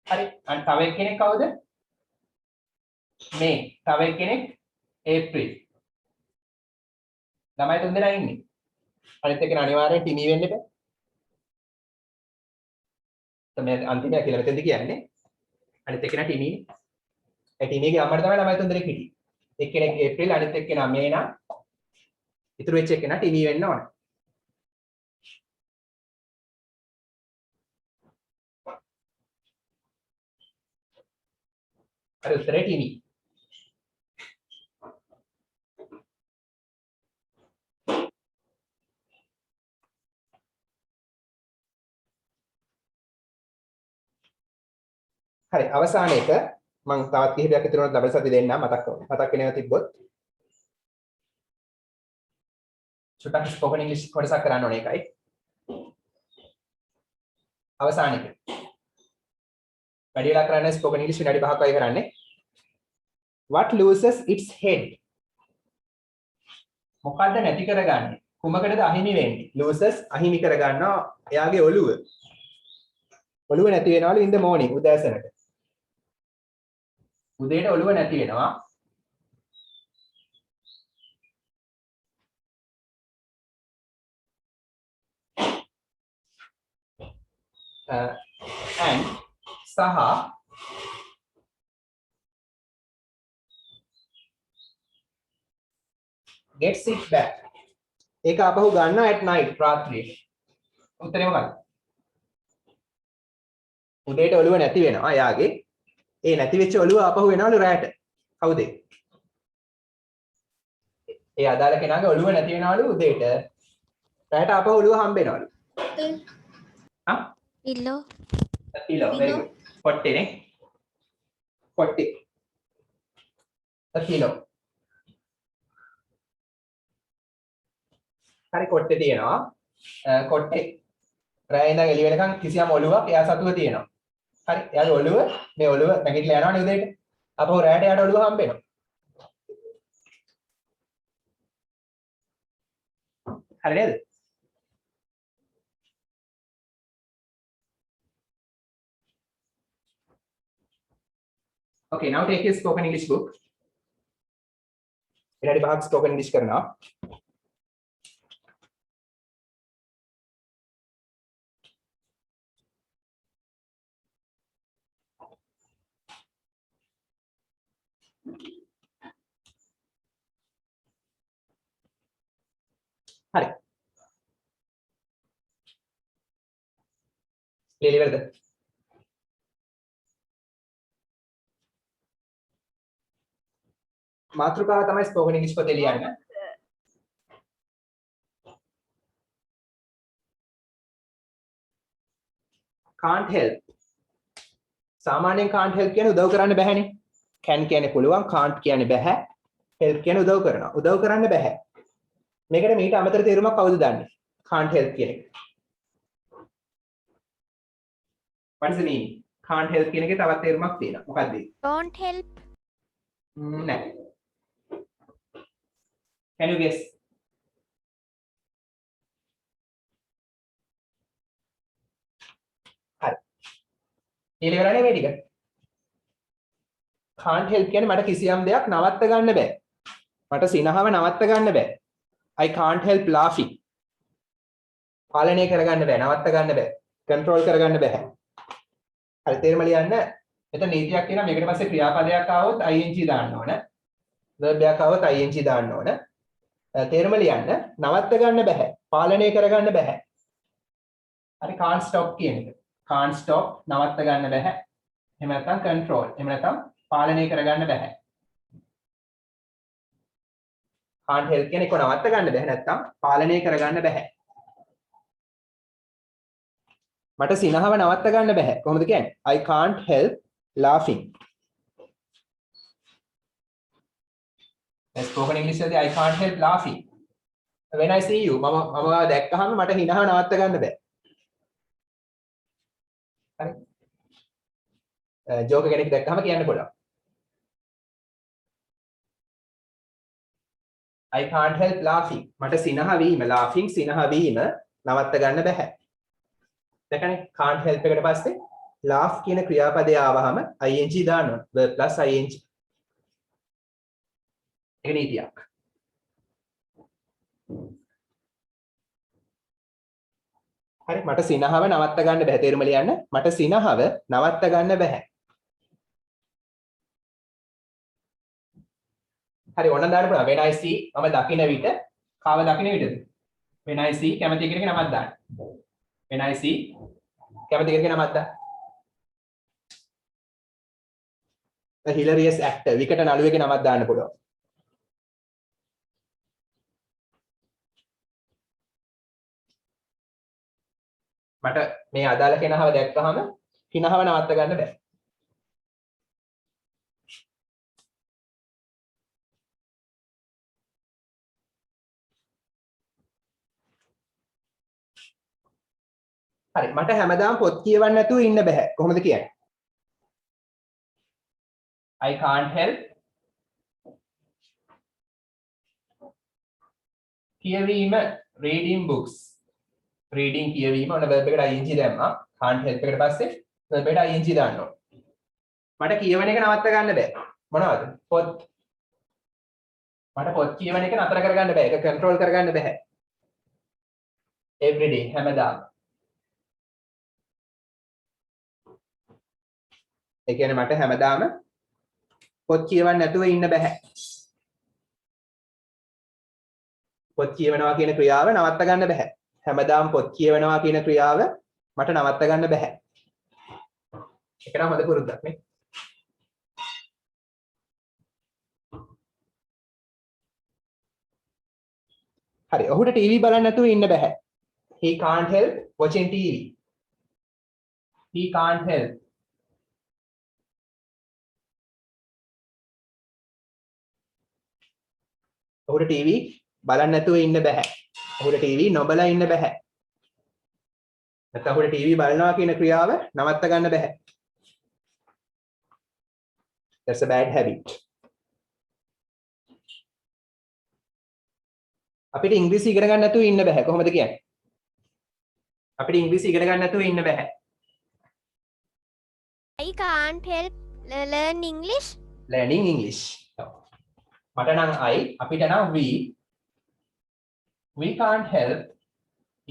හරි අන්න තව එක්කෙනෙක් කවුද? මේ. තව එක්කෙනෙක් ඒප්‍රිල්. ළමයි 3 දෙනා ඉන්නේ. අනිත් එක්කෙනා අනිවාර්යෙන් ටිමි වෙන්න එපා. තමයි අන්තිමයා කියලා මෙතෙන්ද කියන්නේ. අනිත් එක්කෙනා ටිමි. ඒ ටිමිගේ අම්මට තමයි ළමයි 3 දෙනෙක් හිටියේ. එක්කෙනෙක් ඒප්‍රිල් අනිත් එක්කෙනා මේ නම් ඉතුරු වෙච්ච එක්කෙනා ටිමි වෙන්න ඕන. හරි උත්තරේ ටිමි. හරි අවසාන එක මම තවත් කිහිපයක් ඉතුරු වුණත් ලබන සති දෙන්න මතක් වෙනවා තිබ්බොත් චුට්ටක් ස්පෝකන් ඉංග්‍රීසි කොටසක් කරන්න ඕනේ එකයි අවසාන එක වැඩි වෙලා කරන්නේ ස්පෝකන් ඉංග්‍රීසි විනාඩි 5ක් වගේ කරන්නේ what loses its head මොකද්ද නැති කරගන්නේ කුමකටද අහිමි වෙන්නේ loses අහිමි කරගන්නවා එයාගේ ඔළුව නැති වෙනවලු in the morning උදෑසනට උදේට ඔළුව නැති වෙනවා and සහ gets it back ඒක ආපහු ගන්නවා at night රාත්‍රියේ උත්තරේ මොකක්ද උදේට ඔළුව නැති වෙනවා එයාගේ ඒ නැති වෙච්ච ඔළුව ආපහු එනවලු රැට කවුද ඒ අදාළ කෙනාගේ ඔළුව නැති වෙනවලු උදේට රැට ආපහු ඔළුව හම්බ වෙනවලු පිල්ලෝ very good පොට්ටේනේ පොට්ටේ කිලෝ හරි කොට්ටේ තියෙනවා. කොට්ටේ රෑ ඉඳන් එළිය වෙනකන් කිසියම් ඔළුවක් එයා සතුව තියෙනවා. හරි. එයාගේ ඔළුව මේ ඔළුව නැගිටලා යනවනේ උදේට. අපෝ රෑට එයාට ඔළුව හම්බ වෙනවා. හරි නේද? Okay, now take your spoken English book. විනාඩි 5ක් spoken English කරනවා. හරි. ලියලා ඉවරද? මාතෘකාව තමයි spoken English පොතේ ලියන්න. can't help. සාමාන්‍යයෙන් can't help කියන්නේ උදව් කරන්න බැහැනේ. can කියන්නේ පුළුවන්, can't කියන්නේ බැහැ. help කියන්නේ උදව් කරනවා. උදව් කරන්න බැහැ. මේකට මීට අමතර තේරුමක් කවුද දන්නේ? can't help කියන එක. What is the meaning? Can't help කියන එකේ තවත් තේරුමක් තියෙනවා. මොකක්ද ඒ? don't help නෑ. Can you guess? හරි. ඊළඟට මේ ටික. can't help කියන්නේ මට කිසියම් දෙයක් නවත්ත ගන්න බෑ. මට සිනහව නවත්ත ගන්න බෑ. I can't help laughing. පාලනය කරගන්න බෑ, නවත්ත ගන්න බෑ. control කරගන්න බෑ. හරි තේරුම ලියන්න. මෙතන නීතියක් තියෙනවා මේකට පස්සේ ක්‍රියාපදයක් ආවොත් ing දාන්න ඕන. verb එකක් ආවොත් ing දාන්න ඕන. තේරුම ලියන්න. නවත්ත ගන්න බෑ. පාලනය කරගන්න බෑ. හරි can't stop කියන එක. can't stop නවත්ත ගන්න බෑ. එහෙම නැත්නම් control. එහෙම නැත්නම් පාලනය කරගන්න බෑ. can't help කියන්නේ කො නවත්ත ගන්න බෑ නැත්නම් පාලනය කරගන්න බෑ. මට සිනහව නවත්ත ගන්න බෑ. කොහොමද කියන්නේ? I can't help laughing. spoken English එකදී I can't help laughing. When I see you මම දැක්කහම මට හිනහව නවත්ත ගන්න බෑ. හරි. ජෝක කෙනෙක් දැක්කහම කියන්න පුළුවන්. I can't help laughing. මට සිනහ වීම laughing සිනහ වීම නවත්ත ගන්න බෑ. දැකනේ can't help එකට පස්සේ laugh කියන ක්‍රියාපදය ආවහම ing දාන්න ඕන. verb plus ing. ඒක නීතියක්. හරි මට සිනහව නවත්ත ගන්න බෑ. තේරුම ලියන්න. මට සිනහව නවත්ත ගන්න බෑ. හරි ඕන දාන්න පුළුවන්. when I see මම දකින විට කාව දකින විටද? when I see කැමති කෙනෙක් නමක් දාන්න. when I see කැමති කෙනෙක් නමක් දාන්න. a hilarious actor විකට නළුවෙක් නමක් දාන්න පුළුවන්. මට මේ අදාළ කෙනහව දැක්කහම හිනහව නවත්ත ගන්න බෑ. හරි මට හැමදාම පොත් කියවන්න නැතුව ඉන්න බෑ. කොහොමද කියන්නේ? I can't help කියවීම reading books. reading කියවීම ඔන්න verb එකට ing දැම්මා. can't help එකට පස්සේ verb එකට ing දාන්න ඕන. මට කියවන එක නවත්ත ගන්න බෑ. මොනවද? පොත්. මට පොත් කියවන එක නතර කරගන්න බෑ. ඒක control කරගන්න බෑ. every day හැමදාම. ඒ කියන්නේ මට හැමදාම පොත් කියවන්න නැතුව ඉන්න බෑ. පොත් කියවනවා කියන ක්‍රියාව නවත්ත ගන්න බෑ. හැමදාම පොත් කියවනවා කියන ක්‍රියාව මට නවත්ත ගන්න බෑ. ඒක නම් හොඳ පුරුද්දක් නේ. හරි ඔහුට ටීවී බලන්න නැතුව ඉන්න බෑ. He can't help watching TV. He can't help ඔහුට ටීවී බලන්න නැතුව ඉන්න බෑ. ඔහුට ටීවී නොබලා ඉන්න බෑ. නැත්නම් ඔහුට ටීවී බලනවා කියන ක්‍රියාව නවත්ත ගන්න බෑ. That's a bad habit. අපිට ඉංග්‍රීසි ඉගෙන ගන්න නැතුව ඉන්න බෑ. කොහොමද කියන්නේ? අපිට ඉංග්‍රීසි ඉගෙන ගන්න නැතුව ඉන්න බෑ. I can't help learn English. Learning English. මට නම් I, අපිට නම් we can't help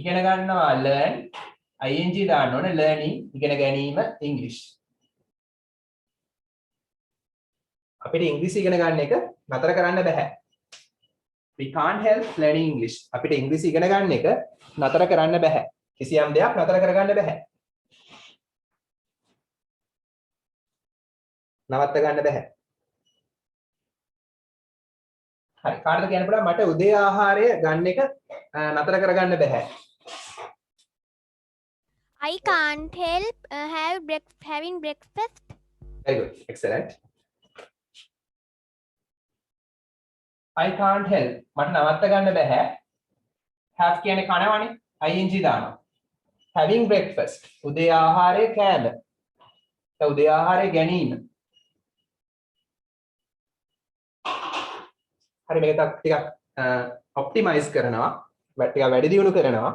ඉගෙන ගන්නවා learn ing දාන්න ඕනේ learning ඉගෙන ගැනීම English. අපිට ඉංග්‍රීසි ඉගෙන ගන්න එක නතර කරන්න බෑ. We can't help learning English. අපිට ඉංග්‍රීසි ඉගෙන ගන්න එක නතර කරන්න බෑ. කිසියම් දෙයක් නතර කරගන්න බෑ. නවත්ත ගන්න බෑ. හරි කාටද කියන්න පුළුවන් මට උදේ ආහාරය ගන්න එක නතර කරගන්න බෑ. I can't help having breakfast. Very good. Excellent. I can't help. මට නවත්ත ගන්න බෑ. have කියන්නේ කනවනේ. ing දානවා. Having breakfast. උදේ ආහාරය කෑම. උදේ ආහාරය ගැනීම. හරි මේක ටිකක් ඔප්ටිමයිස් කරනවා. ටිකක් වැඩි දියුණු කරනවා.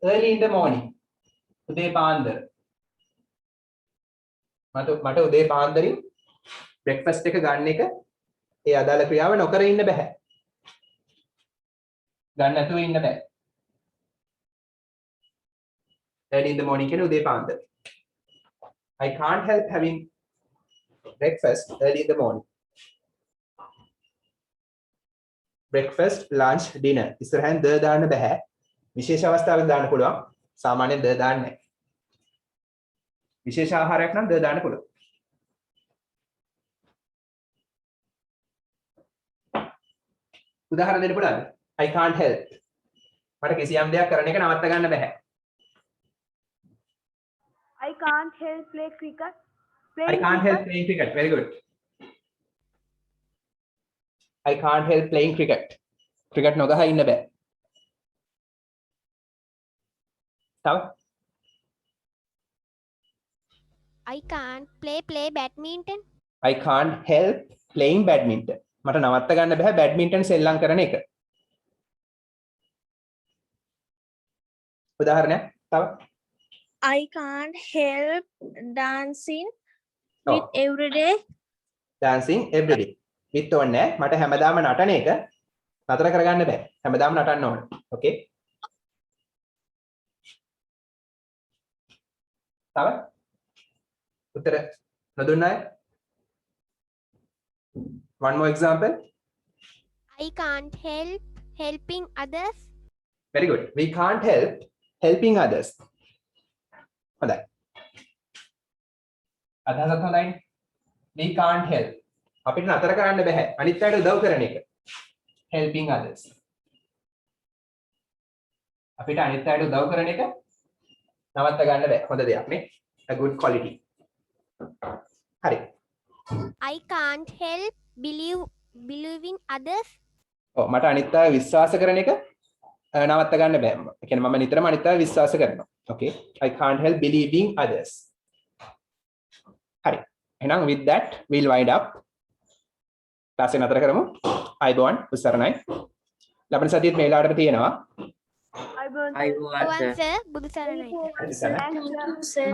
early in the morning. උදේ පාන්දර. මට උදේ පාන්දරින් breakfast එක ගන්න එක ඒ අදාළ ක්‍රියාව නොකර ඉන්න බෑ. ගන්න නැතුව ඉන්න බෑ. early in the morning කියන උදේ පාන්දර. I can't help having breakfast early in the morning. breakfast, lunch, dinner. ඉස්සරහින් ද දාන්න බෑ. විශේෂ අවස්ථාවක දාන්න පුළුවන්. සාමාන්‍යයෙන් ද දාන්නේ නැහැ. විශේෂ ආහාරයක් නම් ද දාන්න පුළුවන්. උදාහරණ දෙන්න පුළුවන්ද? I can't help. මට කිසියම් දෙයක් කරන එක නවත්ත ගන්න බෑ. I can't help play cricket. I can't help playing cricket. Very good. I can't help playing cricket. Cricket නොගහ ඉන්න බෑ. තව? I can't play badminton. I can't help playing badminton. මට නවත්ත ගන්න බෑ badminton සෙල්ලම් කරන එක. උදාහරණයක් තව? I can't help dancing with everyday. Dancing every day. with ඕනේ මට හැමදාම නටන එක නතර කරගන්න බෑ. හැමදාම නටන්න ඕනේ. Okay? තව? උත්තර නොදුන්න අය? One more example. I can't help helping others. Very good. We can't help helping others. හොඳයි. අදහසත් හොඳයි. We can't help. අපිට නතර කරන්න බෑ. අනිත් අයට උදව් කරන එක. Helping others. අපිට අනිත් අයට උදව් කරන එක නවත්ත ගන්න බෑ. හොඳ දෙයක් නේ. A good quality. හරි. I can't help believing others. ඔව් මට අනිත් අය විශ්වාස කරන එක නවත්ත ගන්න බෑ. ඒ කියන්නේ මම නිතරම අනිත් අය විශ්වාස කරනවා. Okay? I can't help believing others. හරි. එහෙනම් with that we'll wind up. Class එක නතර කරමු. අයබෝන් උසරණයි. ලබන සතියේත් මේ වෙලාවටම තියෙනවා. One sir, බුදු සරණයි. හරි සරණයි. Sir.